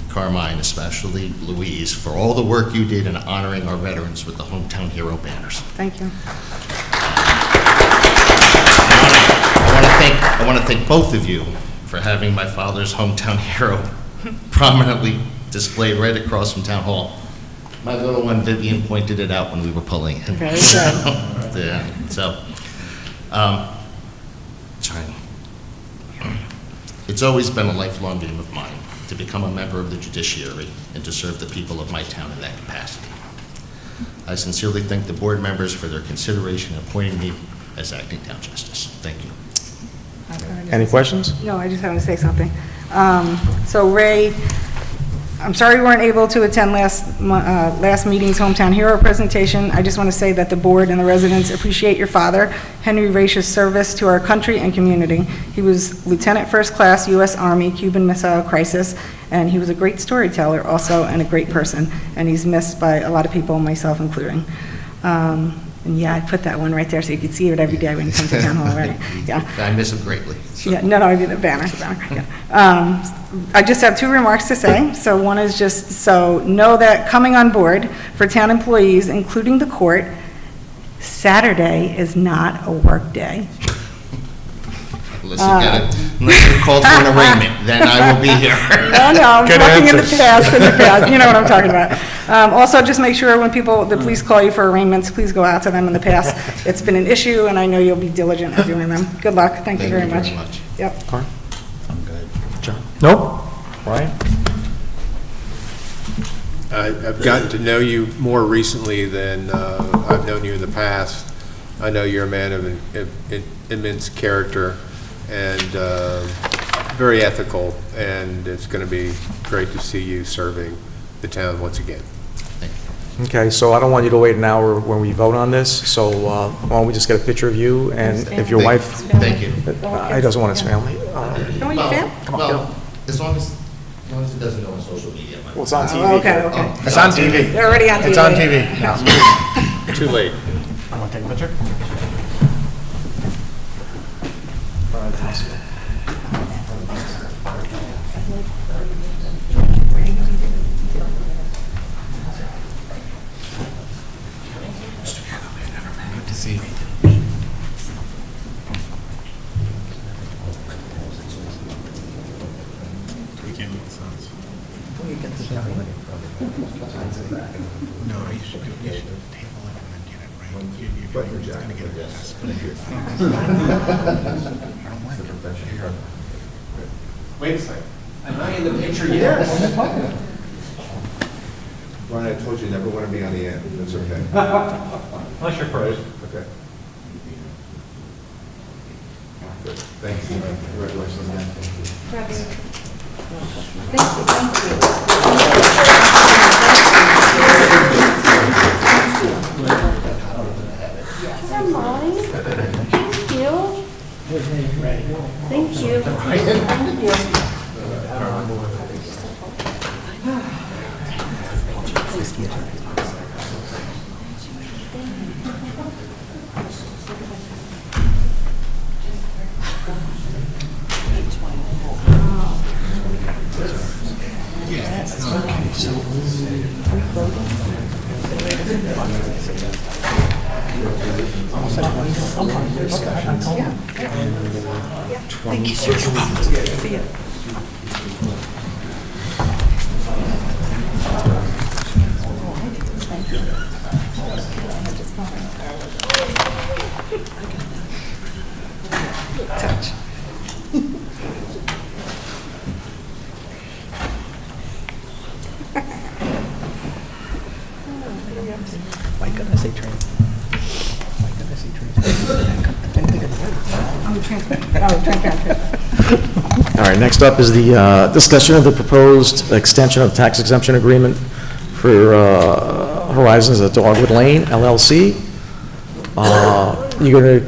Carmine, especially Louise, for all the work you did in honoring our veterans with the Hometown Hero banners. Thank you. I want to thank both of you for having my father's Hometown Hero prominently displayed right across from Town Hall. My little one, Vivian, pointed it out when we were pulling in. Very good. Yeah, so, sorry. It's always been a lifelong dream of mine to become a member of the judiciary and to serve the people of my town in that capacity. I sincerely thank the board members for their consideration in appointing me as acting town justice. Thank you. Any questions? No, I just want to say something. So Ray, I'm sorry you weren't able to attend last meeting's Hometown Hero presentation. I just want to say that the board and the residents appreciate your father, Henry Raish's service to our country and community. He was Lieutenant First Class, U.S. Army, Cuban Missile Crisis, and he was a great storyteller also and a great person, and he's missed by a lot of people, myself including. And yeah, I put that one right there so you could see it every day when you come to town hall, right? Yeah. I miss him greatly. So. Yeah, no, I did a banner. Yeah. I just have 2 remarks to say. So one is just, so know that coming on board for town employees, including the court, Saturday is not a work day. Unless you're called for an arraignment, then I will be here. No, I'm talking in the past, you know what I'm talking about. Also, just make sure when the police call you for arraignments, please go out to them in the past. It's been an issue, and I know you'll be diligent at doing them. Good luck. Thank you very much. Yep. Carl? I'm good. John? Nope. Brian? I've gotten to know you more recently than I've known you in the past. I know you're a man of immense character and very ethical, and it's going to be great to see you serving the town once again. Okay, so I don't want you to wait an hour when we vote on this, so why don't we just get a picture of you, and if your wife... Thank you. He doesn't want his family. Don't you fam? Come on, get him. As long as it doesn't go on social media. Well, it's on TV. Okay. It's on TV. They're already on TV. It's on TV. Too late. I want to take a picture. Good to see you. We can't make sense. No, you should table it and then get it right. You're going to get it. Wait a second. Am I in the picture yet? Brian, I told you, never want to be on the end. That's okay. Unless you're first. Okay. Good. Thank you. Congratulations again. Thank you. Thank you, sir. See ya. Touch. Why couldn't I say train? Why couldn't I say train? All right, next up is the discussion of the proposed extension of tax exemption agreement for Horizons at Dogwood Lane LLC. You're going to,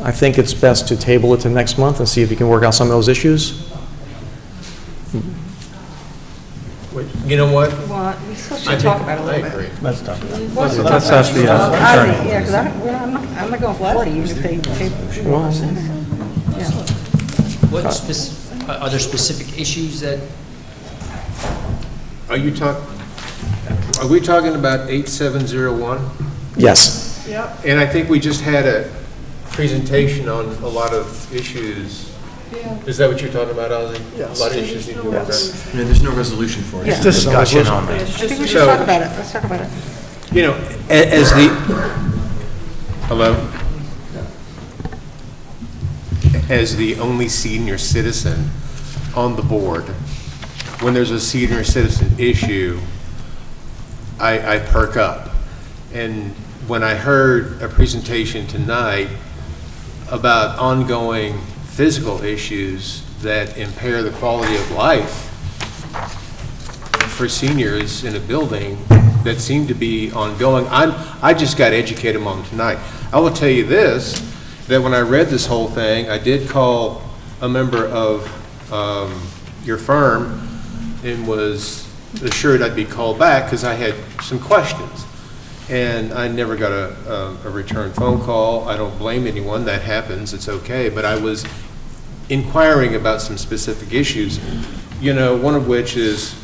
I think it's best to table it to next month and see if you can work out some of those issues. You know what? Well, we still should talk about it a little bit. I agree. Let's talk about it. Let's ask the attorney. Yeah, because I'm not going 40 even if they take. What are there specific issues that, Are we talking about 8701? Yes. Yep. And I think we just had a presentation on a lot of issues. Is that what you're talking about, Ozzie? Yes. A lot of issues need to be worked out. I mean, there's no resolution for it. Yeah. Discussion on I this. think we should talk about it. Let's talk about it. You know, Hello? As the only senior citizen on the board, when there's a senior citizen issue, I perk up. And when I heard a presentation tonight about ongoing physical issues that impair the quality of life for seniors in a building that seem to be ongoing, I just got educated on tonight. I will tell you this, that when I read this whole thing, I did call a member of your firm and was assured I'd be called back because I had some questions. And I never got a return phone call. I don't blame anyone. That happens. It's okay. But I was inquiring about some specific issues, you know, one of which is,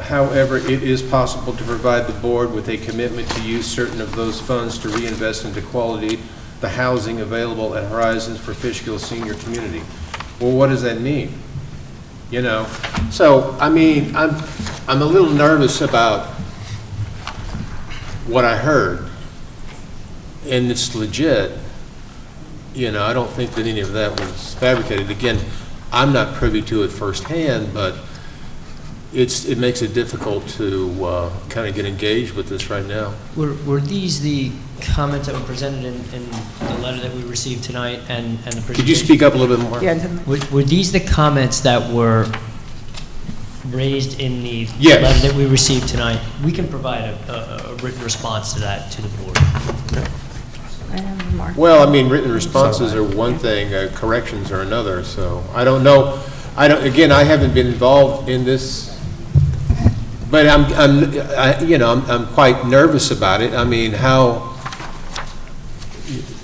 however, it is possible to provide the board with a commitment to use certain of those funds to reinvest into quality the housing available at Horizons for Fishkill senior community. Well, what does that mean? You know, so I mean, I'm a little nervous about what I heard, and it's legit. You know, I don't think that any of that was fabricated. Again, I'm not privy to it firsthand, but it makes it difficult to kind of get engaged with this right now. Were these the comments that were presented in the letter that we received tonight and the presentation? Could you speak up a little bit more? Yeah. Were these the comments that were raised in the Yes. letter that we received tonight? We can provide a written response to that to the board. Well, I mean, written responses are one thing, corrections are another, so I don't know. Again, I haven't been involved in this, but I'm quite nervous about it. I mean, how?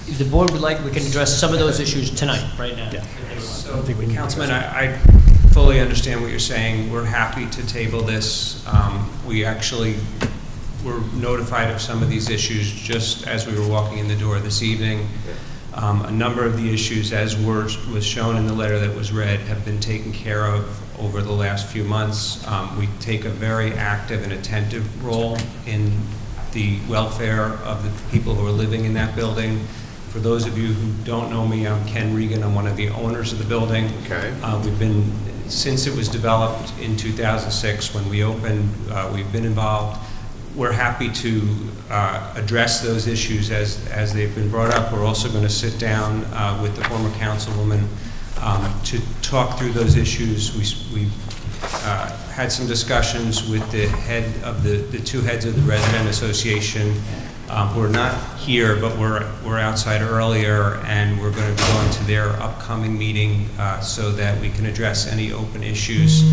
If the board would like, we can address some of those issues tonight, right now. So, Councilman, I fully understand what you're saying. We're happy to table this. We actually were notified of some of these issues just as we were walking in the door this evening. A number of the issues, as was shown in the letter that was read, have been taken care of over the last few months. We take a very active and attentive role in the welfare of the people who are living in that building. For those of you who don't know me, I'm Ken Regan. I'm one of the owners of the building. Okay. We've been, since it was developed in 2006, when we opened, we've been involved. We're happy to address those issues as they've been brought up. We're also going to sit down with the former councilwoman to talk through those issues. We've had some discussions with the head of the two heads of the resident association. We're not here, but we're outside earlier, and we're going to be going to their upcoming meeting so that we can address any open issues.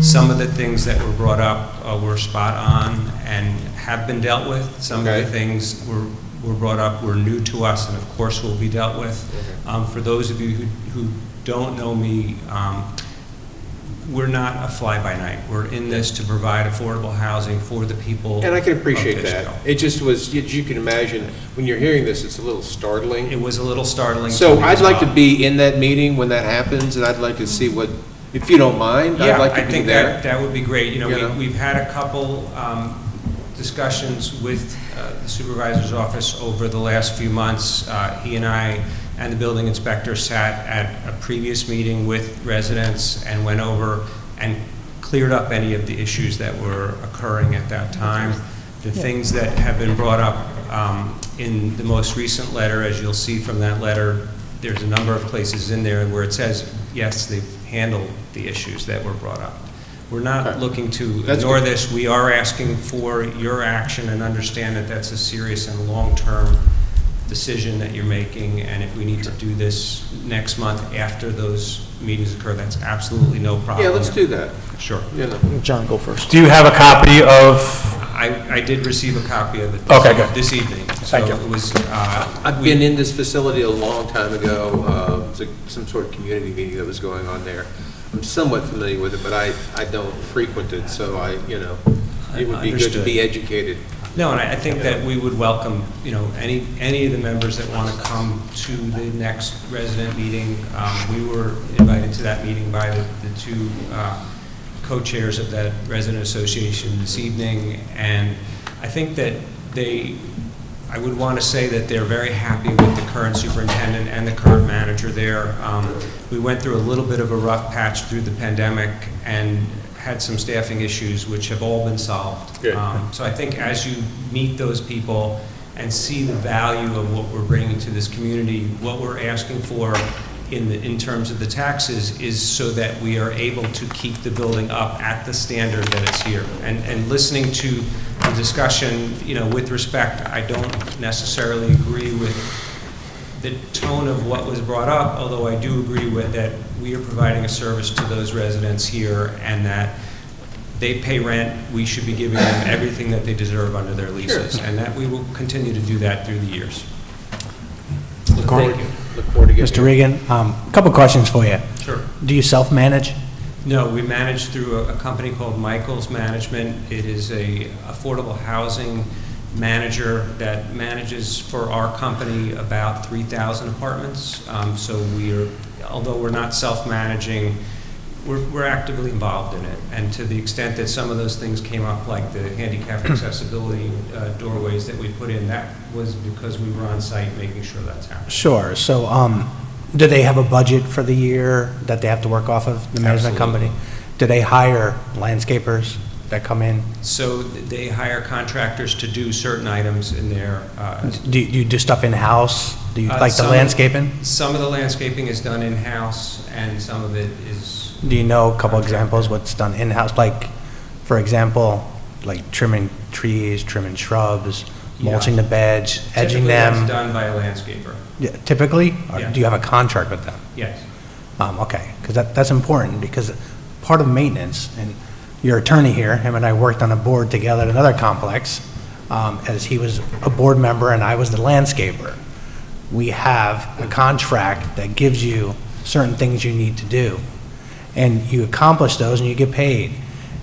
Some of the things that were brought up were spot on and have been dealt with. Some of the things were brought up were new to us and of course will be dealt with. For those of you who don't know me, we're not a fly-by-night. We're in this to provide affordable housing for the people. And I can appreciate of that. Fishkill. It just was, you can imagine, when you're hearing this, it's a little startling. It was a little startling. So to me I'd as like well. to be in that meeting when that happens, and I'd like to see what, if you don't mind, I'd like to I be think there. that would be great. You know, we've had a couple discussions with the supervisor's office over the last few months. He and I and the building inspector sat at a previous meeting with residents and went over and cleared up any of the issues that were occurring at that time. The things that have been brought up in the most recent letter, as you'll see from that letter, there's a number of places in there where it says, yes, they've handled the issues that were brought up. We're not looking to ignore this. We are asking for your action and understand that that's a serious and long-term decision that you're making, and if we need to do this next month after those meetings occur, that's absolutely no problem. Yeah, let's do that. Sure. John, go first. Do you have a copy of? I did receive a copy of it this evening. Thank you. It was, I've been in this facility a long time ago. It was some sort of community meeting that was going on there. I'm somewhat familiar with it, but I don't frequent it, so it would be good to be educated. No, and I think that we would welcome, any of the members that want to come to the next resident meeting. We were invited to that meeting by the two co-chairs of that resident association this evening, and I think that I would want to say that they're very happy with the current superintendent and the current manager there. We went through a little bit of a rough patch through the pandemic and had some staffing issues which have all been solved. So I think as you meet those people and see the value of what we're bringing to this community, what we're asking for in terms of the taxes is so that we are able to keep the building up at the standard that it's here. And listening to the discussion, you know, with respect, I don't necessarily agree with the tone of what was brought up, although I do agree with that we are providing a service to those residents here and that they pay rent, we should be giving them everything that they deserve under their leases, and that we will continue to do that through the years. Look forward to getting Mr. Regan, a couple questions for you. Sure. Do you self-manage? No, we manage through a company called Michael's Management. It is a affordable housing manager that manages for our company about 3,000 apartments. So although we're not self-managing, we're actively involved in it. And to the extent that some of those things came up, like the handicap accessibility doorways that we put in, that was because we were on site making sure that's happening. Sure. So, do they have a budget for the year that they have to work off of, the management company? Do they hire landscapers that come in? So they hire contractors to do certain items in their... Do you do stuff in-house? Do you like the landscaping? Some of the landscaping is done in-house, and some of it is... Do you know a couple examples what's done in-house? Like, for example, like trimming trees, trimming shrubs, mulching the beds, edging them? Typically, that's done by a landscaper. Yeah, typically? Or Yeah. do you have a contract with them? Yes. Okay, because that's important, because part of maintenance, and your attorney here, him and I worked on a board together at another complex, as he was a board member and I was the landscaper. We have a contract that gives you certain things you need to do, and you accomplish those and you get paid.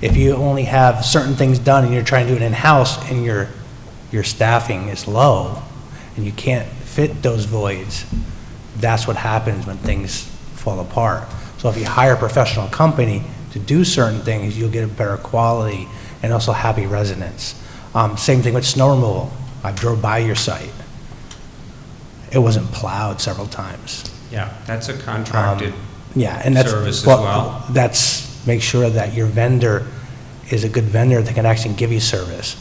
If you only have certain things done and you're trying to do it in-house and your staffing is low and you can't fit those voids, that's what happens when things fall apart. So if you hire a professional company to do certain things, you'll get a better quality and also happy residents. Same thing with snow removal. I drove by your site. It wasn't plowed several times. Yeah, that's a contracted Yeah, and that's service as well. That's make sure that your vendor is a good vendor that can actually give you service.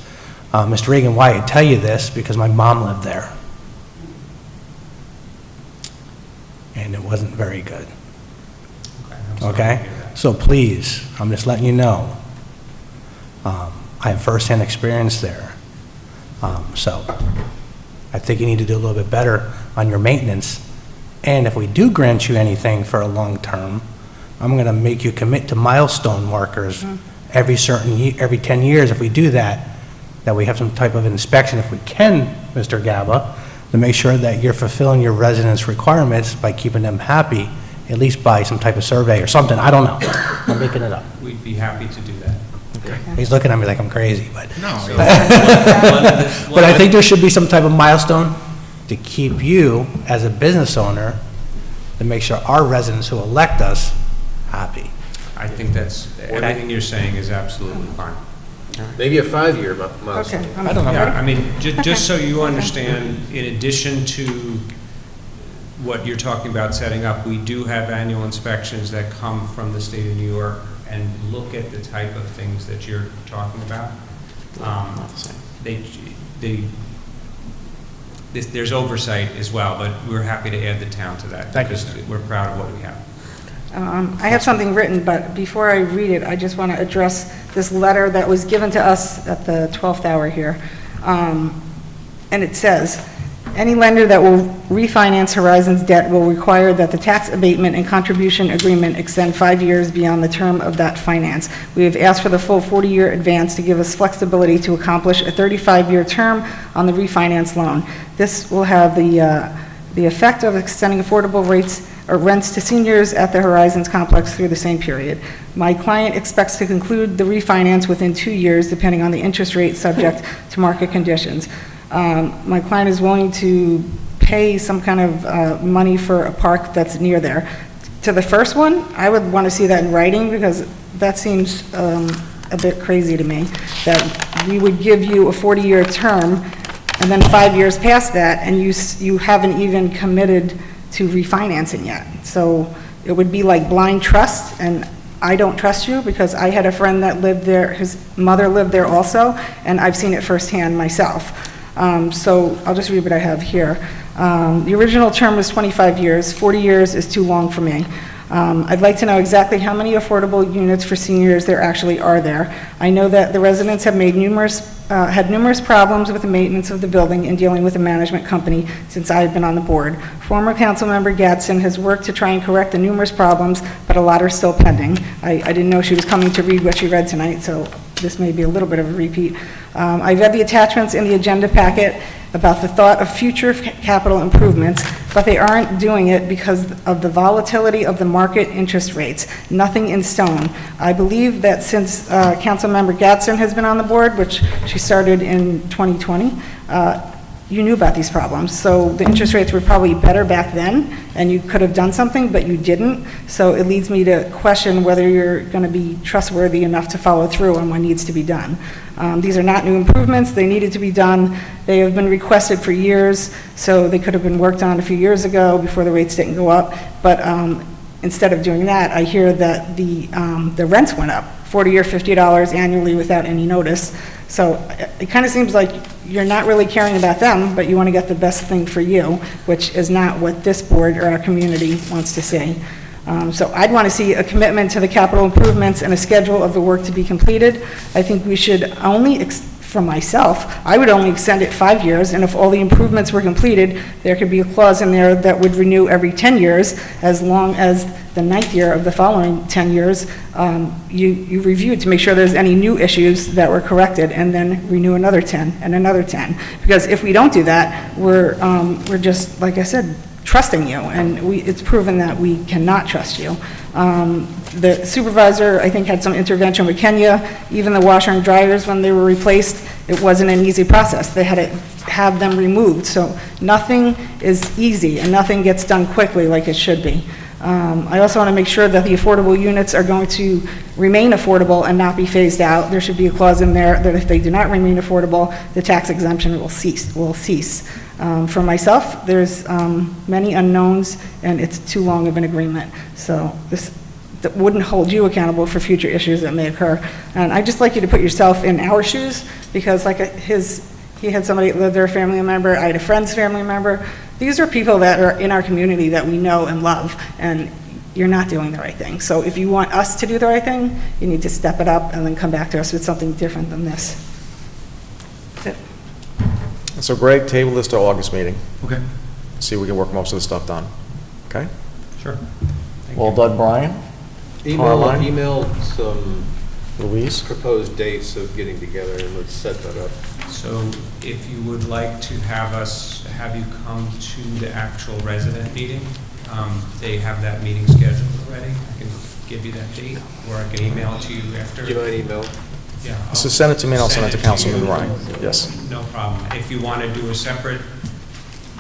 Mr. Regan, why I tell you this, because my mom lived there. And it wasn't very good. Okay? So please, I'm just letting you know, I have firsthand experience there. So I think you need to do a little bit better on your maintenance. And if we do grant you anything for a long term, I'm going to make you commit to milestone markers every 10 years. If we do that, that we have some type of inspection, if we can, Mr. Gaba, to make sure that you're fulfilling your residents' requirements by keeping them happy, at least by some type of survey or something. I don't know. I'm making it up. We'd be happy to do that. He's looking at me like I'm crazy, but. No. But I think there should be some type of milestone to keep you, as a business owner, to make sure our residents who elect us happy. I think everything you're saying is absolutely fine. Maybe a 5-year milestone. Okay. I don't know. Yeah, I mean, just so you understand, in addition to what you're talking about setting up, we do have annual inspections that come from the state of New York and look at the type of things that you're talking about. There's oversight as well, but we're happy to add the town to that. Thank you, because we're proud of what we have. I have something written, but before I read it, I just want to address this letter that was given to us at the 12th hour here. And it says, any lender that will refinance Horizon's debt will require that the tax abatement and contribution agreement extend 5 years beyond the term of that finance. We have asked for the full 40-year advance to give us flexibility to accomplish a 35-year term on the refinance loan. This will have the effect of extending affordable rates or rents to seniors at the Horizons complex through the same period. My client expects to conclude the refinance within 2 years, depending on the interest rate subject to market conditions. My client is willing to pay some kind of money for a park that's near there. To the first one, I would want to see that in writing, because that seems a bit crazy to me, that we would give you a 40-year term, and then 5 years past that, and you haven't even committed to refinancing yet. So it would be like blind trust, and I don't trust you because I had a friend that lived there, his mother lived there also, and I've seen it firsthand myself. So I'll just read what I have here. The original term was 25 years. 40 years is too long for me. I'd like to know exactly how many affordable units for seniors there actually are there. I know that the residents have made had numerous problems with the maintenance of the building and dealing with the management company since I've been on the board. Former council member Gadsden has worked to try and correct the numerous problems, but a lot are still pending. I didn't know she was coming to read what she read tonight, so this may be a little bit of a repeat. I read the attachments in the agenda packet about the thought of future capital improvements, but they aren't doing it because of the volatility of the market interest rates. Nothing in stone. I believe that since Councilmember Gadsden has been on the board, which she started in 2020, you knew about these problems. So the interest rates were probably better back then, and you could have done something, but you didn't. So it leads me to question whether you're going to be trustworthy enough to follow through on what needs to be done. These are not new improvements. They needed to be done. They have been requested for years, so they could have been worked on a few years ago before the rates didn't go up. But instead of doing that, I hear that the rents went up, $40 or $50 annually without any notice. So it kind of seems like you're not really caring about them, but you want to get the best thing for you, which is not what this board or our community wants to see. So I'd want to see a commitment to the capital improvements and a schedule of the work to be completed. I think we should only, for myself, I would only extend it 5 years, and if all the improvements were completed, there could be a clause in there that would renew every 10 years, as long as the 9th year of the following 10 years, you reviewed to make sure there's any new issues that were corrected, and then renew another 10 and another 10. Because if we don't do that, we're just, like I said, trusting you, and it's proven that we cannot trust you. The supervisor, I think, had some intervention with Kenya. Even the washer and dryers, when they were replaced, it wasn't an easy process. They had to have them removed. So nothing is easy, and nothing gets done quickly like it should be. I also want to make sure that the affordable units are going to remain affordable and not be phased out. There should be a clause in there that if they do not remain affordable, the tax exemption will cease. For myself, there's many unknowns, and it's too long of an agreement. So this that wouldn't hold you accountable for future issues that may occur. And I'd just like you to put yourself in our shoes, because like he had somebody that lived there, a family member, I had a friend's family member. These are people that are in our community that we know and love, and you're not doing the right thing. So if you want us to do the right thing, you need to step it up and then come back to us with something different than this. That's it. So Greg, table this to August meeting. Okay. See if we can work most of the stuff done. Okay? Sure. Well done, Brian. Caroline? Email some Louise? proposed dates of getting together, and let's set that up. So if you would like to have you come to the actual resident meeting, they have that meeting scheduled already. I can give you that date, or I can email it to you after. Do you mind email? Yeah. So send it to me and I'll send it to Councilman Ryan. Yes. No problem. If you want to do a separate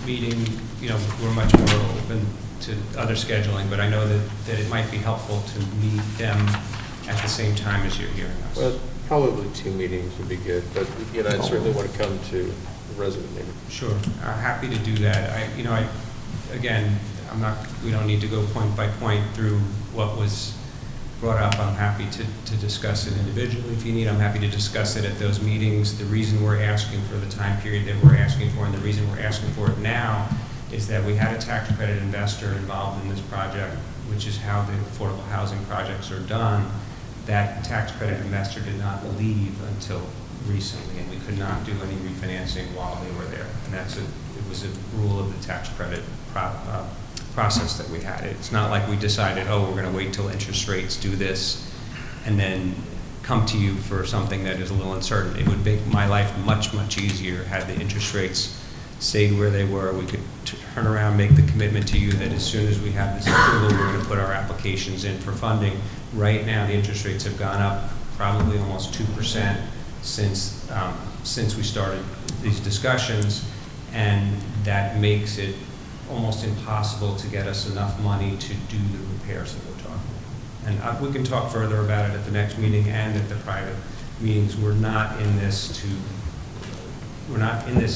meeting, we're much more open to other scheduling, but I know that it might be helpful to meet them at the same time as you're hearing us. Well, probably 2 meetings would be good, but, I certainly want to come to the resident meeting. Sure. Happy to do that. We don't need to go point by point through what was brought up. I'm happy to discuss it individually if you need. I'm happy to discuss it at those meetings. The reason we're asking for the time period that we're asking for, and the reason we're asking for it now, is that we had a tax credit investor involved in this project, which is how the affordable housing projects are done. That tax credit investor did not leave until recently, and we could not do any refinancing while they were there. And it was a rule of the tax credit process that we had. It's not like we decided, we're going to wait till interest rates do this and then come to you for something that is a little uncertain. It would make my life much, much easier had the interest rates stayed where they were. We could turn around, make the commitment to you that as soon as we have this approval, we're going to put our applications in for funding. Right now, the interest rates have gone up probably almost 2% since we started these discussions, and that makes it almost impossible to get us enough money to do the repairs that we're talking about. And we can talk further about it at the next meeting and at the private meetings, we're not in this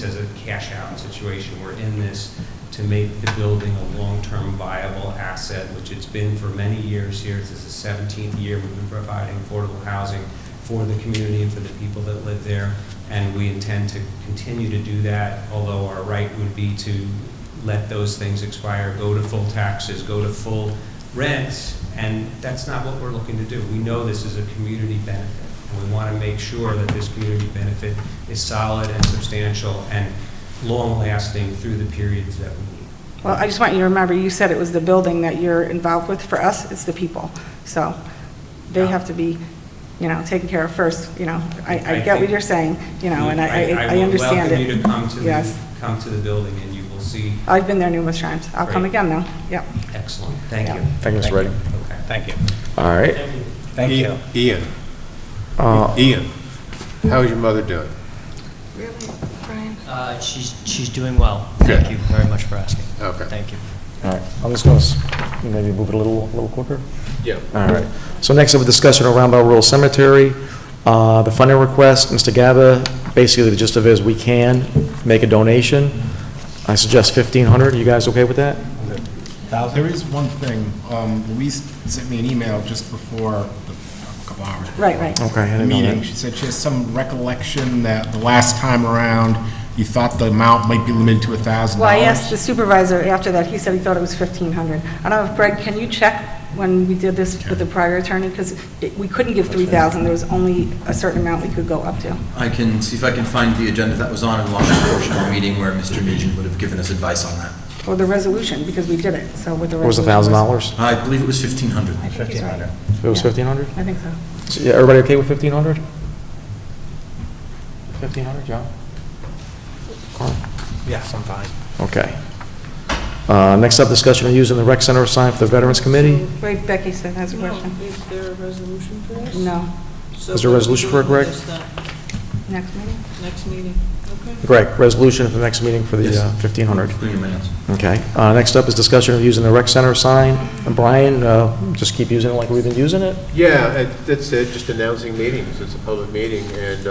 as a cash-out situation. We're in this to make the building a long-term viable asset, which it's been for many years here. This is the 17th year we've been providing affordable housing for the community and for the people that live there, and we intend to continue to do that, although our right would be to let those things expire, go to full taxes, go to full rents, and that's not what we're looking to do. We know this is a community benefit, and we want to make sure that this community benefit is solid and substantial and long-lasting through the periods that we need. Well, I just want you to remember, you said it was the building that you're involved with. For us, it's the people. So they have to be, taken care of first. I get what you're saying, and I understand it. I would welcome you to Yes. come to the building, and you will see. I've been there numerous times. I'll come Great. again, though. Yep. Excellent. Thank you. Thank you, Mr. Redding. Okay. Thank you. All right. Thank you. Ian, Uh, how's your mother doing? Really, Brian? She's doing well. Good. Thank you very much for asking. Okay. Thank you. All right, I'm just going to maybe move it a little quicker. Yeah. All right. So next up, a discussion around Roundbell Rural Cemetery. The funding request, Mr. Gaba, basically the gist of it is we can make a donation. I suggest $1,500. You guys okay with that? There is one thing. Louise sent me an email just before, a couple hours before Right. Okay, I the didn't know meeting. that. She said she has some recollection that the last time around, you thought the amount might be limited to $1,000. Well, I asked the supervisor after that. He said he thought it was $1,500. I don't know if, Greg, can you check when we did this with the prior attorney? Because we couldn't give $3,000. There was only a certain amount we could go up to. I can see if I can find the agenda that was on in the last portion of the meeting where Mr. Nugent would have given us advice on that. Or the resolution, because we did it, so with the What was resolution. $1,000? I believe it was 1,500. $1,500. It was 1,500? I think so. Yeah, everybody okay with 1,500? 1,500, John? Carl? Yes, I'm fine. Okay. Next up, discussion of using the rec center sign for the Veterans Committee. Wait, Becky said has a question. Is there a resolution for this? No. So Is there a what resolution we for it, Greg? doing is that Next meeting? Next meeting, okay. Greg, resolution for the next meeting for the 1,500. Bring your minutes. Okay. Next up is discussion of using the rec center sign. And Brian, just keep using it like we've been using it? Yeah, that's it, just announcing meetings. It's a public meeting, and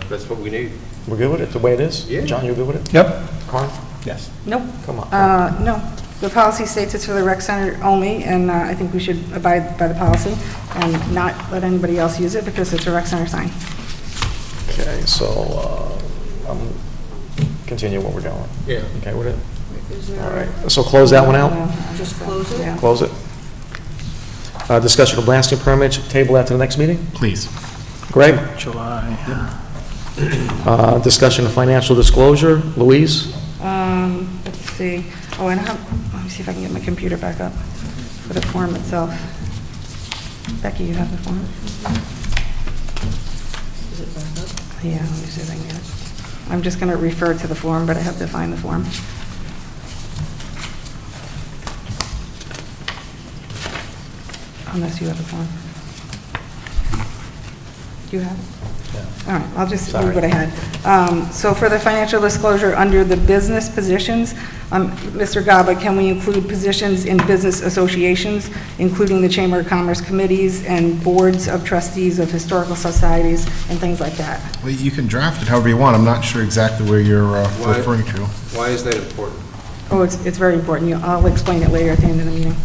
that's what we need. We're good with it, the way it is? Yeah. John, you good with it? Yep. Carl? Yes. Nope. Come on. No. The policy states it's for the rec center only, and I think we should abide by the policy and not let anybody else use it because it's a rec center sign. Okay, so, continue what we're doing. Yeah. Okay with it? Is there- All right, so close that one out? Just close it? Yeah. Close it. Discussion of blasting permits, table that to the next meeting? Please. Greg? July. Discussion of financial disclosure, Louise? Let's see. Oh, and let me see if I can get my computer back up for the form itself. Becky, you have the form? Is it back up? Yeah, let me see if I can get it. I'm just going to refer to the form, but I have to find the form. Unless you have the form. Do you have it? All right, I'll just read what I had. So for the financial disclosure, under the business positions, Mr. Gaba, can we include positions in business associations, including the Chamber of Commerce committees and boards of trustees of historical societies and things like that? Well, you can draft it however you want. I'm not sure exactly where you're referring to. Why is that important? Oh, it's very important. I'll explain it later at the end of the meeting.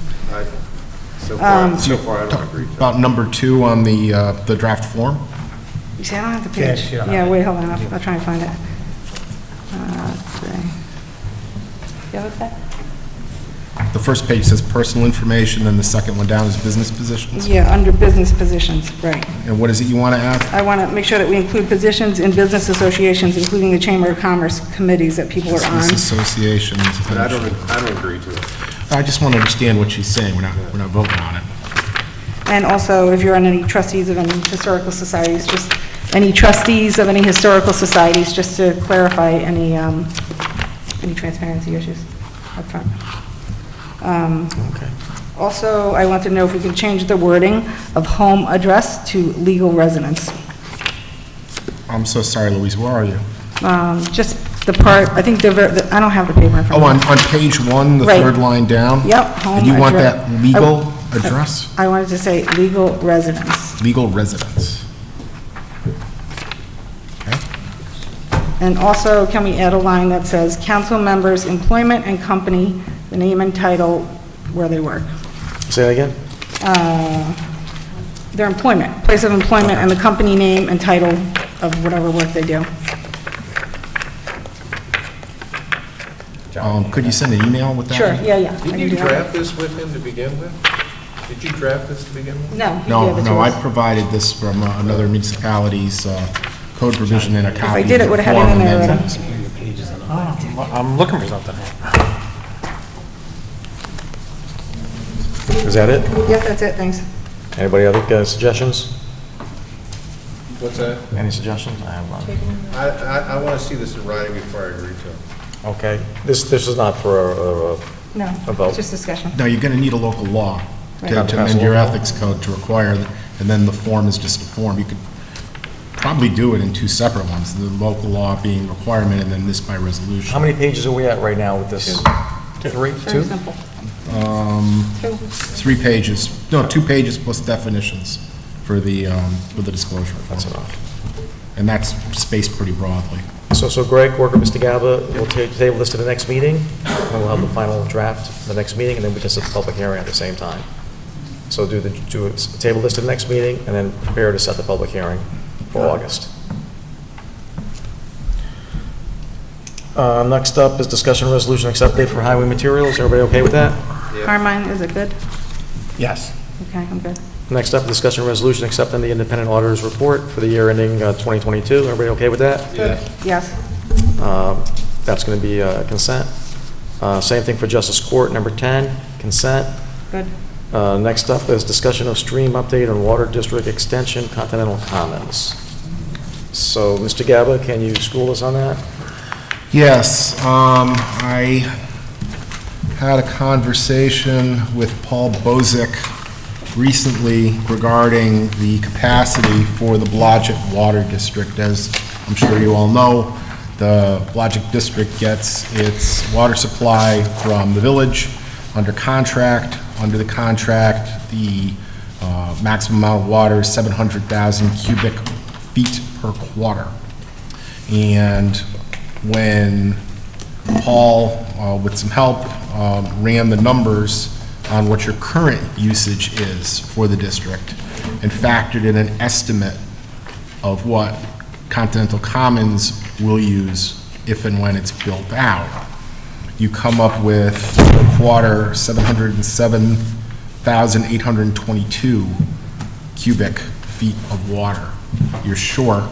So far, I don't agree. About number 2 on the draft form. You see, I don't have the Yeah, page. you don't have Yeah, it. wait, hold on, I'll try and find it. Let's see. Yeah, what's that? The first page says personal information, then the second one down is business positions. Yeah, under business positions, right. And what is it you want to add? I want to make sure that we include positions in business associations, including the Chamber of Commerce committees that people are on. Business associations. But I don't agree to it. I just want to understand what she's saying. We're not voting on it. And also, if you're on any trustees of any historical societies, just any trustees of any historical societies, just to clarify any transparency issues up front. Okay. Also, I want to know if we can change the wording of home address to legal residence. I'm so sorry, Louise. Where are you? Just the part, I think I don't have the paper in front Oh, of me. on page 1, the Right. third line down? Yep, home And you want address. that legal address? I wanted to say legal residence. Legal residence. And also, can we add a line that says, council members' employment and company, the name and title where they work? Say that again? Their employment, place of employment, and the company name and title of whatever work they do. Could you send an email with that? Sure, yeah. I Did can you do that. draft this with him to begin with? Did you draft this to begin with? No. he No, gave it to no, I us. provided this from another municipality's code provision and a copy. If I did, it would have had it in there already. I'm looking for something here. Is that it? Yep, that's it, thanks. Anybody other suggestions? What's that? Any suggestions? I have none. I want to see this in writing before I agree to it. Okay, this is not for a No, vote. it's just discussion. No, you're going to need a local law Right. to amend your ethics code to require, and then the form is just a form. You could probably do it in two separate ones, the local law being requirement and then this by resolution. How many pages are we at right now with this? 3? Very 2? simple. 3 pages, no, 2 pages plus definitions for the disclosure. That's enough. And that's spaced pretty broadly. So Greg, work with Mr. Gaba, we'll table this to the next meeting, and we'll have the final draft the next meeting, and then we can set the public hearing at the same time. So table this to the next meeting, and then prepare to set the public hearing for August. Next up is discussion resolution accept date for highway materials. Everybody okay with that? Carmine, is it good? Yes. Okay, I'm good. Next up, discussion resolution accepting the independent auditor's report for the year ending 2022. Everybody okay with that? Good. Yes. That's going to be consent. Same thing for Justice Court, number 10, consent. Good. Next up is discussion of stream update on Water District Extension, Continental Commons. So, Mr. Gaba, can you school us on that? Yes, I had a conversation with Paul Bozick recently regarding the capacity for the Blodgett Water District. As I'm sure you all know, the Blodgett District gets its water supply from the village under contract. Under the contract, the maximum amount of water is 700,000 cubic feet per quarter. And when Paul, with some help, ran the numbers on what your current usage is for the district and factored in an estimate of what Continental Commons will use if and when it's built out, you come up with a quarter 707,822 cubic feet of water. You're short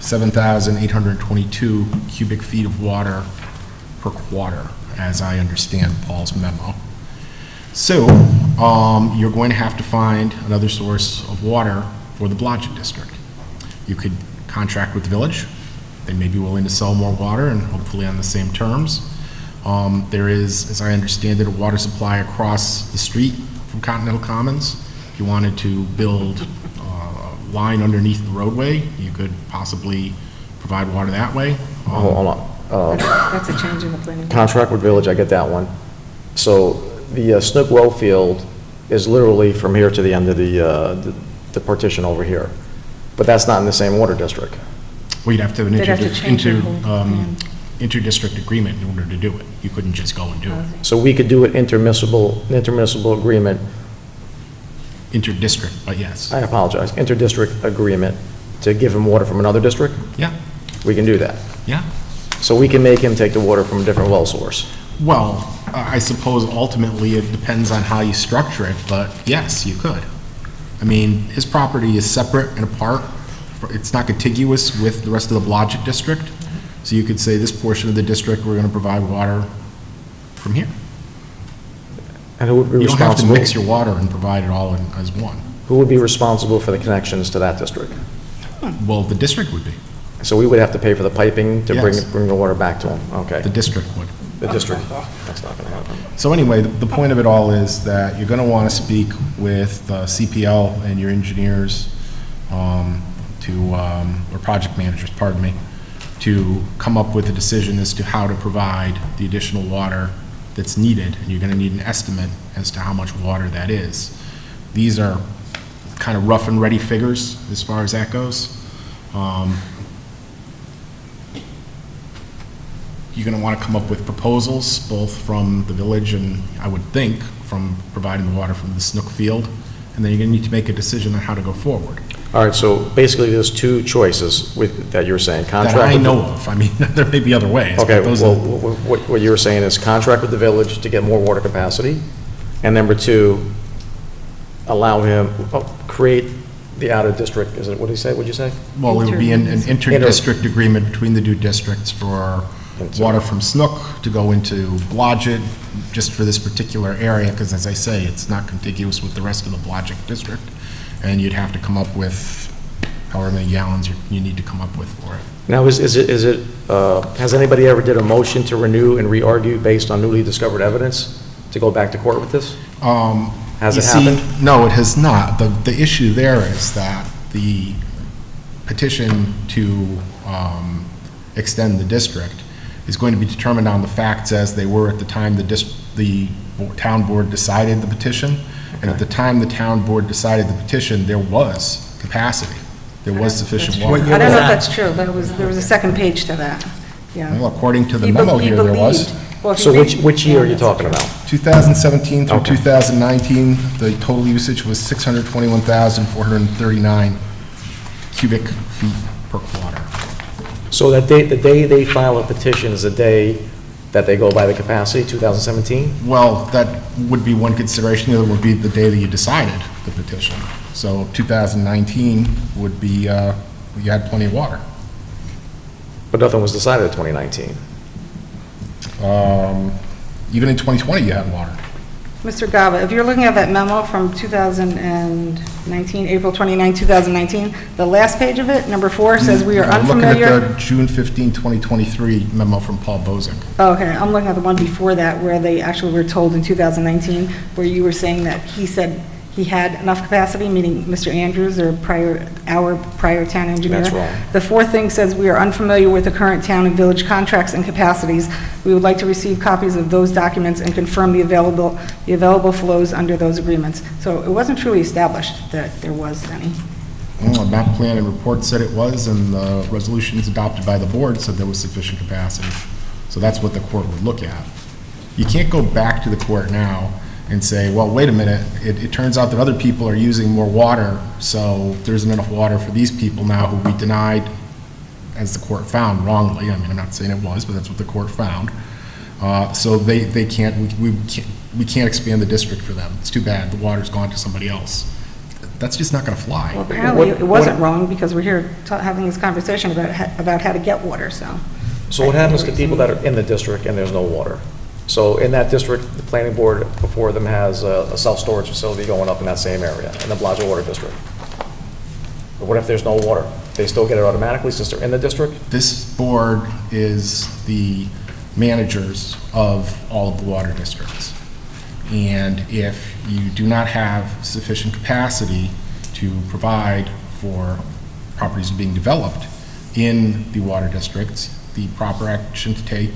7,822 cubic feet of water per quarter, as I understand Paul's memo. So, you're going to have to find another source of water for the Blodgett District. You could contract with the village. They may be willing to sell more water and hopefully on the same terms. There is, as I understand it, a water supply across the street from Continental Commons. If you wanted to build a line underneath the roadway, you could possibly provide water that way. Hold on. That's a change in the planning. Contract with village, I get that one. So the Snook Well field is literally from here to the end of the partition over here. But that's not in the same water district. Well, you'd have to have They'd have to change the whole plan. inter-district agreement in order to do it. You couldn't just go and do it. So we could do an intermunicipal agreement. Inter-district, but yes. I apologize. Inter-district agreement to give him water from another district? Yeah. We can do that. Yeah. So we can make him take the water from a different well source. Well, I suppose ultimately it depends on how you structure it, but yes, you could. I mean, his property is separate and apart. It's not contiguous with the rest of the Blodgett district. So you could say this portion of the district, we're going to provide water from here. And who would be You don't have to responsible? mix your water and provide it all as one. Who would be responsible for the connections to that district? Well, the district would be. So we would have to pay for the piping to Yes. bring the water back to him? Okay. The district would. The district, that's not going to happen. So anyway, the point of it all is that you're going to want to speak with CPL and your engineers or project managers, pardon me, to come up with a decision as to how to provide the additional water that's needed. And you're going to need an estimate as to how much water that is. These are kind of rough and ready figures as far as that goes. you're going to want to come up with proposals, both from the village and, I would think, from providing the water from the Snook field, and then you're going to need to make a decision on how to go forward. All right, so basically there's two choices that you're saying. Contract That I with the- know of. I mean, there may be other ways. but Okay, those well, are- what you were saying is contract with the village to get more water capacity, and number two, allow him, create the out-of-district, is it, what did he say, what'd you say? Well, it would be an inter-district agreement between the two districts for water from Snook to go into Blodgett, just for this particular area, because as I say, it's not contiguous with the rest of the Blodgett district, and you'd have to come up with however many gallons you need to come up with for it. Now, has anybody ever did a motion to renew and re-argue based on newly discovered evidence to go back to court with this? Has it happened? No, it has not. The issue there is that the petition to extend the district is going to be determined on the facts as they were at the time the town board decided the petition. And at the time the town board decided the petition, there was capacity. There was sufficient water. I don't know if that's true, but there was a second page to that, yeah. Well, according to the memo here, there was. So which year are you talking about? 2017 through Okay. 2019, the total usage was 621,439 cubic feet per quarter. So the day they file a petition is the day that they go by the capacity, 2017? Well, that would be one consideration. The other would be the day that you decided the petition. So 2019 would be, you had plenty of water. But nothing was decided in 2019. Even in 2020, you had water. Mr. Gaba, if you're looking at that memo from 2019, April 29, 2019, the last page of it, number 4, says we are unfamiliar. I'm looking at the June 15, 2023 memo from Paul Bozick. Oh, okay, I'm looking at the one before that where they actually were told in 2019, where you were saying that he said he had enough capacity, meaning Mr. Andrews or our prior town engineer. That's wrong. The 4th thing says we are unfamiliar with the current town and village contracts and capacities. We would like to receive copies of those documents and confirm the available flows under those agreements. So it wasn't truly established that there was any. Well, map plan and report said it was, and the resolutions adopted by the board said there was sufficient capacity. So that's what the court would look at. You can't go back to the court now and say, well, wait a minute, it turns out that other people are using more water, so there isn't enough water for these people now who we denied, as the court found wrongly. I mean, I'm not saying it was, but that's what the court found. So they can't, we can't expand the district for them. It's too bad, the water's gone to somebody else. That's just not gonna fly. Well, apparently it wasn't wrong because we're here having this conversation about how to get water, so. So what happens to people that are in the district and there's no water? So in that district, the planning board before them has a self-storage facility going up in that same area, in the Blodgett Water District. But what if there's no water? They still get it automatically since they're in the district? This board is the managers of all of the water districts. And if you do not have sufficient capacity to provide for properties being developed in the water districts, the proper action to take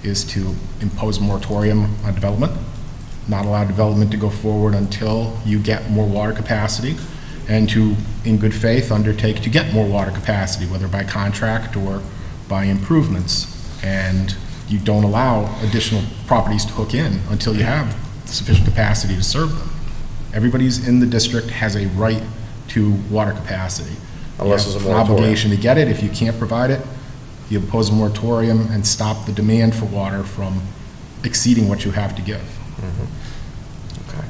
is to impose a moratorium on development, not allow development to go forward until you get more water capacity, and to, in good faith, undertake to get more water capacity, whether by contract or by improvements. And you don't allow additional properties to hook in until you have sufficient capacity to serve them. Everybody who's in the district has a right to water capacity. Unless You there's have a an moratorium. obligation to get it. If you can't provide it, you impose a moratorium and stop the demand for water from exceeding what you have to give. Okay.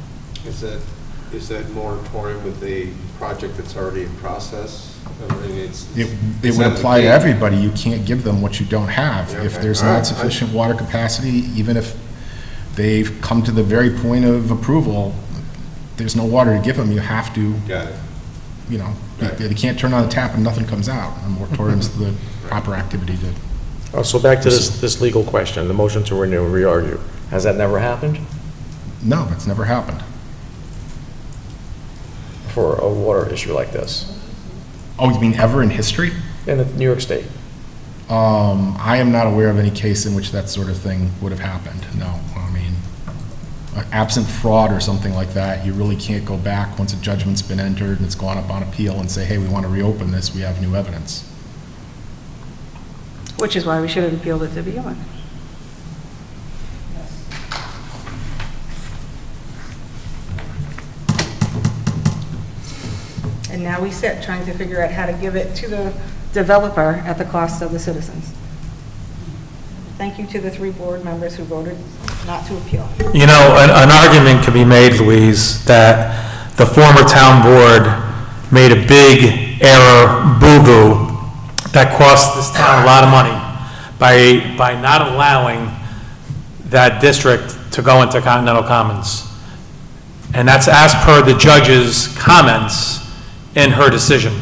Is that moratorium with a project that's already in process? I mean, It is would that apply to the- everybody. You can't give them what you don't have. If Okay. there's All right. not sufficient water capacity, even if they've come to the very point of approval, there's no water to give them, you have to, Got it. you know, they can't turn on the tap and nothing comes out. A moratorium's the proper activity to. So back to this legal question, the motion to renew, re-argue. Has that never happened No, it's never happened. for a water issue like this Oh, you mean ever in history? in New York State? I am not aware of any case in which that sort of thing would have happened, no. I mean, absent fraud or something like that, you really can't go back once a judgment's been entered and it's gone up on appeal and say, hey, we want to reopen this, we have new evidence. Which is why we should have appealed it to begin with. And now we sit trying to figure out how to give it to the developer at the cost of the citizens. Thank you to the 3 board members who voted not to appeal. You know, an argument can be made, Louise, that the former town board made a big error, boo-boo, that cost this town a lot of money by not allowing that district to go into Continental Commons. And that's as per the judge's comments in her decision.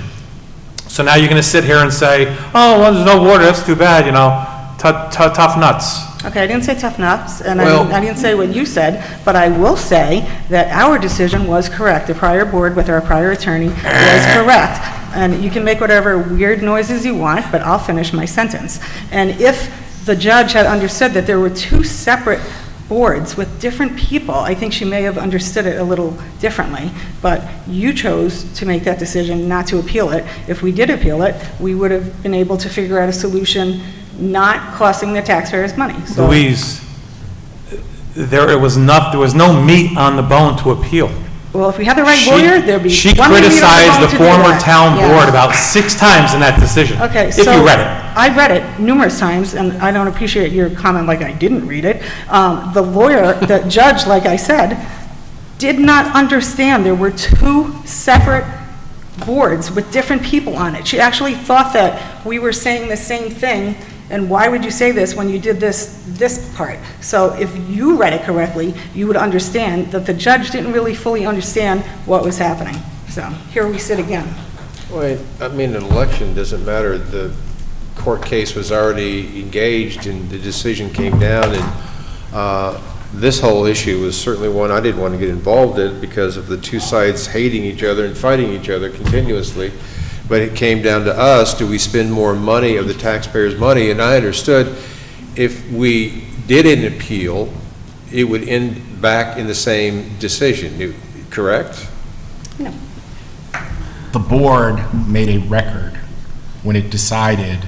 So now you're going to sit here and say, oh, well, there's no water, that's too bad, you know, tough nuts. Okay, I didn't say tough nuts, and Well- I didn't say what you said, but I will say that our decision was correct. The prior board with our prior attorney was correct. And you can make whatever weird noises you want, but I'll finish my sentence. And if the judge had understood that there were 2 separate boards with different people, I think she may have understood it a little differently. But you chose to make that decision not to appeal it. If we did appeal it, we would have been able to figure out a solution not costing the taxpayers money. So Louise, there was no meat on the bone to appeal. Well, if we had the right lawyer, there'd be She one meeting on criticized phone the to do former that. town Yeah. board about 6 times in that decision. Okay, if so you read it. I've read it numerous times, and I don't appreciate your comment like I didn't read it. The lawyer, the judge, like I said, did not understand there were 2 separate boards with different people on it. She actually thought that we were saying the same thing, and why would you say this when you did this part? So if you read it correctly, you would understand that the judge didn't really fully understand what was happening. So here we sit again. Well, I mean, an election doesn't matter. The court case was already engaged and the decision came down, and this whole issue was certainly one I didn't want to get involved in because of the 2 sides hating each other and fighting each other continuously. But it came down to us, do we spend more money of the taxpayers' money? And I understood if we did an appeal, it would end back in the same decision, correct? No. The board made a record when it decided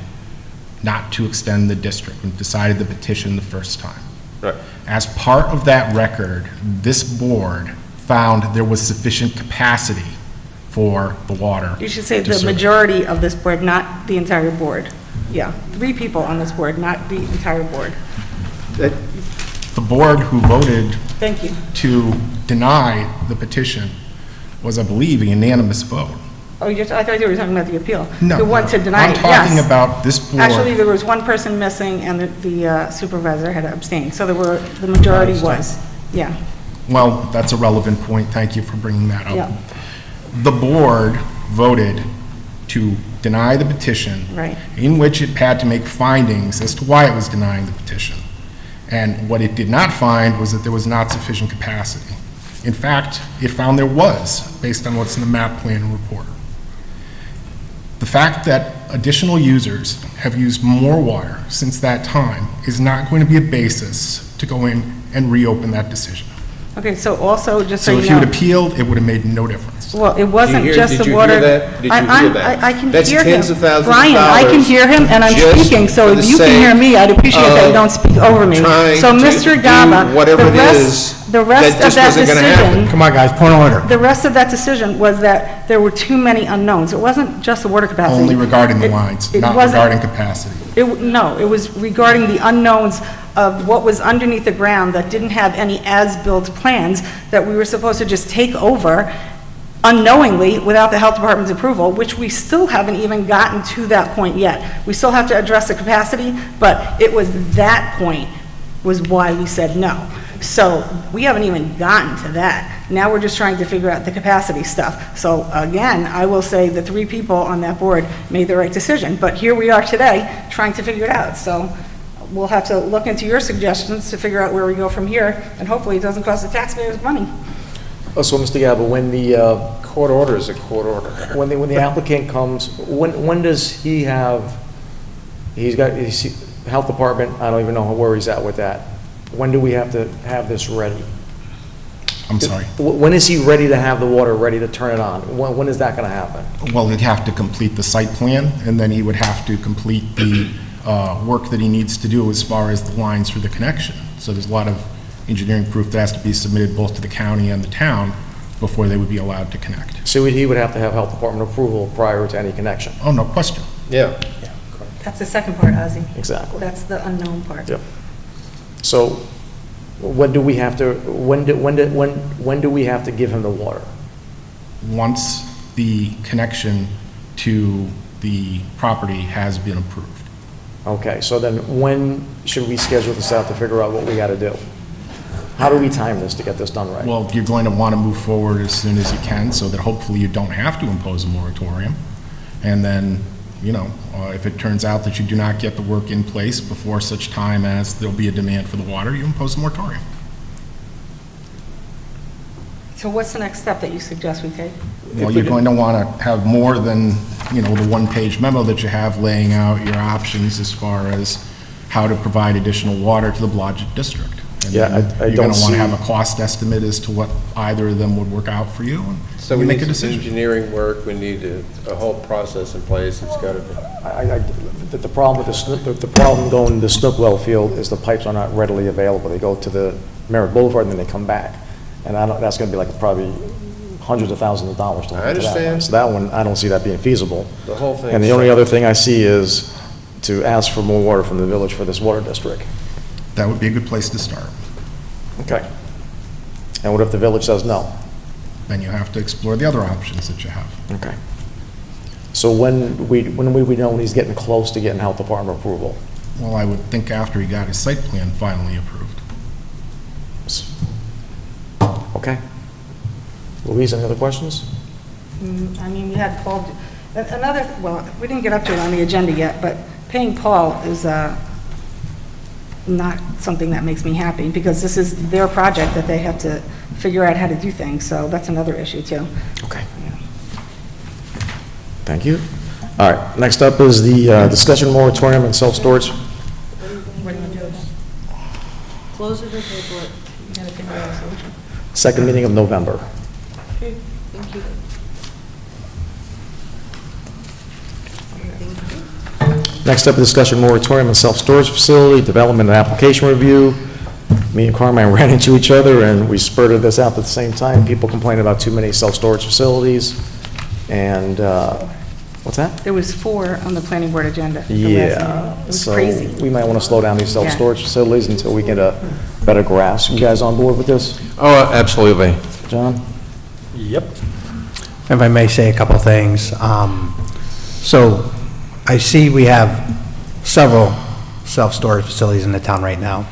not to extend the district, when it decided the petition the first time. Right. As part of that record, this board found there was sufficient capacity for the water. You should say to the serve. majority of this board, not the entire board. Yeah, 3 people on this board, not the entire board. The board who voted Thank you. to deny the petition was, I believe, a unanimous vote. Oh, I thought you were talking about the appeal. No, The one to deny it, I'm talking yes. about this board. Actually, there was 1 person missing, and the supervisor had abstained, so the majority was, yeah. Well, that's a relevant point. Thank you for bringing that up. Yeah. The board voted to deny the petition. Right. In which it had to make findings as to why it was denying the petition. And what it did not find was that there was not sufficient capacity. In fact, it found there was, based on what's in the map plan report. The fact that additional users have used more water since that time is not going to be a basis to go in and reopen that decision. Okay, so also, just so So you if know. you had appealed, it would have made no difference. Well, it wasn't just the water. Did you hear that? Did you hear that? I can That's hear him. tens of thousands of Brian, I can dollars hear him, and I'm just speaking, so for if the you can hear sake me, I'd appreciate that you of don't speak over me. trying So, to Mr. do Gaba, whatever the it is rest of just that wasn't gonna happen. decision, Come on, guys, point of order. the rest of that decision was that there were too many unknowns. It wasn't just the water capacity. Only regarding the It- lines, it not wasn't- regarding capacity. No, it was regarding the unknowns of what was underneath the ground that didn't have any as-built plans that we were supposed to just take over unknowingly without the health department's approval, which we still haven't even gotten to that point yet. We still have to address the capacity, but it was that point was why we said no. So we haven't even gotten to that. Now we're just trying to figure out the capacity stuff. So again, I will say the 3 people on that board made the right decision, but here we are today trying to figure it out. So we'll have to look into your suggestions to figure out where we go from here, and hopefully it doesn't cost the taxpayers money. So, Mr. Gaba, when the, Court order is a court order. when the applicant comes, when does he have, health department, I don't even know where he's at with that. When do we have to have this ready? I'm sorry. When is he ready to have the water ready to turn it on? When is that going to happen? Well, he'd have to complete the site plan, and then he would have to complete the work that he needs to do as far as the lines for the connection. So there's a lot of engineering proof that has to be submitted both to the county and the town before they would be allowed to connect. So he would have to have health department approval prior to any connection. Oh, no question. Yeah. That's the second part, Ozzy. Exactly. That's the unknown part. Yep. So when do we have to, when do we have to give him the water? Once the connection to the property has been approved. Okay, so then when should we schedule this out to figure out what we got to do? How do we time this to get this done right? Well, you're going to want to move forward as soon as you can so that hopefully you don't have to impose a moratorium. And then, if it turns out that you do not get the work in place before such time as there'll be a demand for the water, you impose a moratorium. So what's the next step that you suggest we take? Well, you're going to want to have more than, the one-page memo that you have laying out your options as far as how to provide additional water to the Blodgett district. And Yeah, then I you're don't going to want see- to have a cost estimate as to what either of them would work out for you. And So you we make need a some decision. engineering work, we need a whole process in place, it's got to be. The problem with the problem going to the Snook well field is the pipes are not readily available. They go to the Merritt Boulevard and then they come back. And that's going to be like probably hundreds of thousands of dollars to look into that one. understand. So that one, I don't see that being feasible. The whole thing. And the only other thing I see is to ask for more water from the village for this water district. That would be a good place to start. Okay. And what if the village says no? Then you have to explore the other options that you have. Okay. So when would we know when he's getting close to getting health department approval? Well, I would think after he got his site plan finally approved. Okay. Louise, any other questions? I mean, we had Paul, another, well, we didn't get up to it on the agenda yet, but paying Paul is not something that makes me happy, because this is their project that they have to figure out how to do things, so that's another issue, too. Okay. Thank you. All right, next up is the discussion moratorium and self-storage. What do you do? Close it or table it? You gotta figure out a solution. Second meeting of November. Okay, thank you. Next up, discussion moratorium and self-storage facility, development and application review. Me and Carmine ran into each other, and we spurted this out at the same time. People complain about too many self-storage facilities, and, what's that? There was 4 on the planning board agenda. the last Yeah. meeting. It was So crazy. we might want to slow down these self-storage facilities until we get a better grasp. You guys on board with this? Oh, absolutely. John? Yep. If I may say a couple things. So I see we have several self-storage facilities in the town right now.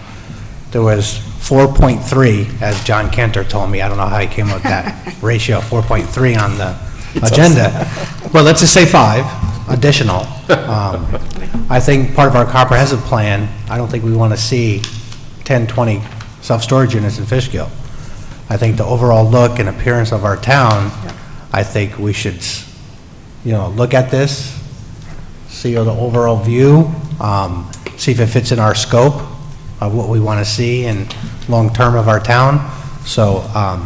There was 4.3, as John Cantor told me. I don't know how he came up with that ratio, 4.3 on the agenda. Well, let's just say 5 additional. I think part of our comprehensive plan, I don't think we want to see 10, 20 self-storage units in Fishkill. I think the overall look and appearance of our town, I think we should, look at this, see the overall view, see if it fits in our scope of what we want to see and long-term of our town. So I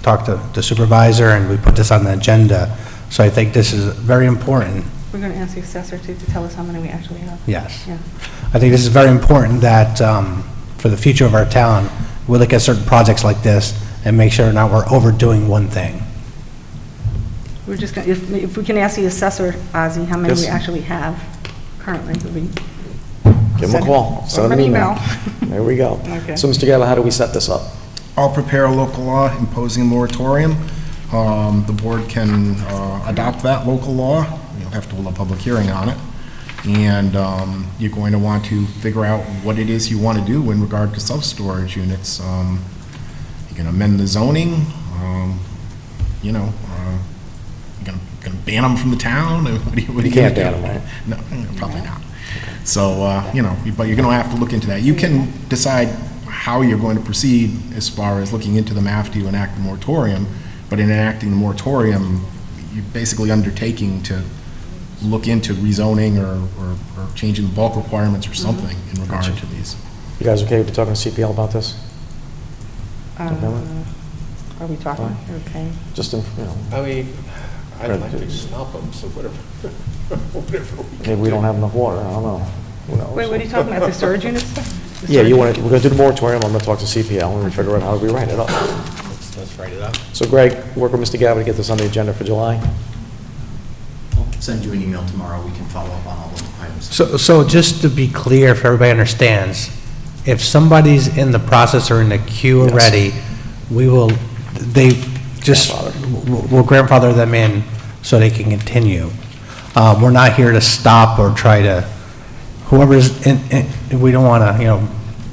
talked to the supervisor, and we put this on the agenda. So I think this is very important. We're going to ask the assessor to tell us how many we actually have. Yes. Yeah. I think this is very important that for the future of our town, we look at certain projects like this and make sure not we're overdoing one thing. We're just going, if we can ask the assessor, Ozzy, how many we Yes. actually have currently, would be. Give them a call. Send them an email. There we go. Okay. So, Mr. Gallo, how do we set this up? I'll prepare a local law imposing a moratorium. The board can adopt that local law. You'll have to hold a public hearing on it. And you're going to want to figure out what it is you want to do in regard to self-storage units. You can amend the zoning, you're going to ban them from the town? What You can't ban them, right? No, probably not. So, but you're going to have to look into that. You can decide how you're going to proceed as far as looking into them after you enact the moratorium, but in enacting the moratorium, you're basically undertaking to look into rezoning or changing the bulk requirements or something in regard to these. You guys okay with talking to CPL about this? Are we talking? Okay. Just, I mean, I'd like to stop them, so whatever we can maybe we don't do. have enough water, I don't know. Who knows? Wait, what are you talking about, the storage units? Yeah, we're going to do the moratorium, I'm going to talk to CPL and we'll figure out how we write it up. Let's write it up. So Greg, work with Mr. Gaba to get this on the agenda for July. I'll send you an email tomorrow. We can follow up on all the items. So just to be clear, if everybody understands, if somebody's in the process or in the queue Yes. already, we'll grandfather them in so they can continue. We're not here to stop or try to, whoever's we don't want to,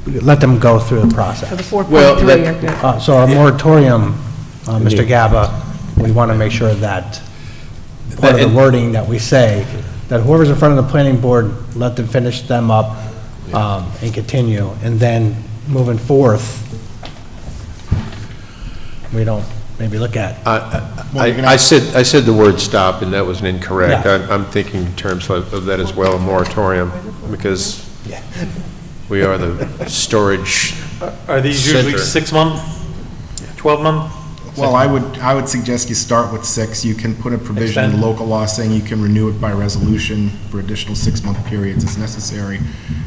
let them go through the process. So the 4.3 are good. So our moratorium, Mr. Gaba, we want to make sure that part of the wording that we say, that whoever's in front of the planning board, let them finish them up and continue, and then moving forth, we don't maybe look at. I said the word stop, and that was incorrect. Yeah. I'm thinking in terms of that as well, a moratorium, because we are the storage Are these usually center. 6-month, 12-month? Well, I would suggest you start with 6. You can put a provision in Extend. local law saying you can renew it by resolution for additional 6-month periods as necessary.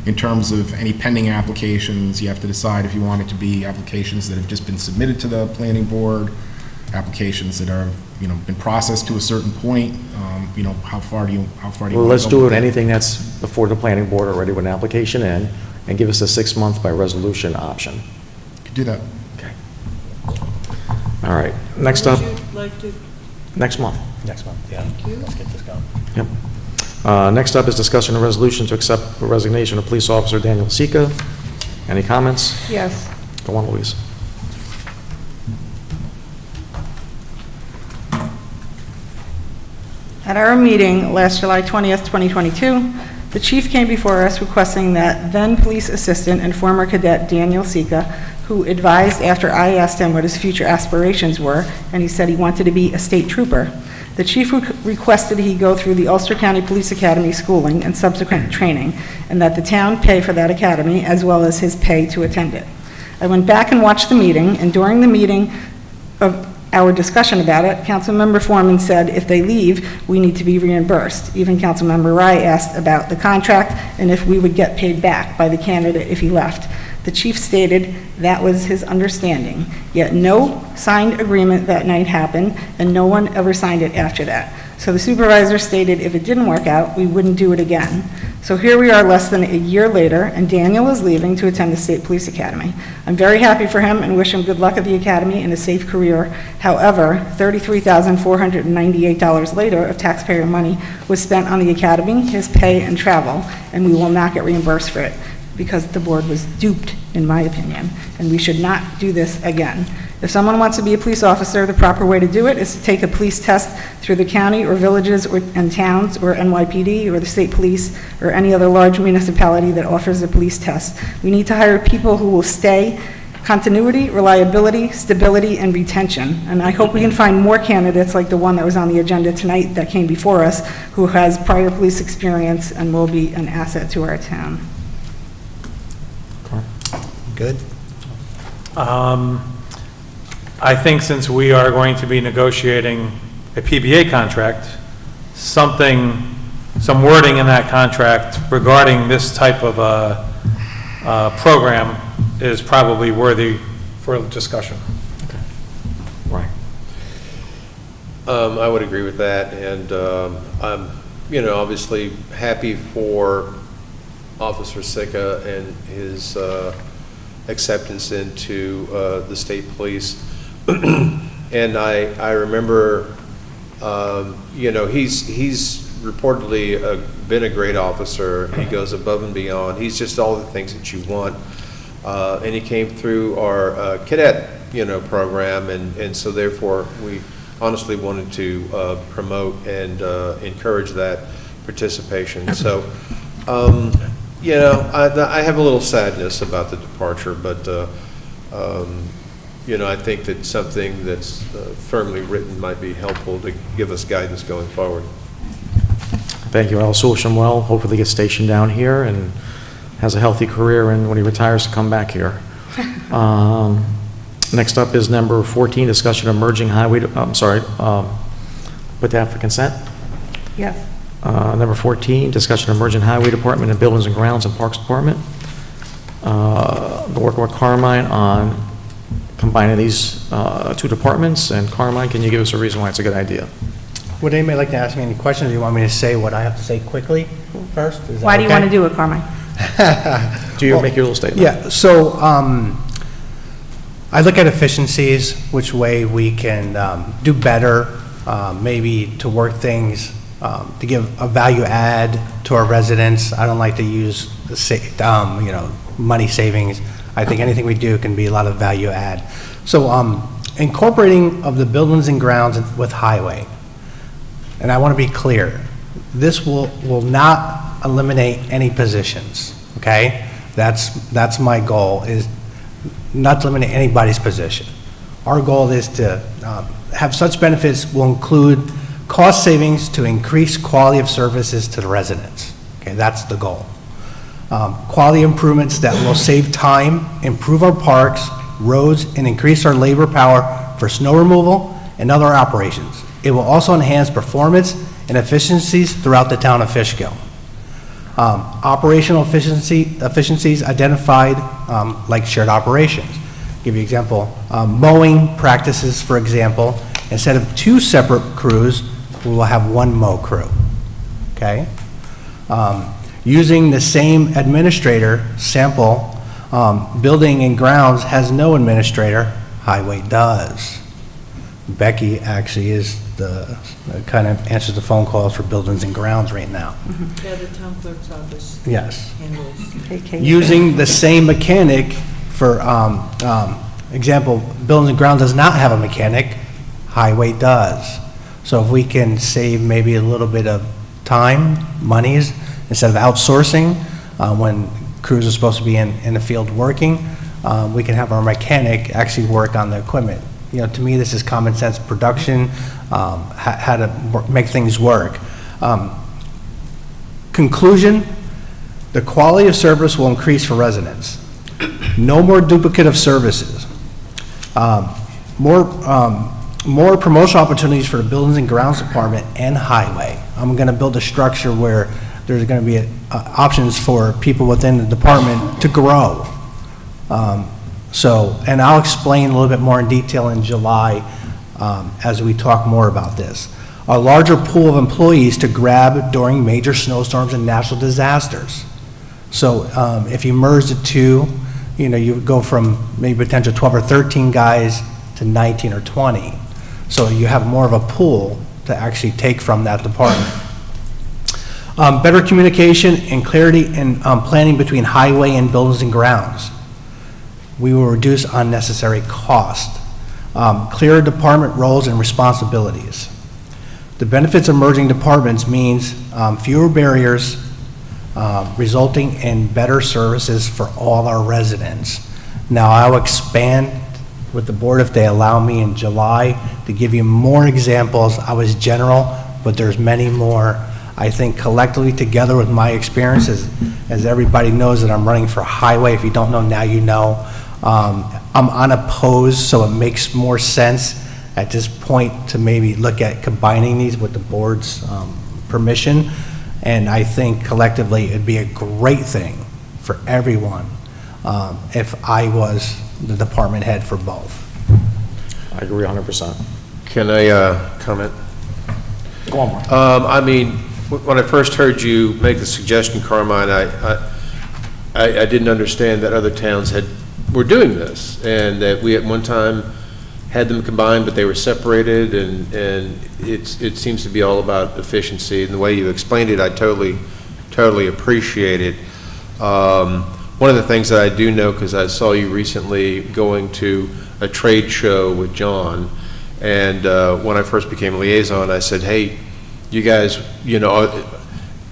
In terms of any pending applications, you have to decide if you want it to be applications that have just been submitted to the planning board, applications that are, been processed to a certain point. How far do you Well, want let's to do go it, with that? anything that's before the planning board already with an application in, and give us a 6-month by resolution option. Could do that. All right, next up, Would you like to? next month. Next month, yeah. Thank you. Let's get this going. Yep. Next up is discussion of resolution to accept the resignation of police officer Daniel Sika. Any comments? Yes. Go on, Louise. At our meeting last July 20th, 2022, the chief came before us requesting that then police assistant and former cadet Daniel Sika, who advised after I asked him what his future aspirations were, and he said he wanted to be a state trooper. The chief requested he go through the Ulster County Police Academy schooling and subsequent training, and that the town pay for that academy as well as his pay to attend it. I went back and watched the meeting, and during the meeting of our discussion about it, Councilmember Foreman said if they leave, we need to be reimbursed. Even Councilmember Rye asked about the contract and if we would get paid back by the candidate if he left. The chief stated that was his understanding, yet no signed agreement that night happened, and no one ever signed it after that. So the supervisor stated if it didn't work out, we wouldn't do it again. So here we are less than a year later, and Daniel is leaving to attend the State Police Academy. I'm very happy for him and wish him good luck at the academy and a safe career. However, $33,498 later of taxpayer money was spent on the academy, his pay, and travel, and we will not get reimbursed for it, because the board was duped, in my opinion, and we should not do this again. If someone wants to be a police officer, the proper way to do it is to take a police test through the county or villages and towns or NYPD or the state police or any other large municipality that offers a police test. We need to hire people who will stay, continuity, reliability, stability, and retention. And I hope we can find more candidates like the one that was on the agenda tonight that came before us, who has prior police experience and will be an asset to our town. Good. I think since we are going to be negotiating a PBA contract, some wording in that contract regarding this type of a program is probably worthy for discussion. Right. I would agree with that, and I'm, obviously happy for Officer Sika and his acceptance into the state police. And I remember, he's reportedly been a great officer. He goes above and beyond. He's just all the things that you want. And he came through our cadet, program, and so therefore we honestly wanted to promote and encourage that participation. So, I have a little sadness about the departure, but I think that something that's firmly written might be helpful to give us guidance going forward. Thank you. I'll wish him well. Hopefully gets stationed down here and has a healthy career, and when he retires to come back here. Next up is number 14, discussion of merging highway, put that for consent? Yes. Number 14, discussion of merging highway department and buildings and grounds and parks department. Been working with Carmine on combining these two departments, and Carmine, can you give us a reason why it's a good idea? Would anybody like to ask me any questions, or do you want me to say what I have to say quickly first? Is that Why do you okay? want to do it, Carmine? Do you make your little statement? Yeah, so I look at efficiencies, which way we can do better, maybe to work things, to give a value add to our residents. I don't like to use, money savings. I think anything we do can be a lot of value add. So incorporating of the buildings and grounds with highway, and I want to be clear, this will not eliminate any positions, okay? That's my goal, is not to eliminate anybody's position. Our goal is to have such benefits will include cost savings to increase quality of services to the residents. Okay, that's the goal. Quality improvements that will save time, improve our parks, roads, and increase our labor power for snow removal and other operations. It will also enhance performance and efficiencies throughout the town of Fishkill. Operational efficiencies identified, like shared operations. Give you an example, mowing practices, for example, instead of 2 separate crews, we will have 1 mow crew, okay? Using the same administrator, sample, building and grounds has no administrator, highway does. Becky actually is kind of answers the phone calls for buildings and grounds right now. Yeah, the town clerk's office. Yes. Handles. Using the same mechanic for, example, buildings and grounds does not have a mechanic, highway does. So if we can save maybe a little bit of time, monies, instead of outsourcing, when crews are supposed to be in the field working, we can have our mechanic actually work on the equipment. You know, to me, this is common sense production, how to make things work. Conclusion, the quality of service will increase for residents. No more duplicate of services. More promotional opportunities for the Buildings and Grounds Department and Highway. I'm going to build a structure where there's going to be options for people within the department to grow. And I'll explain a little bit more in detail in July as we talk more about this. A larger pool of employees to grab during major snowstorms and natural disasters. So if you merge the two, you would go from maybe potential 12 or 13 guys to 19 or 20. So you have more of a pool to actually take from that department. Better communication and clarity in planning between highway and buildings and grounds. We will reduce unnecessary cost. Clearer department roles and responsibilities. The benefits of merging departments means fewer barriers, resulting in better services for all our residents. Now, I'll expand with the board if they allow me in July to give you more examples. I was general, but there's many more. I think collectively together with my experiences, as everybody knows that I'm running for highway. If you don't know, now you know. I'm unopposed, so it makes more sense at this point to maybe look at combining these with the board's permission. And I think collectively it'd be a great thing for everyone if I was the department head for both. I agree 100%. Can I comment? Go on, Mark. I mean, when I first heard you make the suggestion, Carmine, I didn't understand that other towns were doing this, and that we at one time had them combined, but they were separated, and it seems to be all about efficiency. And the way you explained it, I totally appreciate it. One of the things that I do know, because I saw you recently going to a trade show with John, and when I first became liaison, I said, hey, you guys,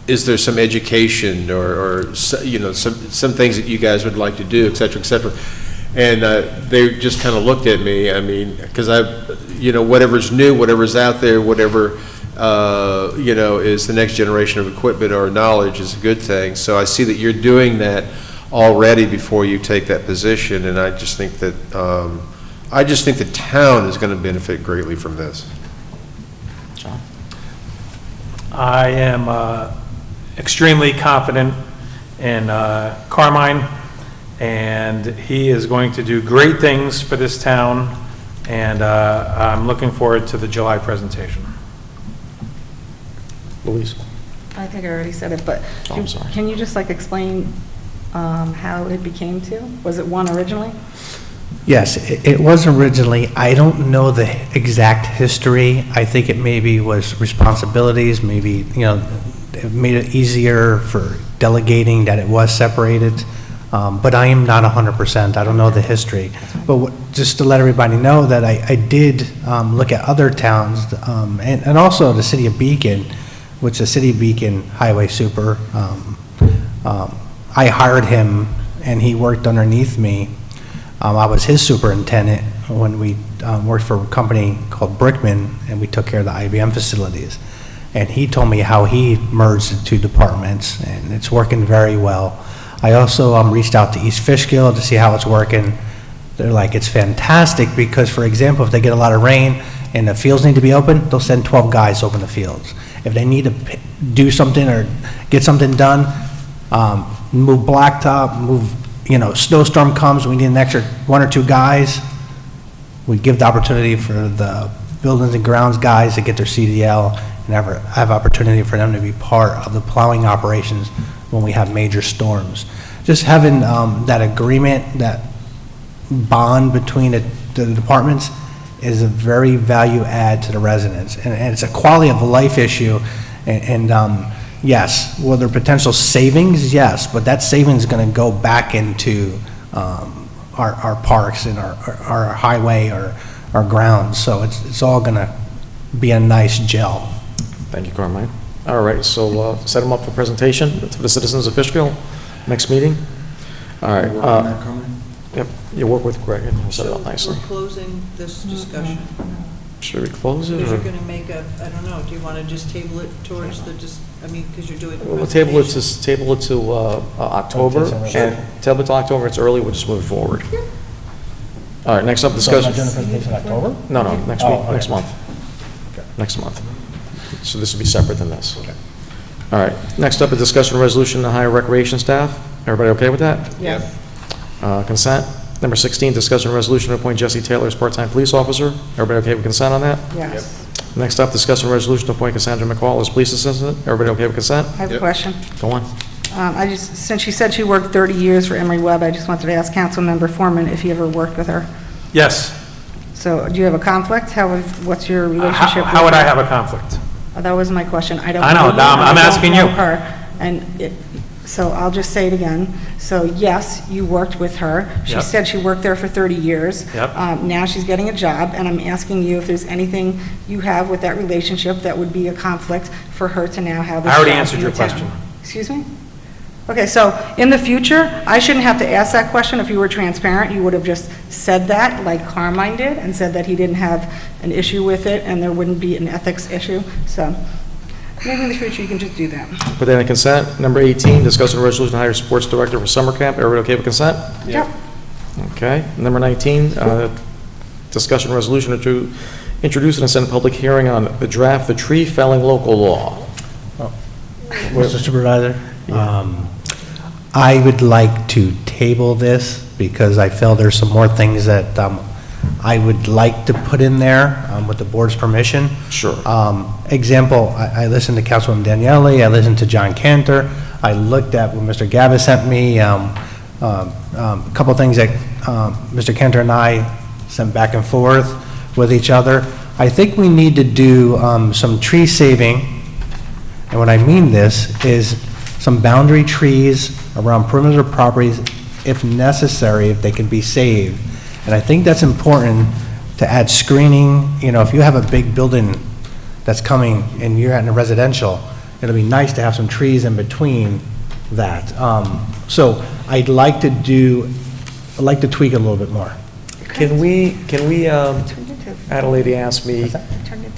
is there some education or some things that you guys would like to do, et cetera, et cetera. And they just kind of looked at me, I mean, because whatever's new, whatever's out there, whatever, is the next generation of equipment or knowledge is a good thing. So I see that you're doing that already before you take that position, and I just think that, the town is going to benefit greatly from this. John? I am extremely confident in Carmine and he is going to do great things for this town, and I'm looking forward to the July presentation. Louise? I think I already said it, but Oh, I'm sorry. can you just like explain how it became two? Was it one originally? Yes, it was originally. I don't know the exact history. I think it maybe was responsibilities, maybe, it made it easier for delegating that it was separated. But I am not 100%. I don't know the history. But just to let everybody know that I did look at other towns, and also the city of Beacon, which the city of Beacon highway super, I hired him and he worked underneath me. I was his superintendent when we worked for a company called Brickman, and we took care of the IBM facilities. And he told me how he merged the two departments, and it's working very well. I also reached out to East Fishkill to see how it's working. They're like, it's fantastic because, for example, if they get a lot of rain and the fields need to be open, they'll send 12 guys to open the fields. If they need to do something or get something done, move blacktop, move, snowstorm comes, we need an extra 1 or 2 guys, we give the opportunity for the buildings and grounds guys to get their CDL and have opportunity for them to be part of the plowing operations when we have major storms. Just having that agreement, that bond between the departments is a very value add to the residents. And it's a quality of life issue. And yes, will there potential savings? Yes, but that savings is going to go back into our parks and our highway, our grounds. So it's all going to be a nice gel. Thank you, Carmine. All right, so set them up for presentation to the citizens of Fishkill, next meeting. All right. Yep, you work with Greg and he'll set it up nicely. We're closing this discussion. Should we close it? Because Or? you're going to make I don't know, do you want to just table it towards because you're doing the We'll presentation? table it to October, and table it to October, it's early, we'll just move it forward. All right, next up, discussion. So am I doing the presentation in October? No, next week, okay. next month. Next month. So this will be separate than this. Okay. All right, next up, a discussion resolution to hire recreation staff. Everybody okay with that? Yes. Consent. Number 16, discussion resolution to appoint Jesse Taylor as part-time police officer. Everybody okay with consent on that? Yes. Next up, discussion resolution to appoint Cassandra McCall as police assistant. Everybody okay with consent? I have a question. Go on. Since she said she worked 30 years for Emory Webb, I just wanted to ask Councilmember Foreman if you ever worked with her. Yes. So do you have a conflict? What's your relationship with her? How would I have a conflict? That was my question. I know, you, I'm asking you. Her. So I'll just say it again. So yes, you worked with her. She Yep. said she worked there for 30 years. Yep. Now she's getting a job, and I'm asking you if there's anything you have with that relationship that would be a conflict for her to now have this I already job answered in your the town. question. Excuse me? Okay, so in the future, I shouldn't have to ask that question. If you were transparent, you would have just said that, like Carmine did, and said that he didn't have an issue with it, and there wouldn't be an ethics issue. So maybe in the future, you can just do that. Put that in consent. Number 18, discussion resolution to hire sports director for summer camp. Everybody okay with consent? Yep. Okay. Number 19, discussion resolution to introduce and send public hearing on the draft, the tree felling local law. Mr. Supervisor, I would like to table this because I feel there's some more things that I would like to put in there with the board's permission. Sure. Example, I listened to Councilwoman Daniele, I listened to John Cantor, I looked at what Mr. Gavis sent me, a couple of things that Mr. Cantor and I sent back and forth with each other. I think we need to do some tree saving, and what I mean this is some boundary trees around perimeter properties if necessary, if they can be saved. And I think that's important to add screening. If you have a big building that's coming and you're in a residential, it'll be nice to have some trees in between that. So I'd like to tweak it a little bit more. Can we, had a lady ask me,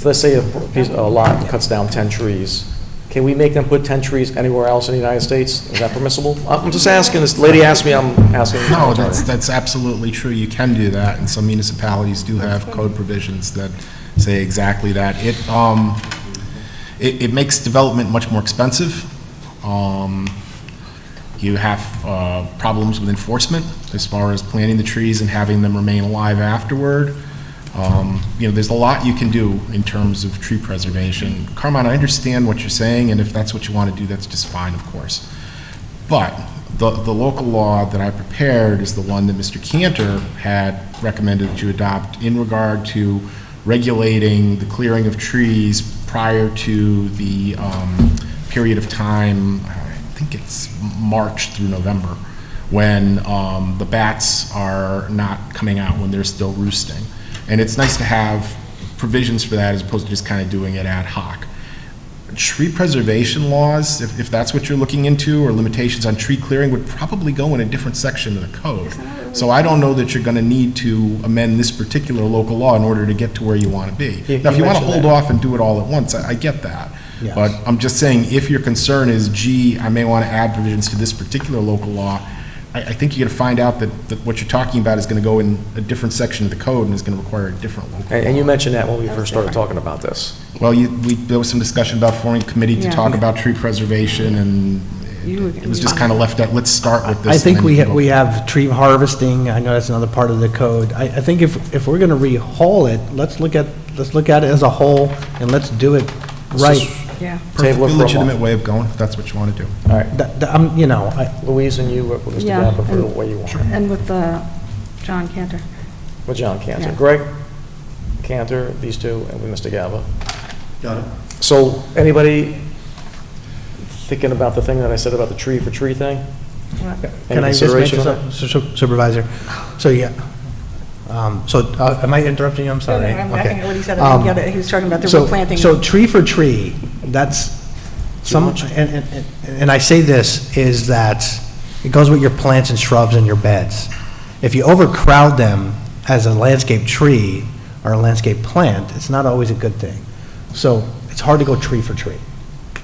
let's say a lot cuts down 10 trees. Can we make them put 10 trees anywhere else in the United States? Is that permissible? I'm just asking, this lady asked me, I'm asking. No, that's absolutely true. You can do that, and some municipalities do have code provisions that say exactly that. It makes development much more expensive. You have problems with enforcement as far as planting the trees and having them remain alive afterward. There's a lot you can do in terms of tree preservation. Carmine, I understand what you're saying, and if that's what you want to do, that's just fine, of course. But the local law that I prepared is the one that Mr. Cantor had recommended that you adopt in regard to regulating the clearing of trees prior to the period of time, I think it's March through November, when the bats are not coming out, when they're still roosting. And it's nice to have provisions for that as opposed to just kind of doing it ad hoc. Tree preservation laws, if that's what you're looking into, or limitations on tree clearing, would probably go in a different section of the code. So I don't know that you're going to need to amend this particular local law in order to get to where you want to be. Now, if you want to hold off and do it all at once, I get that. Yes. But I'm just saying, if your concern is, gee, I may want to add provisions to this particular local law, I think you're going to find out that what you're talking about is going to go in a different section of the code and is going to require a different local law. And you mentioned that when we first started talking about this. Well, there was some discussion about forming a committee to talk about tree preservation, and it was just kind of left at, let's start with this. I think we have tree harvesting. I know that's another part of the code. I think if we're going to rehaul it, let's look at it as a whole, and let's do it right. Yeah. Perfectly legitimate way of going, if that's what you want to do. All right. Louise and you, Mr. Gappa, for the way you want. And with John Cantor. With John Cantor. Yeah. Greg Cantor, these two, and with Mr. Gappa. Got it. So, anybody thinking about the thing that I said about the tree for tree thing? Can I just make this Supervisor? So, yeah. Am I interrupting you? I'm sorry. No, I'm backing at what he said. I didn't get it. He was talking about the replanting. So tree for tree, that's and I say this is that it goes with your plants and shrubs and your beds. If you overcrowd them as a landscape tree or a landscape plant, it's not always a good thing. So it's hard to go tree for tree.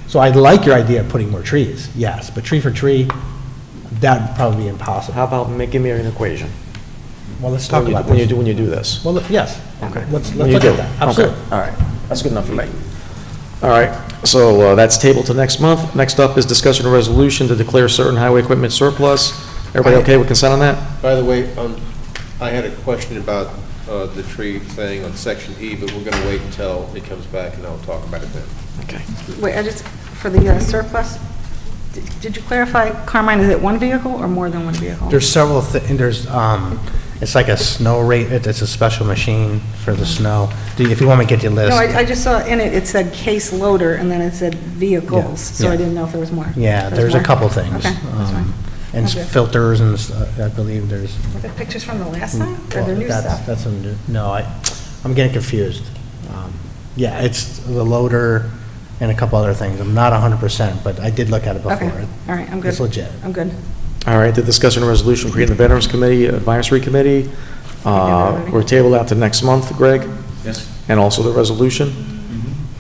So I like your idea of putting more trees, yes, but tree for tree, that would probably be impossible. How about give me an equation? Well, let's talk about when you do this. Well, yes. Okay. Let's look at that. Absolutely. Okay. All right. That's good enough for me. All right. So that's tabled to next month. Next up is discussion of resolution to declare certain highway equipment surplus. Everybody okay with consent on that? By the way, I had a question about the tree thing on section E, but we're going to wait until it comes back and I'll talk about it then. Okay. Wait, for the surplus, did you clarify, Carmine, is it one vehicle or more than one vehicle? There's several things. It's like a snow rate. It's a special machine for the snow. If you want me to get you a list. No, I just saw in it said case loader, and then it said vehicles, so I didn't know if there was more. Yeah, there's a couple things. Okay, that's fine. And Okay. filters, and I believe there's. Were there pictures from the last time, or the new stuff? That's no, I'm getting confused. Yeah, it's the loader and a couple other things. I'm not 100%, but I did look at it before. Okay, all right, I'm good. It's legit. I'm good. All right. The discussion of resolution creating the Veterans Committee, Advisory Committee. We're tabled out to next month, Greg? Yes. And also the resolution?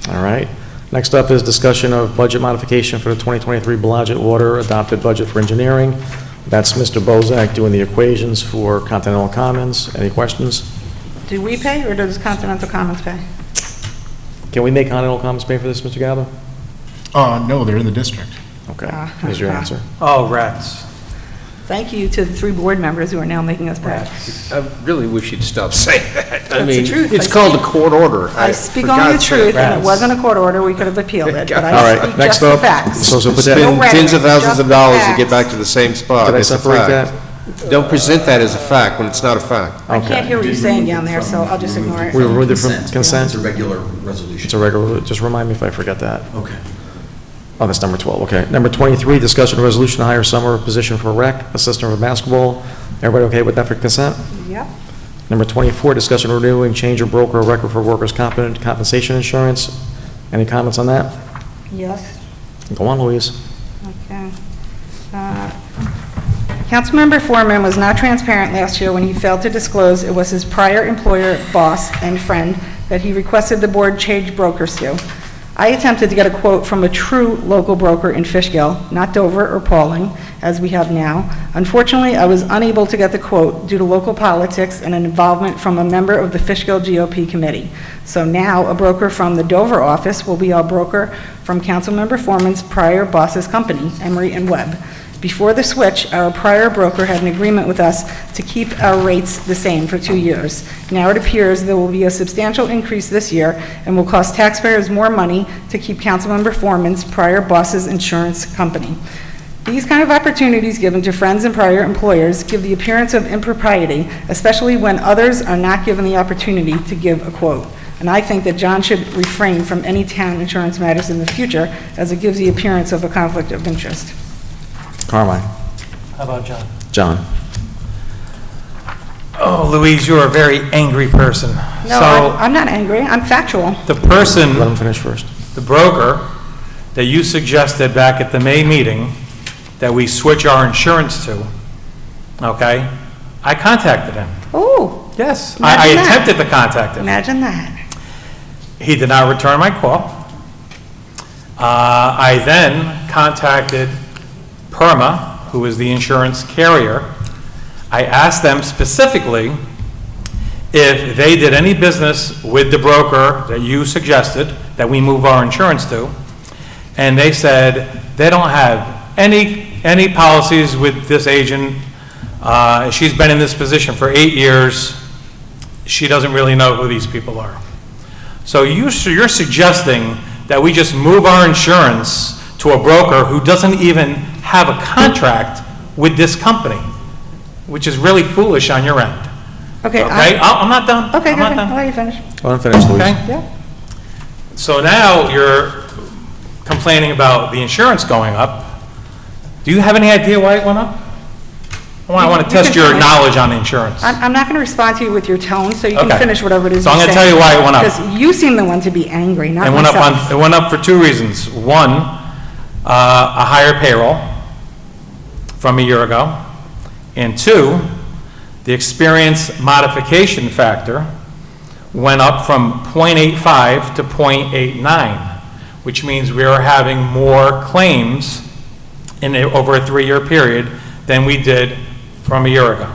All right. Next up is discussion of budget modification for the 2023 Blodgett Water adopted budget for engineering. That's Mr. Bozak doing the equations for Continental Commons. Any questions? Do we pay, or does Continental Commons pay? Can we make Continental Commons pay for this, Mr. Gaba? No, they're in the district. Okay, here's your answer. Oh, rats. Thank you to the 3 board members who are now making us pay. I really wish you'd stop saying that. That's the truth. It's called a court order. I speak only the truth, and it wasn't a court order, we could have appealed it, but I speak just the facts. So put that Spend No tens of rhetoric, thousands of just dollars to facts. get back to the same spot. Did I It's a separate fact. Don't present that as a fact when it's not a fact. I can't hear what you're saying down there, so I'll just ignore it. We removed it from consent? It's a regular resolution. It's a regular, just remind me if I forget that. Okay. Oh, that's number 12, okay. Number 23, discussion of resolution to hire summer position for rec, assistant for basketball. Everybody okay with that for consent? Yep. Number 24, discussion of renewing change of broker or record for workers' compensation insurance. Any comments on that? Yes. Go on, Louise. Okay. Councilmember Foreman was not transparent last year when he failed to disclose it was his prior employer, boss, and friend that he requested the board change brokers to. I attempted to get a quote from a true local broker in Fishkill, not Dover or Pauling, as we have now. Unfortunately, I was unable to get the quote due to local politics and an involvement from a member of the Fishkill GOP committee. So now, a broker from the Dover office will be our broker from Councilmember Foreman's prior boss's company, Emery and Webb. Before the switch, our prior broker had an agreement with us to keep our rates the same for 2 years. Now it appears there will be a substantial increase this year and will cost taxpayers more money to keep Councilmember Foreman's prior boss's insurance company. These kind of opportunities given to friends and prior employers give the appearance of impropriety, especially when others are not given the opportunity to give a quote. And I think that John should refrain from any town insurance matters in the future, as it gives the appearance of a conflict of interest. Carmine. How about John? John. Oh, Louise, you're a very angry person. No, So I'm not angry, I'm factual. the person, Let him finish first. the broker that you suggested back at the May meeting that we switch our insurance to, okay, I contacted him. Oh. Yes, I Imagine that. attempted to contact him. Imagine that. He did not return my call. I then contacted PERMA, who is the insurance carrier. I asked them specifically if they did any business with the broker that you suggested that we move our insurance to, and they said they don't have any policies with this agent. She's been in this position for 8 years. She doesn't really know who these people are. So you're suggesting that we just move our insurance to a broker who doesn't even have a contract with this company, which is really foolish on your end. Okay. Okay, I'm not done. Okay, I'm go not ahead. done. I'll let you finish. Let him finish, Louise. Okay? Yeah. So now you're complaining about the insurance going up. Do you have any idea why it went up? I want to You test can your finish. knowledge on insurance. I'm not going to respond to you with your tone, so you can Okay. finish whatever it is So I'm you're gonna tell saying. you why it went up. Because you seem the one to be angry, not It went up myself. it went up for two reasons. One, a higher payroll from a year ago. And two, the experience modification factor went up from 0.85 to 0.89, which means we are having more claims over a 3-year period than we did from a year ago.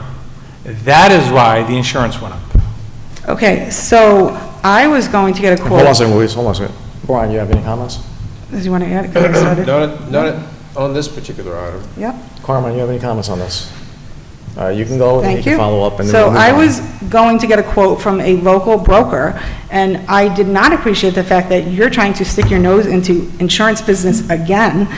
That is why the insurance went up. Okay, so I was going to get a quote. Hold on a second, Louise, hold on a second. Brian, you have any comments? Does you want to add, get started? Not on this particular item. Yep. Carmine, you have any comments on this? You can go, and Thank you can you. follow up. And then So we'll move I on. was going to get a quote from a local broker, and I did not appreciate the fact that you're trying to stick your nose into insurance business again.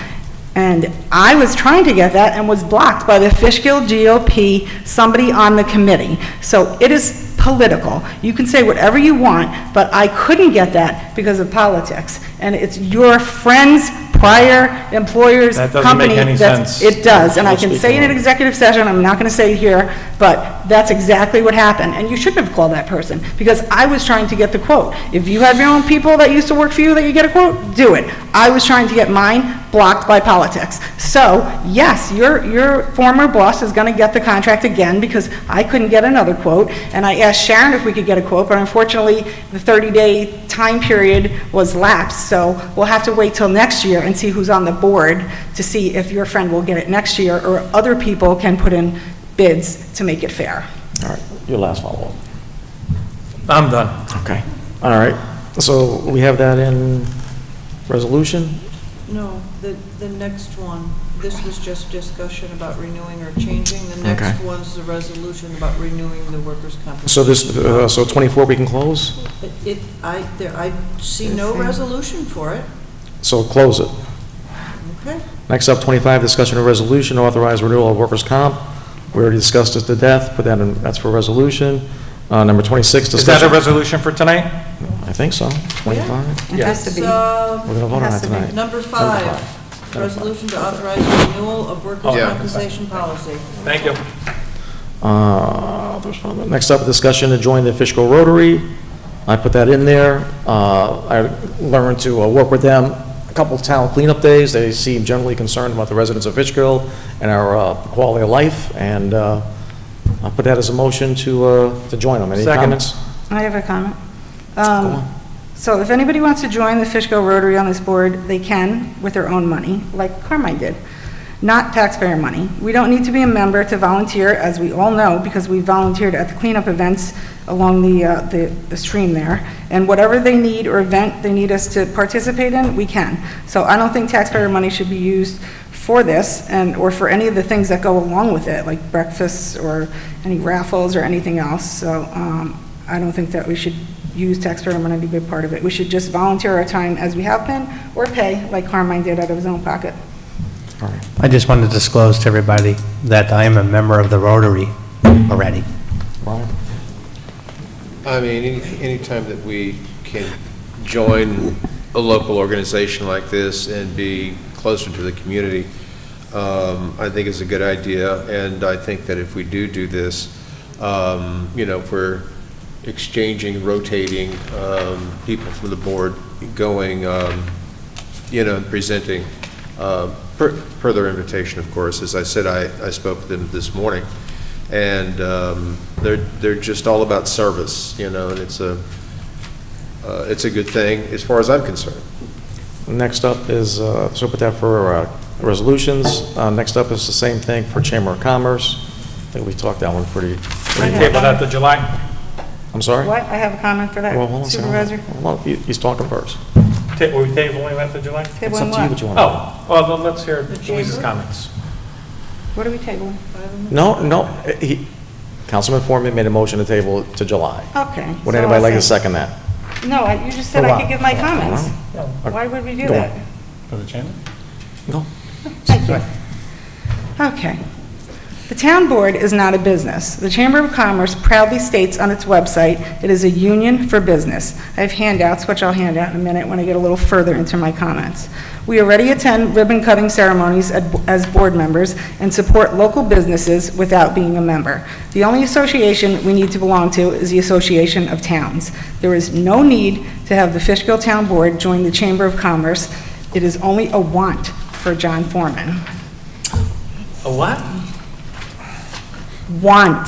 And I was trying to get that and was blocked by the Fishkill GOP, somebody on the committee. So it is political. You can say whatever you want, but I couldn't get that because of politics. And it's your friend's prior employer's That doesn't company. make any sense. It does, and I Don't can speak say in on an it. executive session, I'm not going to say it here, but that's exactly what happened. And you shouldn't have called that person, because I was trying to get the quote. If you have your own people that used to work for you that you get a quote, do it. I was trying to get mine blocked by politics. So, yes, your former boss is going to get the contract again, because I couldn't get another quote, and I asked Sharon if we could get a quote, but unfortunately, the 30-day time period was lapsed, so we'll have to wait till next year and see who's on the board to see if your friend will get it next year, or other people can put in bids to make it fair. All right, your last follow-up. I'm done. Okay, all right. So we have that in resolution? No, the next one, this was just discussion about renewing or changing. The next Okay. one's the resolution about renewing the workers' compensation. So this, so 24 we can close? I see no resolution for it. So close it. Okay. Next up, 25, discussion of resolution, authorize renewal of workers' comp. We already discussed it to death, put that in, that's for resolution. Number 26, Is discussion. that a resolution for tonight? I think so, 25. It has to be. We're gonna vote on has that to be. tonight. Number five, resolution to authorize renewal of workers' Yeah. compensation policy. Thank you. Next up, discussion to join the Fishkill Rotary. I put that in there. I learned to work with them a couple of town cleanup days. They seem generally concerned about the residents of Fishkill and our quality of life, and I put that as a motion to join them. Any Second. comments? I have a comment. So if anybody wants to join the Fishkill Rotary on this board, they can with their own money, like Carmine did, not taxpayer money. We don't need to be a member to volunteer, as we all know, because we volunteered at the cleanup events along the stream there. And whatever they need or event they need us to participate in, we can. So I don't think taxpayer money should be used for this, or for any of the things that go along with it, like breakfasts or any raffles or anything else. So I don't think that we should use taxpayer money to be a part of it. We should just volunteer our time as we have been, or pay, like Carmine did out of his own pocket. I just wanted to disclose to everybody that I am a member of the Rotary already. I mean, anytime that we can join a local organization like this and be closer to the community, I think is a good idea. And I think that if we do this, you know, if we're exchanging, rotating people from the board, going, you know, and presenting, per their invitation, of course. As I said, I spoke with them this morning, and they're just all about service, you know, and it's a good thing as far as I'm concerned. Next up is, so put that for resolutions. Next up is the same thing for Chamber of Commerce. I think we talked that one pretty. Table that to July? I'm sorry? What? I have a comment for that, Well, hold on a second. Supervisor. Hold on. He's talking first. Were we tabling that to July? Tabling It's up to you what? what you want. Oh, well, then let's hear The Louise's chamber? comments. What are we tabling? No, Councilman Foreman made a motion to table it to July. Okay. Would so anybody I'll like to say- second that? No, you just said For I what? could give my comments. Go Why would we do Go that? on. For the chamber? Go. Thank you. Okay. The town board is not a business. The Chamber of Commerce proudly states on its website, it is a union for business. I have handouts, which I'll hand out in a minute when I get a little further into my comments. We already attend ribbon-cutting ceremonies as board members and support local businesses without being a member. The only association we need to belong to is the Association of Towns. There is no need to have the Fishkill Town Board join the Chamber of Commerce. It is only a want for John Foreman. A what? Want.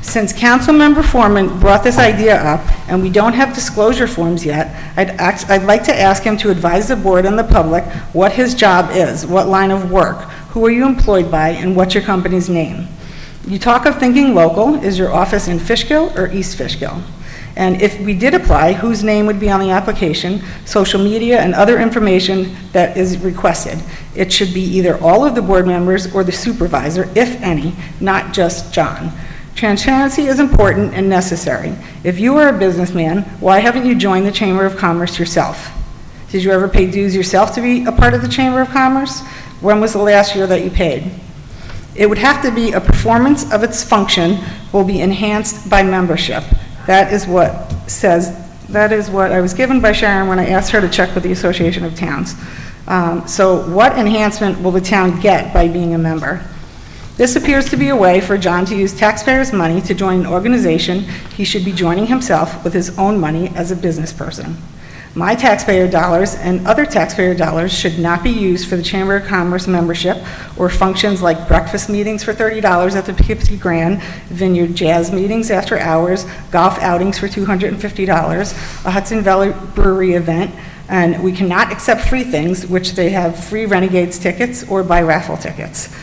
Since Councilmember Foreman brought this idea up, and we don't have disclosure forms yet, I'd like to ask him to advise the board and the public what his job is, what line of work, who are you employed by, and what's your company's name. You talk of thinking local. Is your office in Fishkill or East Fishkill? And if we did apply, whose name would be on the application, social media, and other information that is requested? It should be either all of the board members or the supervisor, if any, not just John. Transparency is important and necessary. If you are a businessman, why haven't you joined the Chamber of Commerce yourself? Did you ever pay dues yourself to be a part of the Chamber of Commerce? When was the last year that you paid? It would have to be a performance of its function will be enhanced by membership. That is what I was given by Sharon when I asked her to check with the Association of Towns. So what enhancement will the town get by being a member? This appears to be a way for John to use taxpayers' money to join an organization he should be joining himself with his own money as a business person. My taxpayer dollars and other taxpayer dollars should not be used for the Chamber of Commerce membership or functions like breakfast meetings for $30 at the Poughkeepsie Grand, vineyard jazz meetings after hours, golf outings for $250, a Hudson Valley Brewery event, and we cannot accept free things, which they have free Renegades tickets or buy raffle tickets.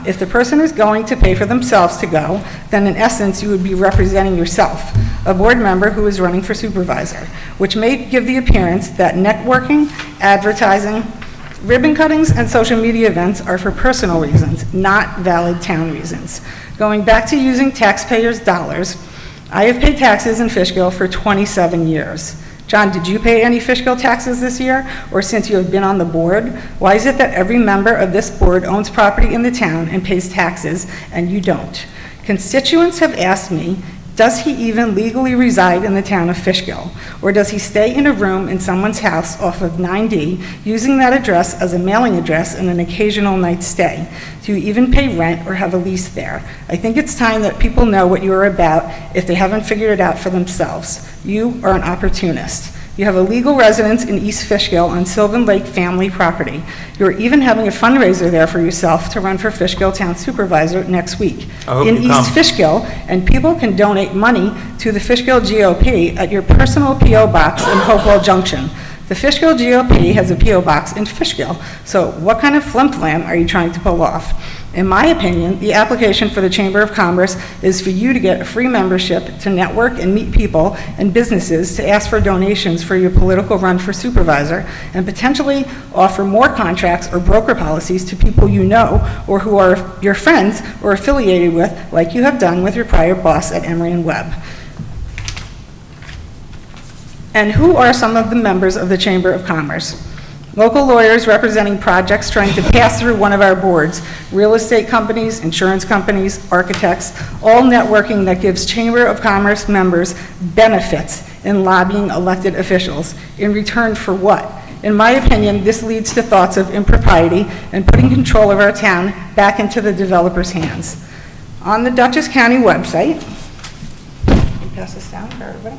If the person is going to pay for themselves to go, then in essence, you would be representing yourself, a board member who is running for supervisor, which may give the appearance that networking, advertising, ribbon cuttings, and social media events are for personal reasons, not valid town reasons. Going back to using taxpayers' dollars, I have paid taxes in Fishkill for 27 years. John, did you pay any Fishkill taxes this year, or since you have been on the board? Why is it that every member of this board owns property in the town and pays taxes, and you don't? Constituents have asked me, does he even legally reside in the town of Fishkill, or does he stay in a room in someone's house off of 9D, using that address as a mailing address and an occasional night stay? Do you even pay rent or have a lease there? I think it's time that people know what you are about if they haven't figured it out for themselves. You are an opportunist. You have a legal residence in East Fishkill on Sylvan Lake family property. You're even having a fundraiser there for yourself to run for Fishkill Town Supervisor next week in East Fishkill, and people can donate money to the Fishkill GOP at your personal P.O. box in Hopewell Junction. The Fishkill GOP has a P.O. box in Fishkill, so what kind of flim-flam are you trying to pull off? In my opinion, the application for the Chamber of Commerce is for you to get a free membership, to network and meet people and businesses, to ask for donations for your political run for supervisor, and potentially offer more contracts or broker policies to people you know or who are your friends or affiliated with, like you have done with your prior boss at Emery & Webb. And who are some of the members of the Chamber of Commerce? Local lawyers representing projects trying to pass through one of our boards, real estate companies, insurance companies, architects, all networking that gives Chamber of Commerce members benefits in lobbying elected officials. In return for what? In my opinion, this leads to thoughts of impropriety and putting control of our town back into the developer's hands. On the Dutchess County website, can you pass this down for everybody?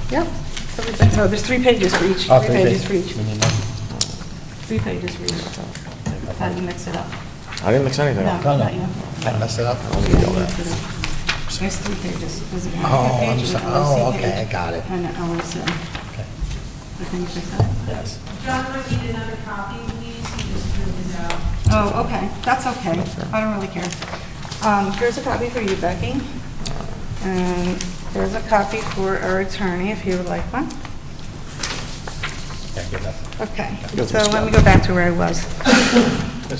Yep. No, there's 3 pages for each. Oh, 3 3 pages for pages. each. 3 pages for each. How do you mix it up? I didn't mix anything No, up. not you. I messed it up? There's 3 pages. There's a Oh, page I'm with sorry. an Oh, LC okay, page I got it. And an LC. Okay. Can you fix that? Yes. John, I need another copy, please, he just threw his out. Oh, okay. That's okay. I don't really care. Here's a copy for you, Becky. And here's a copy for our attorney, if you would like one. Okay, so let me go back to where I was.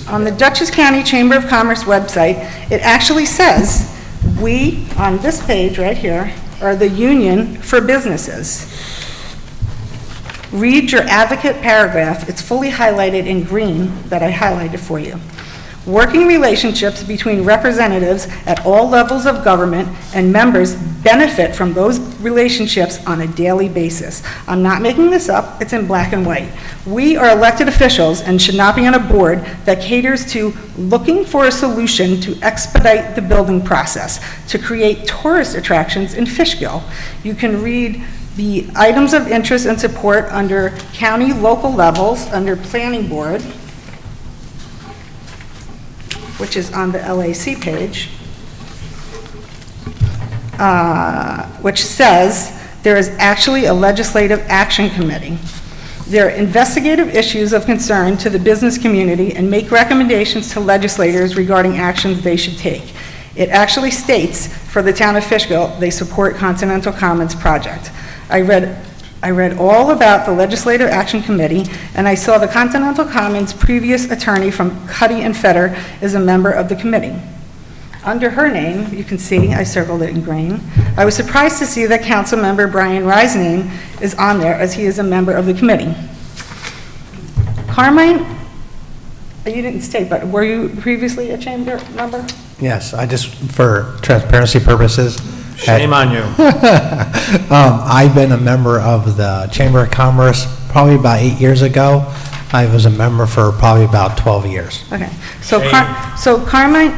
On the Dutchess County Chamber of Commerce website, it actually says, we, on this page right here, are the union for businesses. Read your advocate paragraph. It's fully highlighted in green that I highlighted for you. Working relationships between representatives at all levels of government and members benefit from those relationships on a daily basis. I'm not making this up, it's in black and white. We are elected officials and should not be on a board that caters to looking for a solution to expedite the building process, to create tourist attractions in Fishkill. You can read the items of interest and support under county, local levels, under planning board, which is on the LAC page, which says there is actually a legislative action committee. There are investigative issues of concern to the business community and make recommendations to legislators regarding actions they should take. It actually states, for the town of Fishkill, they support Continental Commons project. I read all about the Legislative Action Committee, and I saw the Continental Commons previous attorney from Cuddy and Fetter is a member of the committee. Under her name, you can see, I circled it in green, I was surprised to see that council member Brian Rye's name is on there, as he is a member of the committee. Carmine, you didn't state, but were you previously a chamber member? Yes, I just, for transparency purposes. Shame on you. I've been a member of the Chamber of Commerce probably about 8 years ago. I was a member for probably about 12 years. Okay, so Carmine,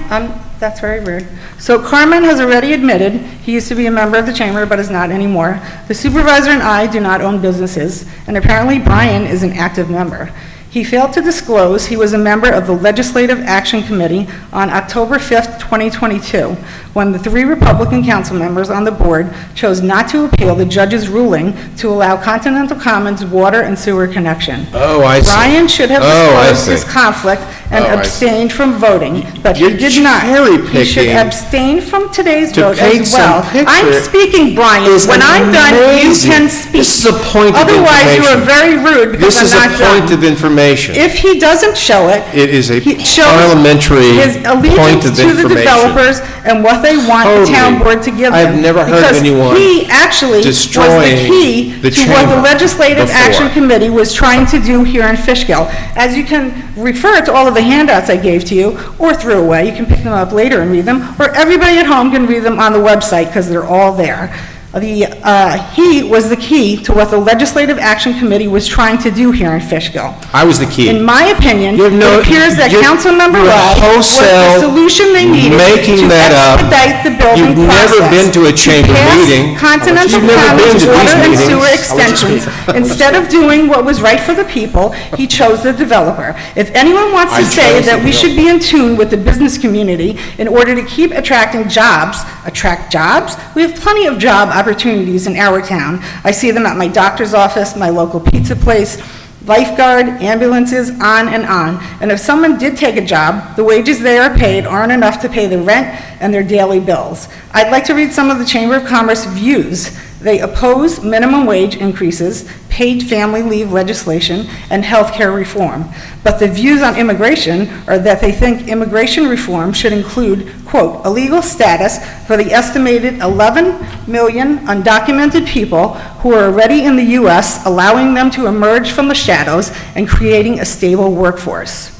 that's very rude. So Carmine has already admitted he used to be a member of the chamber, but is not anymore. The supervisor and I do not own businesses, and apparently Brian is an active member. He failed to disclose he was a member of the Legislative Action Committee on October 5th, 2022, when the 3 Republican council members on the board chose not to appeal the judge's ruling to allow Continental Commons water and sewer connection. Oh, I see. Brian should have disclosed his conflict and I see. abstained from voting, but he did not. He should abstain from today's To vote paint as some well. picture I'm speaking, Brian. is When I'm done, you amazing. can speak. This is a point of Otherwise, you are information. very rude because This is I'm a not done. point of information. If he doesn't show it, It is a he shows parliamentary his point allegiance of to the information. developers and what they want the town Totally. board to give them. I've never heard of anyone Because he actually was the destroying key the to what the chamber Legislative before. Action Committee was trying to do here in Fishkill. As you can refer to all of the handouts I gave to you, or threw away, you can pick them up later and read them, or everybody at home can read them on the website because they're all there. He was the key to what the Legislative Action Committee was trying to do here in Fishkill. I was the key. In my opinion, You have no- it appears that you're- Councilmember you're Weld was the wholesale solution they needed making to that up. expedite the building You've process. never been to a chamber meeting. Continental You've never been County's to these water and meetings. sewer I'll let you extensions. speak. Instead of doing what was right for the people, he chose the developer. If anyone wants to I say chose that the we should be in tune with the business community in order to keep attracting jobs, attract jobs, we have plenty of job opportunities in our town. I see them at my doctor's office, my local pizza place, lifeguard, ambulances, on and on. And if someone did take a job, the wages they are paid aren't enough to pay the rent and their daily bills. I'd like to read some of the Chamber of Commerce views. They oppose minimum wage increases, paid family leave legislation, and health care reform. But the views on immigration are that they think immigration reform should include, quote, a legal status for the estimated 11 million undocumented people who are already in the U.S., allowing them to emerge from the shadows and creating a stable workforce.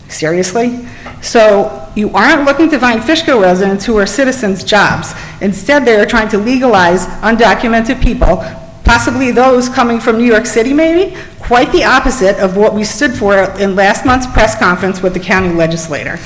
Seriously? So you aren't looking to find Fishkill residents who are citizens jobs. Instead, they are trying to legalize undocumented people, possibly those coming from New York City maybe? Quite the opposite of what we stood for in last month's press conference with the county legislator.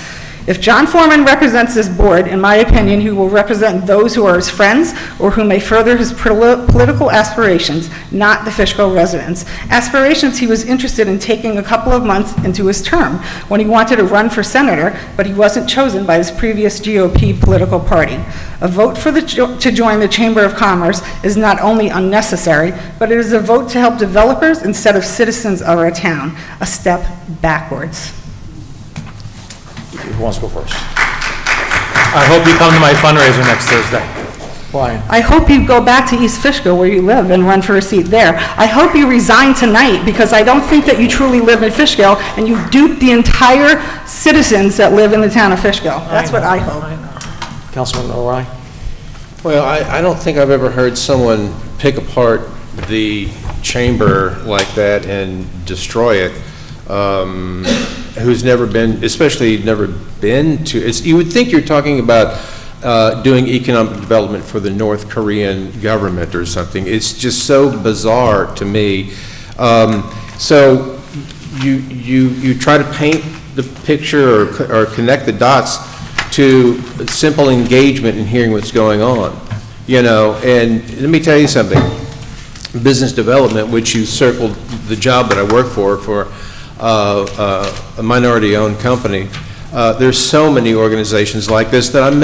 If John Foreman represents this board, in my opinion, he will represent those who are his friends or who may further his political aspirations, not the Fishkill residents. Aspirations he was interested in taking a couple of months into his term when he wanted to run for senator, but he wasn't chosen by his previous GOP political party. A vote to join the Chamber of Commerce is not only unnecessary, but it is a vote to help developers instead of citizens of our town, a step backwards. Who wants to go first? I hope you come to my fundraiser next Thursday. Why? I hope you go back to East Fishkill where you live and run for a seat there. I hope you resign tonight because I don't think that you truly live in Fishkill and you dupe the entire citizens that live in the town of Fishkill. That's what I hope. Councilman O'Reilly? Well, I don't think I've ever heard someone pick apart the chamber like that and destroy it. Who's never been, especially never been to, you would think you're talking about doing economic development for the North Korean government or something. It's just so bizarre to me. So you try to paint the picture or connect the dots to simple engagement and hearing what's going on, you know. And let me tell you something. Business development, which you circled the job that I work for a minority-owned company. There's so many organizations like this that I'm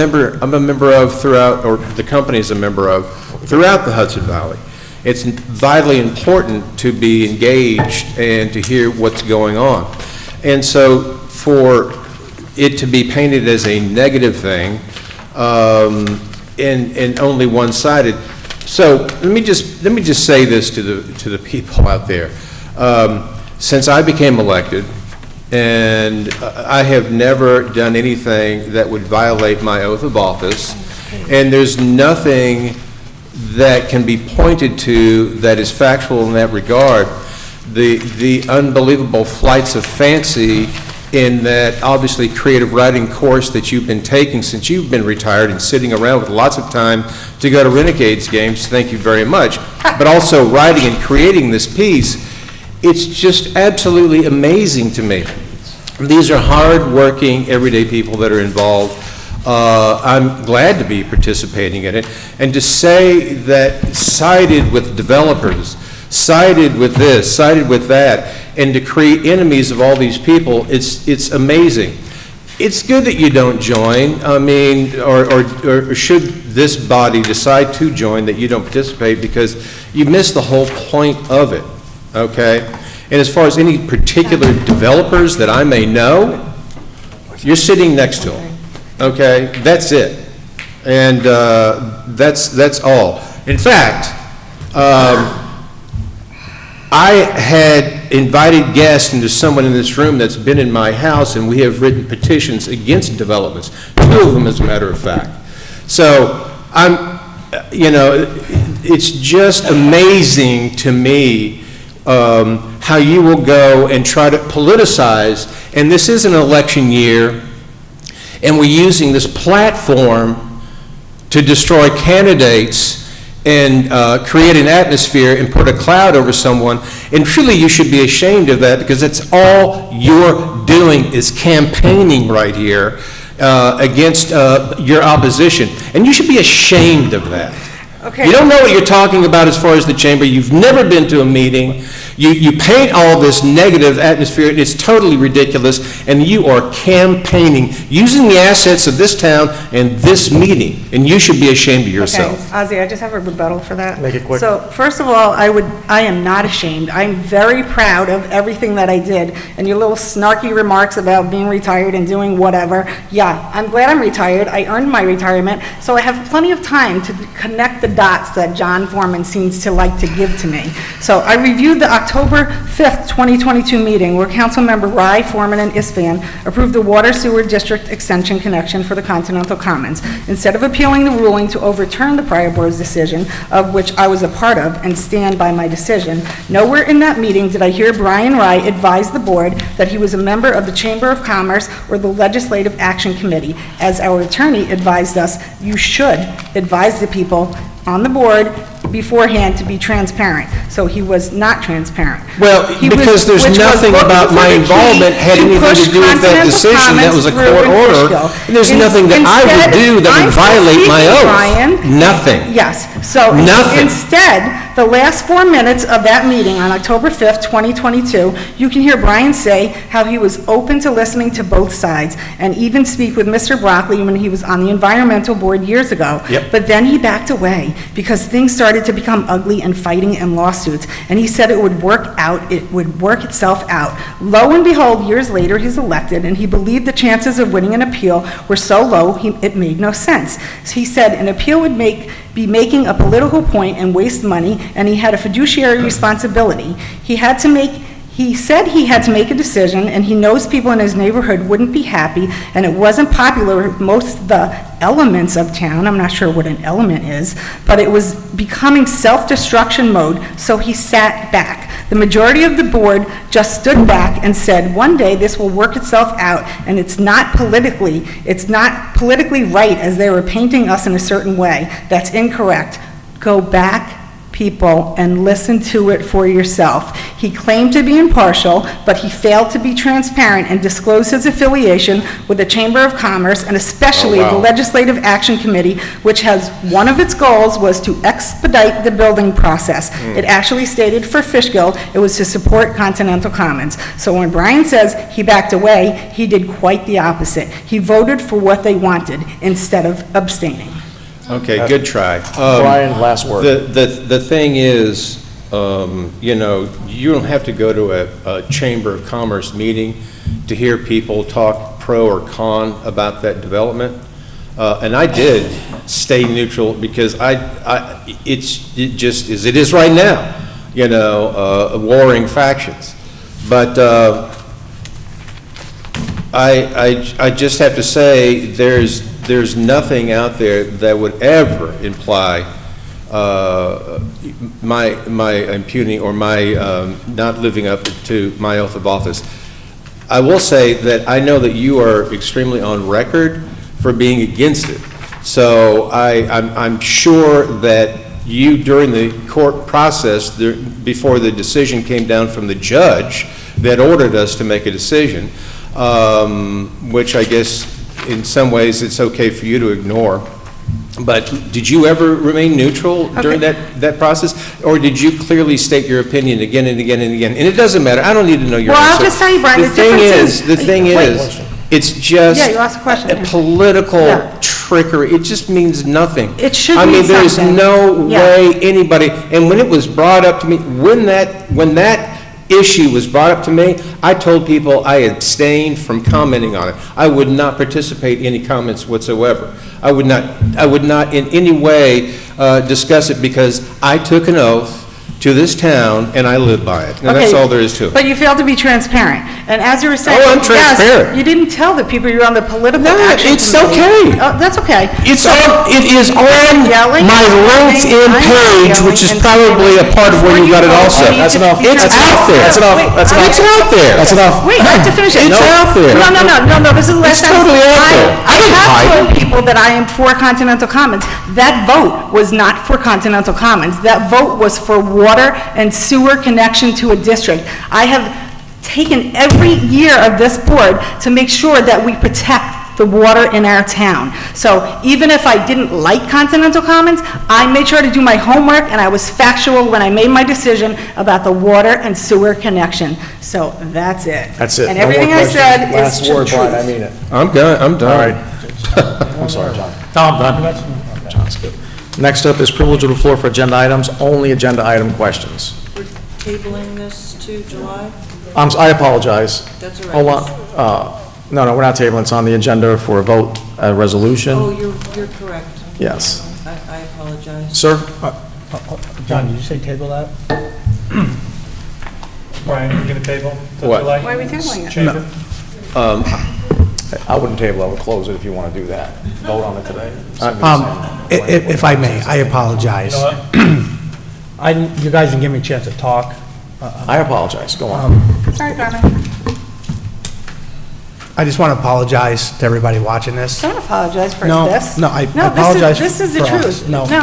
a member of throughout, or the company is a member of, throughout the Hudson Valley. It's vitally important to be engaged and to hear what's going on. And so for it to be painted as a negative thing and only one-sided. So let me just say this to the people out there. Since I became elected, and I have never done anything that would violate my oath of office, and there's nothing that can be pointed to that is factual in that regard. The unbelievable flights of fancy in that obviously creative writing course that you've been taking since you've been retired and sitting around with lots of time to go to Renegades games, thank you very much, but also writing and creating this piece, it's just absolutely amazing to me. These are hard-working, everyday people that are involved. I'm glad to be participating in it. And to say that sided with developers, sided with this, sided with that, and to create enemies of all these people, it's amazing. It's good that you don't join. I mean, or should this body decide to join, that you don't participate, because you miss the whole point of it, okay? And as far as any particular developers that I may know, you're sitting next to them, okay? That's it. And that's all. In fact, I had invited guests into someone in this room that's been in my house, and we have written petitions against developments, 2 of them as a matter of fact. So you know, it's just amazing to me how you will go and try to politicize, and this is an election year, and we're using this platform to destroy candidates and create an atmosphere and put a cloud over someone, and truly you should be ashamed of that, because that's all you're doing is campaigning right here against your opposition, and you should be ashamed of that. Okay. You don't know what you're talking about as far as the chamber. You've never been to a meeting. You paint all this negative atmosphere. It's totally ridiculous, and you are campaigning, using the assets of this town and this meeting, and you should be ashamed of yourself. Okay, Ozzy, I just have a rebuttal for that. Make it quick. So, first of all, I am not ashamed. I'm very proud of everything that I did, and your little snarky remarks about being retired and doing whatever. Yeah, I'm glad I'm retired. I earned my retirement, so I have plenty of time to connect the dots that John Foreman seems to like to give to me. So, I reviewed the October 5th, 2022 meeting where Councilmember Rye, Foreman, and Isfan approved the Water Sewer District Extension connection for the Continental Commons. Instead of appealing the ruling to overturn the prior board's decision, of which I was a part of and stand by my decision, nowhere in that meeting did I hear Brian Rye advise the board that he was a member of the Chamber of Commerce or the Legislative Action Committee. As our attorney advised us, you should advise the people on the board beforehand to be transparent. So he was not transparent. Well, because there's nothing about my involvement had anything to do with that decision. That was a court order. And there's nothing that I would do that would violate my oath. Nothing. Yes. So Nothing. Instead, the last 4 minutes of that meeting on October 5th, 2022, you can hear Brian say how he was open to listening to both sides and even speak with Mr. Broccoli when he was on the environmental board years ago. Yep. But then he backed away because things started to become ugly and fighting and lawsuits. And he said it would work out, it would work itself out. Lo and behold, years later, he's elected, and he believed the chances of winning an appeal were so low, it made no sense. So he said an appeal would be making a political point and waste money, and he had a fiduciary responsibility. He said he had to make a decision, and he knows people in his neighborhood wouldn't be happy, and it wasn't popular with most of the elements of town. I'm not sure what an element is, but it was becoming self-destruction mode, so he sat back. The majority of the board just stood back and said, one day this will work itself out, and it's not politically right as they were painting us in a certain way. That's incorrect. Go back, people, and listen to it for yourself. He claimed to be impartial, but he failed to be transparent and disclose his affiliation with the Chamber of Commerce and especially the Legislative Action Committee, which has one of its goals was to expedite the building process. It actually stated for Fishkill it was to support Continental Commons. So when Brian says he backed away, he did quite the opposite. He voted for what they wanted instead of abstaining. Okay, good try. Brian, last word. The thing is, you know, you don't have to go to a Chamber of Commerce meeting to hear people talk pro or con about that development. And I did stay neutral because it just is, it is right now, you know, warring factions. But I just have to say there's nothing out there that would ever imply my impunity or my not living up to my oath of office. I will say that I know that you are extremely on record for being against it. So I'm sure that you, during the court process, before the decision came down from the judge that ordered us to make a decision, which I guess in some ways it's okay for you to ignore. But did you ever remain neutral during that process? Or did you clearly state your opinion again and again and again? And it doesn't matter. I don't need to know your answer. Well, I'll just tell you, Brian, the thing is, it's just you asked a question. A political trickery. It just means nothing. It should I mean mean, there's something. no way anybody, and when it was brought up to me, when that issue was brought up to me, I told people I abstained from commenting on it. I would not participate in any comments whatsoever. I would not in any way discuss it because I took an oath to this town, and I live by it. And that's Okay, all there is to it. But you failed to be transparent. And as you were saying... Oh, I'm yes, transparent. you didn't tell the people you're on the political No, action it's committee. okay. Oh, that's okay. It is on Yelling, my LinkedIn I'm page, yelling which is and probably a part of where you got it also. That's enough. It's out there. That's enough. That's enough. It's out there. That's enough. Wait, I have to finish it. It's out there. No, this is the last It's time. totally out there. I didn't have hide told people that I am for Continental Commons. That vote was not for Continental Commons. That vote was for water and sewer connection to a district. I have taken every year of this board to make sure that we protect the water in our town. So even if I didn't like Continental Commons, I made sure to do my homework, and I was factual when I made my decision about the water and sewer connection. So that's it. That's it. And No more everything I questions. said is Last word, truth. Brian, I mean it. I'm done. I'm done. All right. I'm sorry, John. Tom, done. John's good. Next up is privilege of the floor for agenda items, only agenda item questions. We're tabling this to July? I apologize. That's all right. Hold on. No, we're not tabling. It's on the agenda for a vote, a resolution. Oh, you're correct. Yes. I apologize. Sir? John, did you say table that? Brian, you're going to table? What? Why are we tabling it? Chamber? I wouldn't table, I would close it if you want to do that. Vote on it today. If I may, I apologize. You guys didn't give me a chance to talk. I apologize. Go on. Sorry, Carmen. I just want to apologize to everybody watching this. Don't apologize for No, this. no, I No, apologize this is the for us. truth. No. No.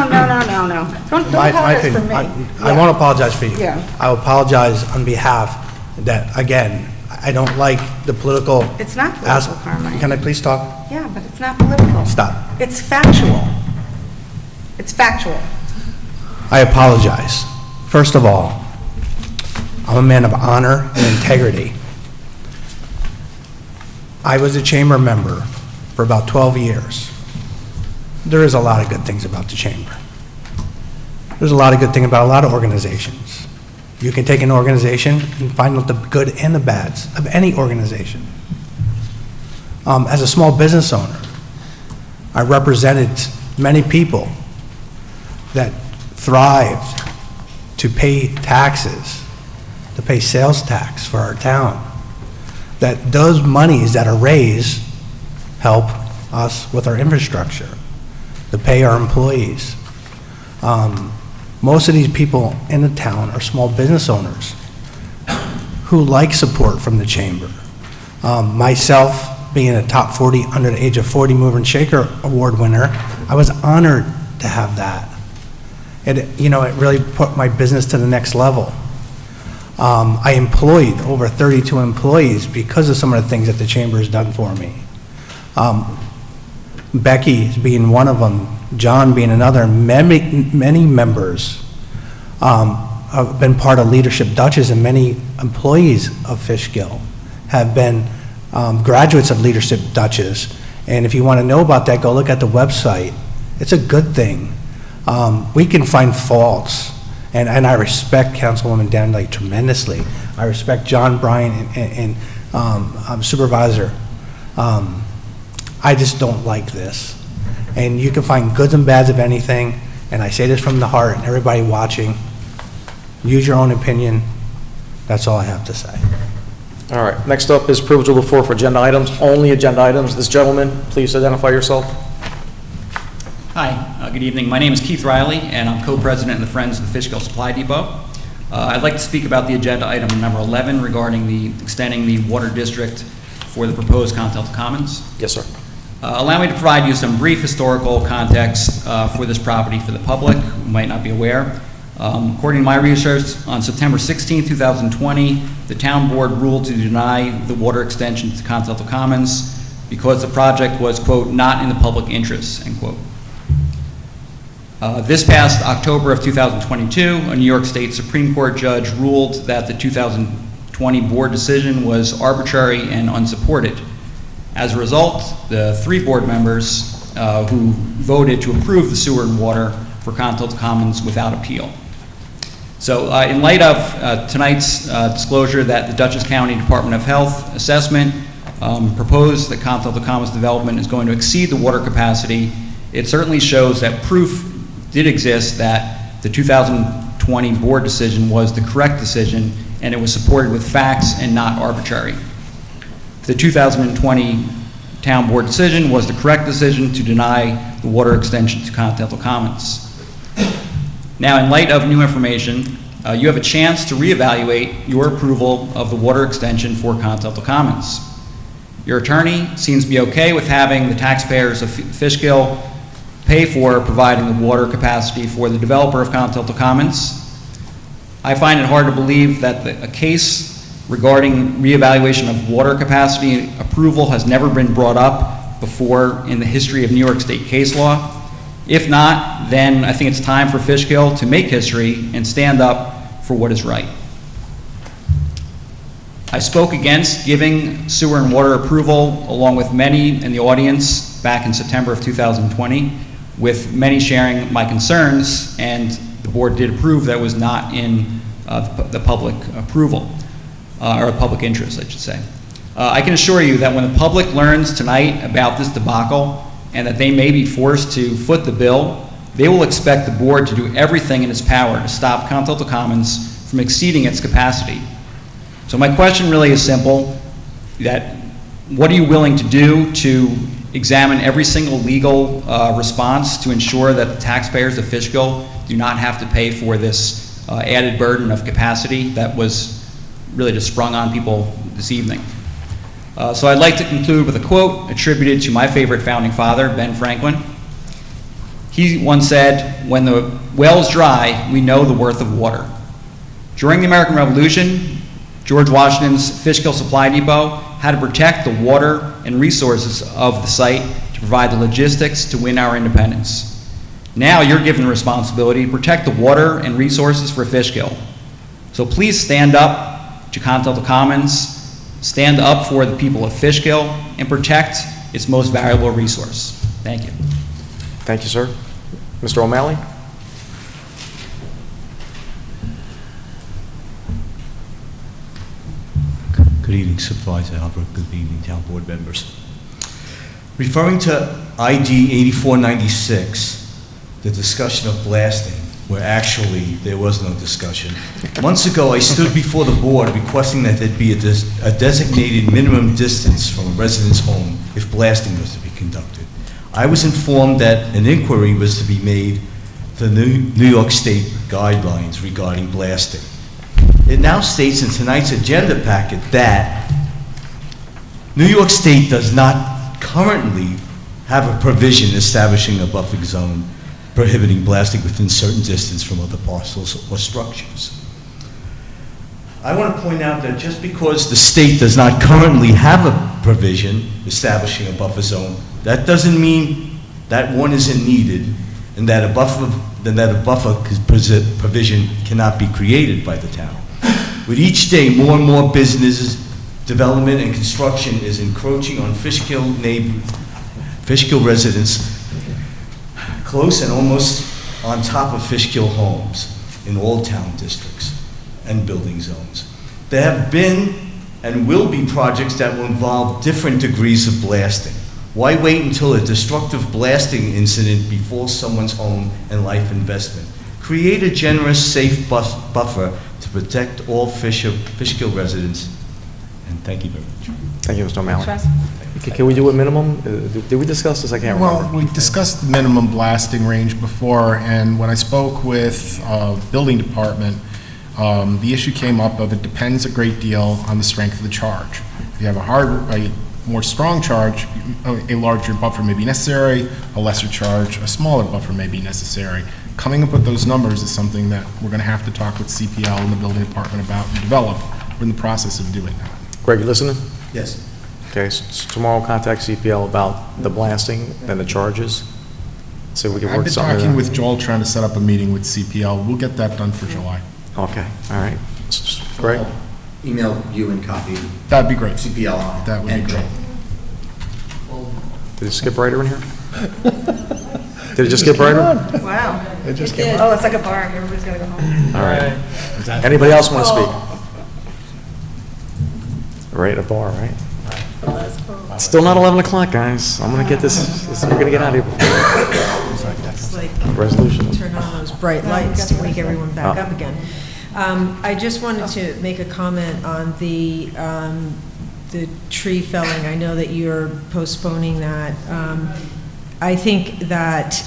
Don't My apologize for opinion, me. I won't apologize for you. Yeah. I will apologize on behalf that, again, I don't like the political... It's not political, Carmine. Can I please talk? Yeah, but it's not political. Stop. It's factual. It's factual. I apologize. First of all, I'm a man of honor and integrity. I was a chamber member for about 12 years. There is a lot of good things about the chamber. There's a lot of good things about a lot of organizations. You can take an organization and find out the good and the bads of any organization. As a small business owner, I represented many people that thrived to pay taxes, to pay sales tax for our town. That those monies that are raised help us with our infrastructure, to pay our employees. Most of these people in the town are small business owners who like support from the chamber. Myself, being a top 40 under the age of 40 mover and shaker award winner, I was honored to have that. It really put my business to the next level. I employed over 32 employees because of some of the things that the chamber has done for me. Becky being one of them, John being another, many members have been part of Leadership Dutchess, and many employees of Fishkill have been graduates of Leadership Dutchess. And if you want to know about that, go look at the website. It's a good thing. We can find faults, and I respect Councilwoman Danley tremendously. I respect John Bryan and Supervisor. I just don't like this. And you can find goods and bads of anything, and I say this from the heart, and everybody watching, use your own opinion. That's all I have to say. All right, next up is privilege of the floor for agenda items, only agenda items. This gentleman, please identify yourself. Hi, good evening. My name is Keith Riley, and I'm co-president of the Friends of the Fishkill Supply Depot. I'd like to speak about the agenda item number 11 regarding extending the water district for the proposed Continental Commons. Yes, sir. Allow me to provide you some brief historical context for this property for the public who might not be aware. According to my research, on September 16, 2020, the town board ruled to deny the water extension to Continental Commons because the project was, quote, not in the public interest, end quote. This past October of 2022, a New York State Supreme Court judge ruled that the 2020 board decision was arbitrary and unsupported. As a result, the 3 board members who voted to approve the sewer and water for Continental Commons without appeal. So in light of tonight's disclosure that the Dutchess County Department of Health assessment proposed that Continental Commons development is going to exceed the water capacity, it certainly shows that proof did exist that the 2020 2020 board decision was the correct decision, and it was supported with facts and not arbitrary. The 2020 town board decision was the correct decision to deny the water extension to Continental Commons. Now, in light of new information, you have a chance to reevaluate your approval of the water extension for Continental Commons. Your attorney seems to be okay with having the taxpayers of Fishkill pay for providing the water capacity for the developer of Continental Commons. I find it hard to believe that a case regarding reevaluation of water capacity approval has never been brought up before in the history of New York State case law. If not, then I think it's time for Fishkill to make history and stand up for what is right. I spoke against giving sewer and water approval along with many in the audience back in September of 2020, with many sharing my concerns, and the board did approve that was not in the public approval, or public interest, I should say. I can assure you that when the public learns tonight about this debacle and that they may be forced to foot the bill, they will expect the board to do everything in its power to stop Continental Commons from exceeding its capacity. So my question really is simple, that what are you willing to do to examine every single legal response to ensure that the taxpayers of Fishkill do not have to pay for this added burden of capacity that was really just sprung on people this evening? So I'd like to conclude with a quote attributed to my favorite founding father, Ben Franklin. He once said, "When the well's dry, we know the worth of water." During the American Revolution, George Washington's Fishkill Supply Depot had to protect the water and resources of the site to provide the logistics to win our independence. Now you're given the responsibility to protect the water and resources for Fishkill. So please stand up to Continental Commons, stand up for the people of Fishkill, and protect its most valuable resource. Thank you. Thank you, sir. Mr. O'Malley? Good evening, Supervisor Albert. Good evening, town board members. Referring to ID 8496, the discussion of blasting, where actually there was no discussion. Months ago, I stood before the board requesting that there be a designated minimum distance from a resident's home if blasting was to be conducted. I was informed that an inquiry was to be made to the New York State guidelines regarding blasting. It now states in tonight's agenda packet that New York State does not currently have a provision establishing a buffer zone prohibiting blasting within certain distance from other parcels or structures. I want to point out that just because the state does not currently have a provision establishing a buffer zone, that doesn't mean that one isn't needed and that a buffer provision cannot be created by the town. With each day, more and more businesses, development and construction is encroaching on Fishkill residents, close and almost on top of Fishkill homes in all town districts and building zones. There have been and will be projects that will involve different degrees of blasting. Why wait until a destructive blasting incident befalls someone's home and life investment? Create a generous, safe buffer to protect all Fishkill residents. And thank you very much. Thank you, Mr. O'Malley. Can we do a minimum? Did we discuss this? I can't remember. Well, we discussed the minimum blasting range before, and when I spoke with building department, the issue came up of it depends a great deal on the strength of the charge. If you have a more strong charge, a larger buffer may be necessary, a lesser charge, a smaller buffer may be necessary. Coming up with those numbers is something that we're going to have to talk with CPL and the building department about and develop. We're in the process of doing that. Greg, you listening? Yes. Okay, so tomorrow contact CPL about the blasting and the charges. See if we can I've work been something talking out. with Joel, trying to set up a meeting with CPL. We'll get that done for July. Okay, all right. Greg? Email you and copy. That'd be great. CPL on it. That would be great. Did it skip right over in here? Did it just skip right over? Wow. It just came came Oh, it's like a bar. Everybody's got to go home. All right. Anybody else want to speak? Right, a bar, right? Still not 11 o'clock, guys. I'm gonna get this, we're gonna get out of here. It's like Resolution. turn on those bright lights to wake everyone back Oh. up again. I just wanted to make a comment on the tree felling. I know that you're postponing that. I think that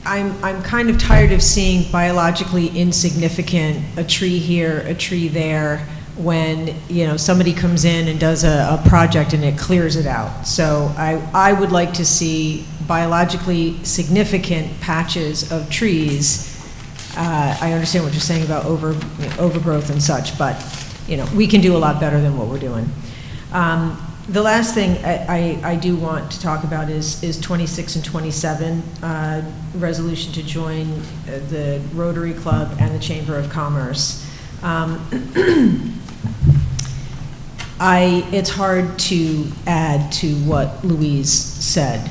I'm kind of tired of seeing biologically insignificant, a tree here, a tree there, when, you know, somebody comes in and does a project and it clears it out. So I would like to see biologically significant patches of trees. I understand what you're saying about overgrowth and such, but, you know, we can do a lot better than what we're doing. The last thing I do want to talk about is 26 and 27, resolution to join the Rotary Club and the Chamber of Commerce. It's hard to add to what Louise said.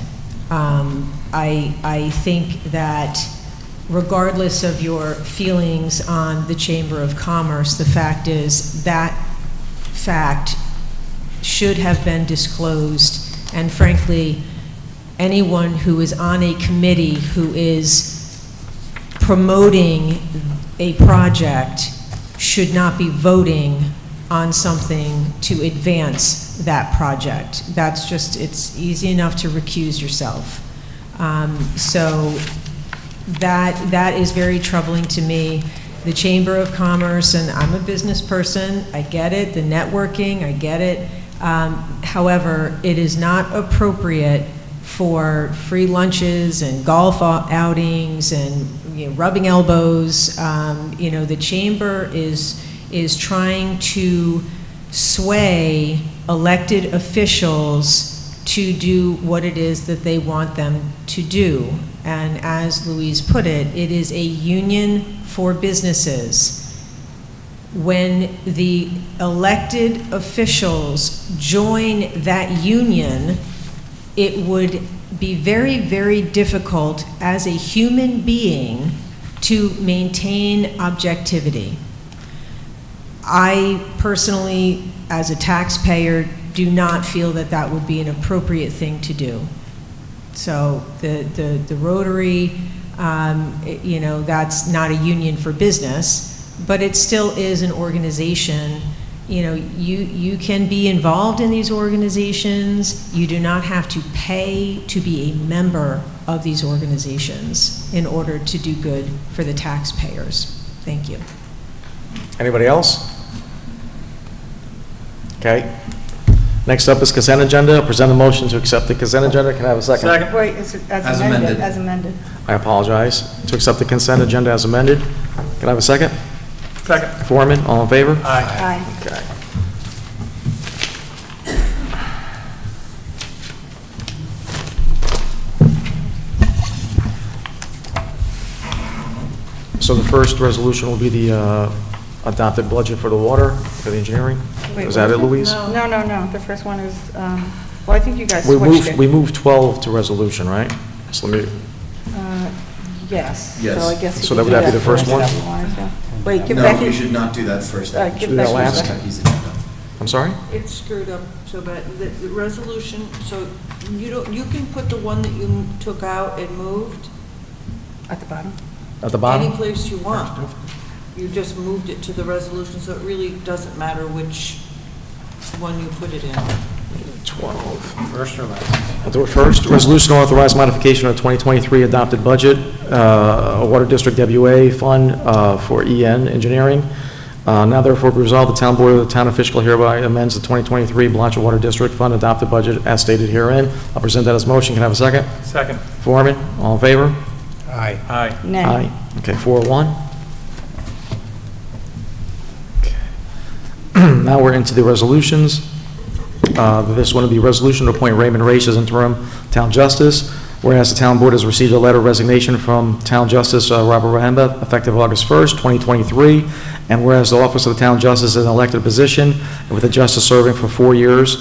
I think that regardless of your feelings on the Chamber of Commerce, the fact is that fact should have been disclosed, and frankly, anyone who is on a committee who is promoting a project should not be voting on something to advance that project. That's just, it's easy enough to recuse yourself. So that is very troubling to me. The Chamber of Commerce, and I'm a business person, I get it, the networking, I get it. However, it is not appropriate for free lunches and golf outings and, you know, rubbing elbows. You know, the Chamber is trying to sway elected officials to do what it is that they want them to do. And as Louise put it, it is a union for businesses. When the elected officials join that union, it would be very, very difficult as a human being to maintain objectivity. I personally, as a taxpayer, do not feel that that would be an appropriate thing to do. So the Rotary, you know, that's not a union for business, but it still is an organization. You know, you can be involved in these organizations. You do not have to pay to be a member of these organizations in order to do good for the taxpayers. Thank you. Anybody else? Okay. Next up is consent agenda. Present a motion to accept the consent agenda. Can I have a second? Second. Wait, it's as amended. As amended. I apologize. To accept the consent agenda as amended. Can I have a second? Second. Foreman, all in favor? Aye. Okay. So the first resolution will be the adopted budget for the water, for the engineering? Wait, Is that it, Louise? No. The first one is, well, I think you guys We switched it. moved 12 to resolution, right? So let me, Yes. Yes. So I guess you So could that would do be the first one? if you wanted to. Wait, give No, Becky. we should not do that first. Give do that Becky a last? second. I'm sorry? It's screwed up so bad. The resolution, so you can put the one that you took out and moved At the bottom? At the bottom? any place you want. You just moved it to the resolution, so it really doesn't matter which one you put it in. 12. First or last? I'll do it first. Resolution to authorize modification of 2023 adopted budget, a Water District WA fund for EN engineering. Now therefore be resolved, the town board of the town of Fishkill hereby amends the 2023 Blanchard Water District Fund adopted budget as stated herein. I'll present that as motion. Can I have a second? Second. Foreman, all in favor? Aye. Aye. Nay. Aye. Okay, 4-1. Okay. Now we're into the resolutions. This one will be a resolution to appoint Raymond Race as interim town justice. Whereas the town board has received a letter of resignation from town justice Robert Rahamba effective August 1st, 2023. And whereas the office of the town justice is an elected position and with the justice serving for 4 years.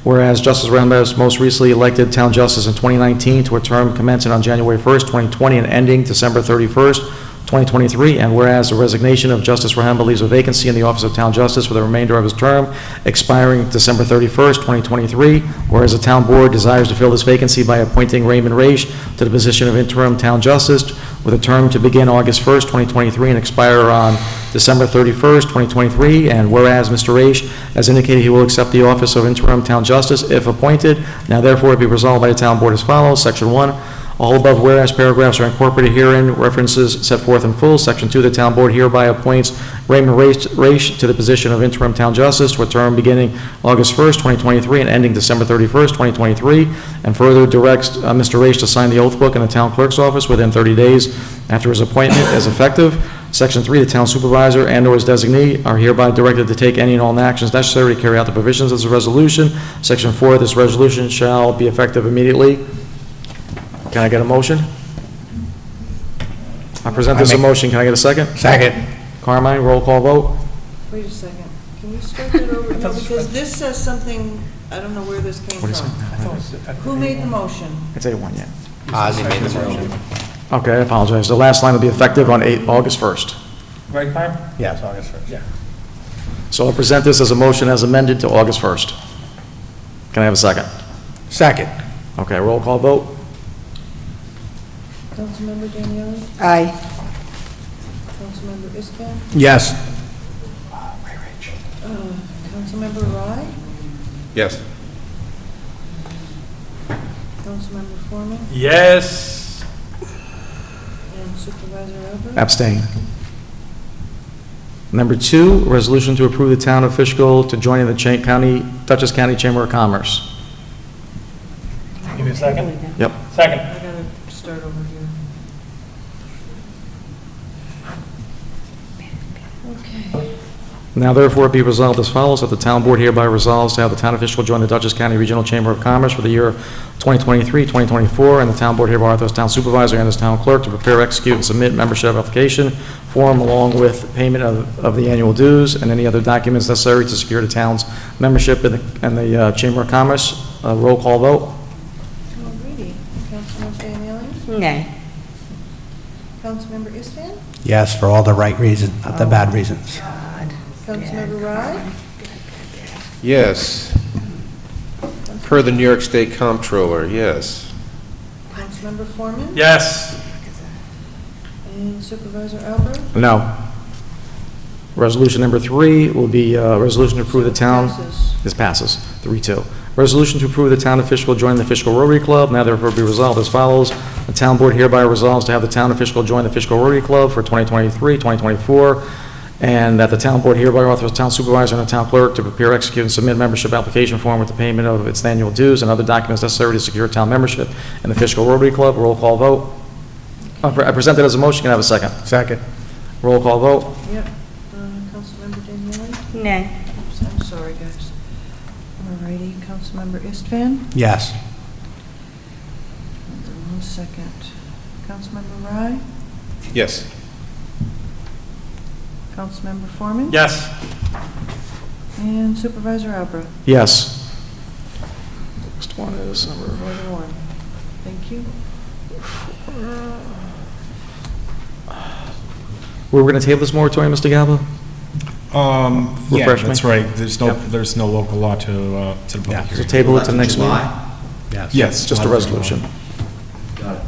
Whereas Justice Rahamba was most recently elected town justice in 2019 to a term commencing on January 1st, 2020 and ending December 31st, 2023, and whereas the resignation of Justice Rahamba leaves a vacancy in the Office of Town Justice for the remainder of his term, expiring December 31st, 2023, whereas the Town Board desires to fill this vacancy by appointing Raymond Raish to the position of Interim Town Justice with a term to begin August 1st, 2023, and expire on December 31st, 2023, and whereas Mr. Raish has indicated he will accept the office of Interim Town Justice if appointed, now therefore be resolved by the Town Board as follows. Section 1, all above whereas paragraphs are incorporated herein, references set forth in full. Section 2, the Town Board hereby appoints Raymond Raish to the position of Interim Town Justice to a term beginning August 1st, 2023, and ending December 31st, 2023, and further directs Mr. Raish to sign the oath book in the Town Clerk's office within 30 days after his appointment as effective. Section 3, the Town Supervisor and/or his designee are hereby directed to take any and all actions necessary to carry out the provisions of this resolution. Section 4, this resolution shall be effective immediately. Can I get a motion? I present this a motion. Can I get a second? Second. Carmine, roll call vote. Wait a second. Can you start that over? No, because this says something, I don't know where this came What is from. it? Who made the motion? I'd say one yet. Ozzy made the motion. Okay, I apologize. The last line will be effective on August 1st. Right, Carm? Yes, August 1st. Yeah. So I'll present this as a motion as amended to August 1st. Can I have a second? Second. Okay, roll call vote. Councilmember Daniele? Aye. Councilmember Iskan? Yes. Councilmember Rye? Yes. Councilmember Foreman? Yes. And Supervisor Albert? Abstain. Number 2, resolution to approve the Town of Fishkill to join the Dutchess County Chamber of Commerce. Give me a second. Yep. Second. I gotta start over here. Okay. Now therefore be resolved as follows, that the Town Board hereby resolves to have the Town of Fishkill join the Dutchess County Regional Chamber of Commerce for the year 2023, 2024, and the Town Board hereby authorizes Town Supervisor and his Town Clerk to prepare, execute, and submit membership application form along with payment of the annual dues and any other documents necessary to secure the town's membership in the Chamber of Commerce. Roll call vote. Alrighty. Councilmember Daniele? Nay. Councilmember Iskan? Yes, for all the right reasons, not the bad reasons. Councilmember Rye? Yes. Per the New York State Comptroller, yes. Councilmember Foreman? Yes. And Supervisor Albert? No. Resolution number 3 will be resolution to approve the town. Passes. This passes, 3-2. Resolution to approve the Town of Fishkill join the Fishkill Rotary Club. Now therefore be resolved as follows. The Town Board hereby resolves to have the Town of Fishkill join the Fishkill Rotary Club for 2023, 2024, and that the Town Board hereby authorizes Town Supervisor and the Town Clerk to prepare, execute, and submit membership application form with the payment of its annual dues and other documents necessary to secure town membership in the Fishkill Rotary Club. Roll call vote. I present it as a motion. Can I have a second? Second. Roll call vote. Yep. Councilmember Daniele? Nay. Oops, I'm sorry, guys. Alrighty. Councilmember Istvan? Yes. Hold on 1 second. Councilmember Rye? Yes. Councilmember Foreman? Yes. And Supervisor Albert? Yes. Next one is number Supervisor Warren? Thank you. We're going to table this moratorium, Mr. Galba? Yeah, Refresh me. that's right. There's no local law to the public So hearing. table it to the next meeting? Yes. Just a resolution. Got it.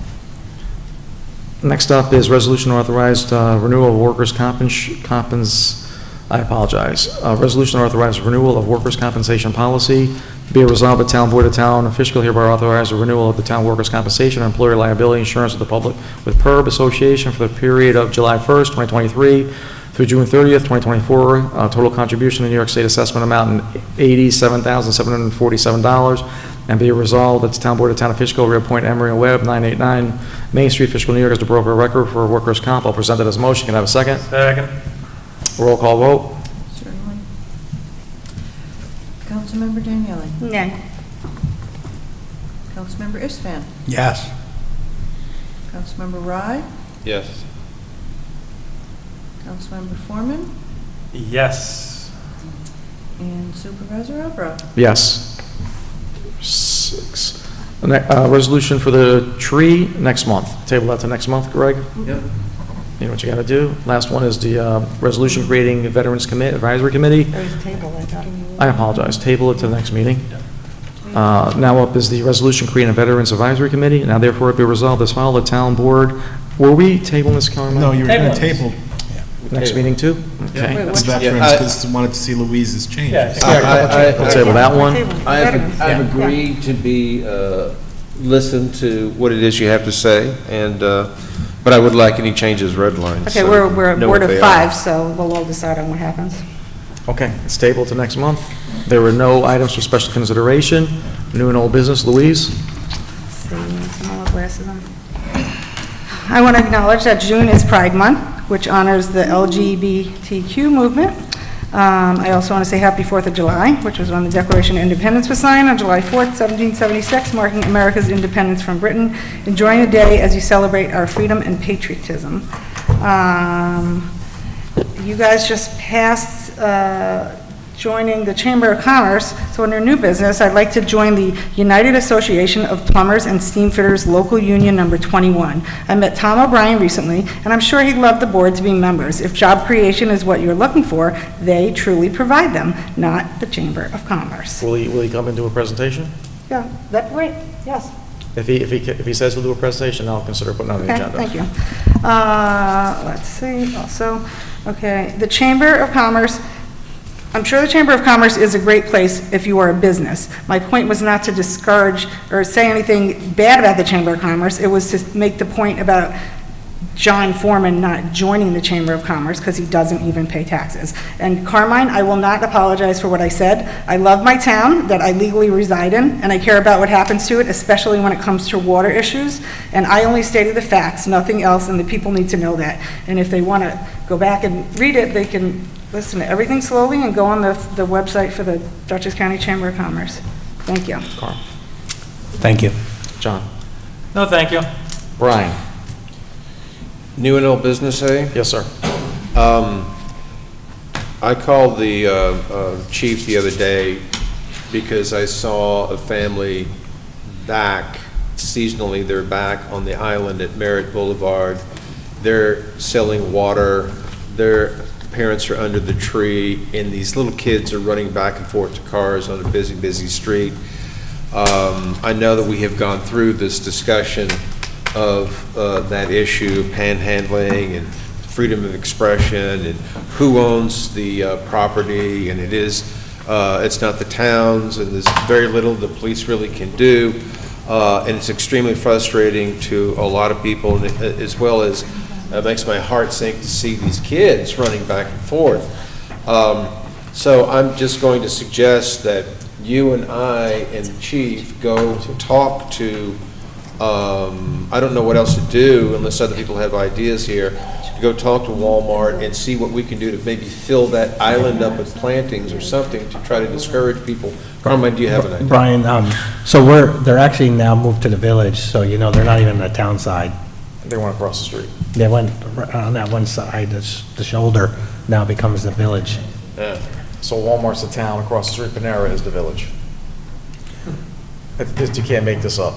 Next up is resolution authorized renewal of workers' resolution authorized renewal of workers' compensation policy. Be it resolved by Town Board of Town of Fishkill hereby authorize the renewal of the town workers' compensation and employer liability insurance of the public with PERB Association for the period of July 1st, 2023 through June 30th, 2024. Total contribution to New York State assessment amount $87,747. And be it resolved that the Town Board of Town of Fishkill reappoint Emery and Webb, 989 Main Street, Fishkill, New York, as the broker of record for workers' comp. I'll present it as a motion. Can I have a second? Second. Roll call vote. Certainly. Councilmember Daniele? Nay. Councilmember Istvan? Yes. Councilmember Rye? Yes. Councilmember Foreman? Yes. And Supervisor Albert? Yes. 6. Resolution for the tree next month. Table that to next month, Greg? Yep. You know what you got to do. Last one is the resolution creating a Veterans Advisory Committee. There's a table, I thought. I apologize. Table it to the next meeting. Now up is the resolution creating a Veterans Advisory Committee. Now therefore it be resolved as follows: the town board. Were we tabling this, Carmen? No, you were going to table. Next meeting too? Okay. It's veterans, because wanted to see Louise's changes. We'll table that one. I've agreed to be, listen to what it is you have to say, and, but I would like any changes redlined. Okay, so we're a know board what of they 5, are. so we'll all decide on what happens. Okay, it's tabled to next month. There were no items for special consideration. New and old business, Louise? Let's see, some more glasses on. I want to acknowledge that June is Pride Month, which honors the LGBTQ movement. I also want to say happy 4th of July, which was when the Declaration of Independence was signed on July 4th, 1776, marking America's independence from Britain. Enjoying the day as you celebrate our freedom and patriotism. You guys just passed joining the Chamber of Commerce, so under new business, I'd like to join the United Association of Plumbers and Steamfitters Local Union Number 21. I met Tom O'Brien recently, and I'm sure he'd love the board to be members. If job creation is what you're looking for, they truly provide them, not the Chamber of Commerce. Will he come and do a presentation? Yeah, that's great, yes. If he says he'll do a presentation, I'll consider putting it on the Okay, agenda. thank you. Let's see, also, okay, the Chamber of Commerce, I'm sure the Chamber of Commerce is a great place if you are a business. My point was not to discourage or say anything bad about the Chamber of Commerce. It was to make the point about John Foreman not joining the Chamber of Commerce because he doesn't even pay taxes. And Carmine, I will not apologize for what I said. I love my town that I legally reside in, and I care about what happens to it, especially when it comes to water issues. And I only stated the facts, nothing else, and the people need to know that. And if they want to go back and read it, they can listen to everything slowly and go on the website for the Dutchess County Chamber of Commerce. Thank you. Carl. Thank you. John. No, thank you. Brian. New and old business, eh? Yes, sir. I called the chief the other day because I saw a family back, seasonally, they're back on the island at Merritt Boulevard. They're selling water. Their parents are under the tree, and these little kids are running back and forth to cars on a busy, busy street. I know that we have gone through this discussion of that issue, panhandling and freedom of expression and who owns the property, and it's not the towns, and there's very little the police really can do, and it's extremely frustrating to a lot of people, and as well as it makes my heart sink to see these kids running back and forth. So I'm just going to suggest that you and I and the chief go talk to, I don't know what else to do unless other people have ideas here, to go talk to Walmart and see what we can do to maybe fill that island up with plantings or something to try to discourage people. Carmine, do you have an idea? Brian, so they're actually now moved to the village, so they're not even on the town side. They went across the street. They went on that one side, the shoulder now becomes the village. Yeah. So Walmart's the town, across the street, Panera is the village. You can't make this up,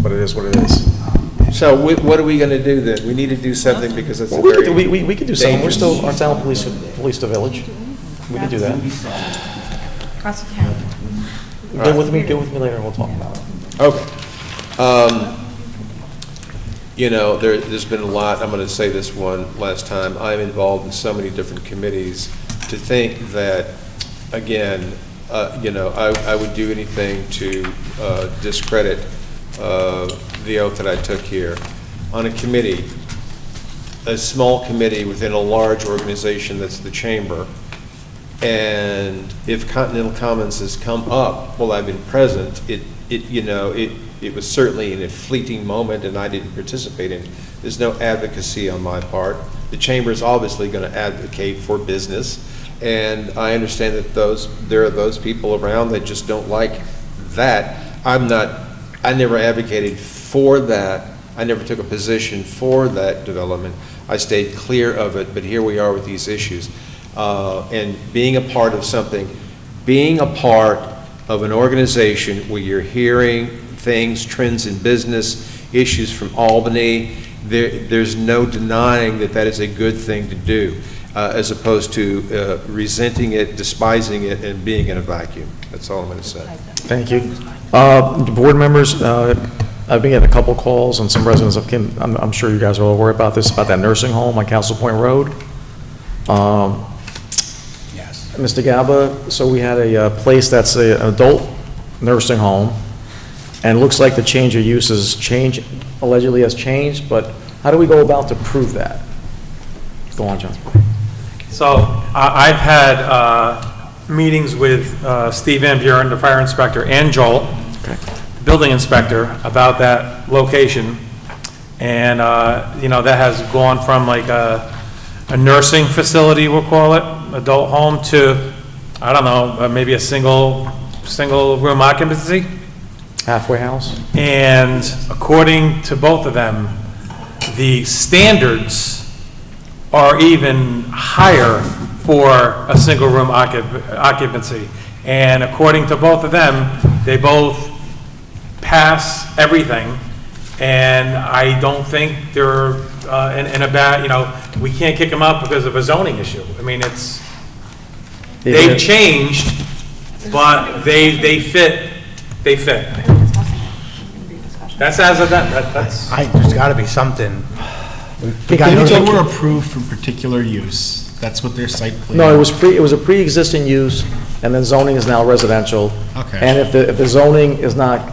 but it is what it is. So what are we going to do then? We need to do something because it's Well, we could do something. We're still, our town police the village. We could do that. Across the town. Do it with me later, and we'll talk about it. Okay. You know, there's been a lot, I'm going to say this one last time, I'm involved in so many different committees, to think that, again, I would do anything to discredit the oath that I took here. On a committee, a small committee within a large organization that's the chamber, and if Continental Commons has come up while I've been present, it was certainly in a fleeting moment and I didn't participate in it. There's no advocacy on my part. The chamber is obviously going to advocate for business, and I understand that there are those people around that just don't like that. I never advocated for that. I never took a position for that development. I stayed clear of it, but here we are with these issues. And being a part of something, being a part of an organization where you're hearing things, trends in business, issues from Albany, there's no denying that that is a good thing to do, as opposed to resenting it, despising it, and being in a vacuum. That's all I'm going to say. Thank you. Board members, I've been getting a couple calls, and some residents of Kim, I'm sure you guys are all worried about this, about that nursing home on Castle Point Road. Yes. Mr. Gaba, so we had a place that's an adult nursing home, and it looks like the change of use allegedly has changed, but how do we go about to prove that? Go on, John. So I've had meetings with Steve Van Buren, the fire inspector, and Joel, the building inspector, about that location. And, that has gone from like a nursing facility, we'll call it, adult home, to, I don't know, maybe a single room occupancy. Halfway house? And according to both of them, the standards are even higher for a single room occupancy. And according to both of them, they both pass everything. And I don't think they're in a bad, we can't kick them out because of a zoning issue. I mean, they've changed, but they fit. That's as of that. There's got to be something. They were approved for particular use. That's what their site plan. No, it was a pre-existing use, and then zoning is now residential. Okay. And if the zoning is not,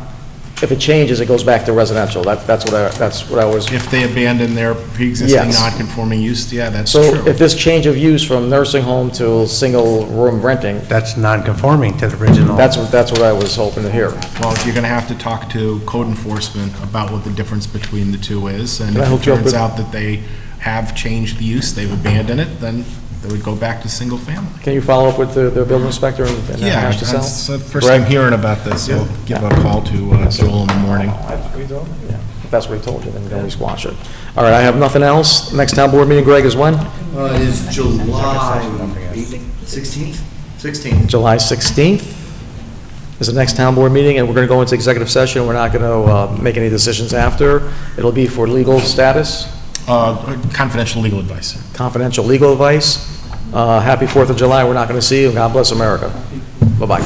if it changes, it goes back to residential. That's what I was. If they abandon their pre-existing Yes. non-conforming use, yeah, that's true. So if this change of use from nursing home to single room renting. That's non-conforming to the original. That's what I was hoping to hear. Well, you're going to have to talk to code enforcement about what the difference between the two is. And Can I if hook it you up turns with- out that they have changed the use, they've abandoned it, then they would go back to single family. Can you follow up with the building inspector and Yeah, hash this out? that's the first time hearing about this. I'll give a call to Joel in the morning. Yeah, if that's what he told you, then we can always squash it. All right, I have nothing else. Next town board meeting, Greg, is when? It is July 16th? 16th. July 16th is the next town board meeting, and we're going to go into executive session. We're not going to make any decisions after. It'll be for legal status. Confidential legal advice. Confidential legal advice. Happy 4th of July. We're not going to see you. God bless America. Bye-bye.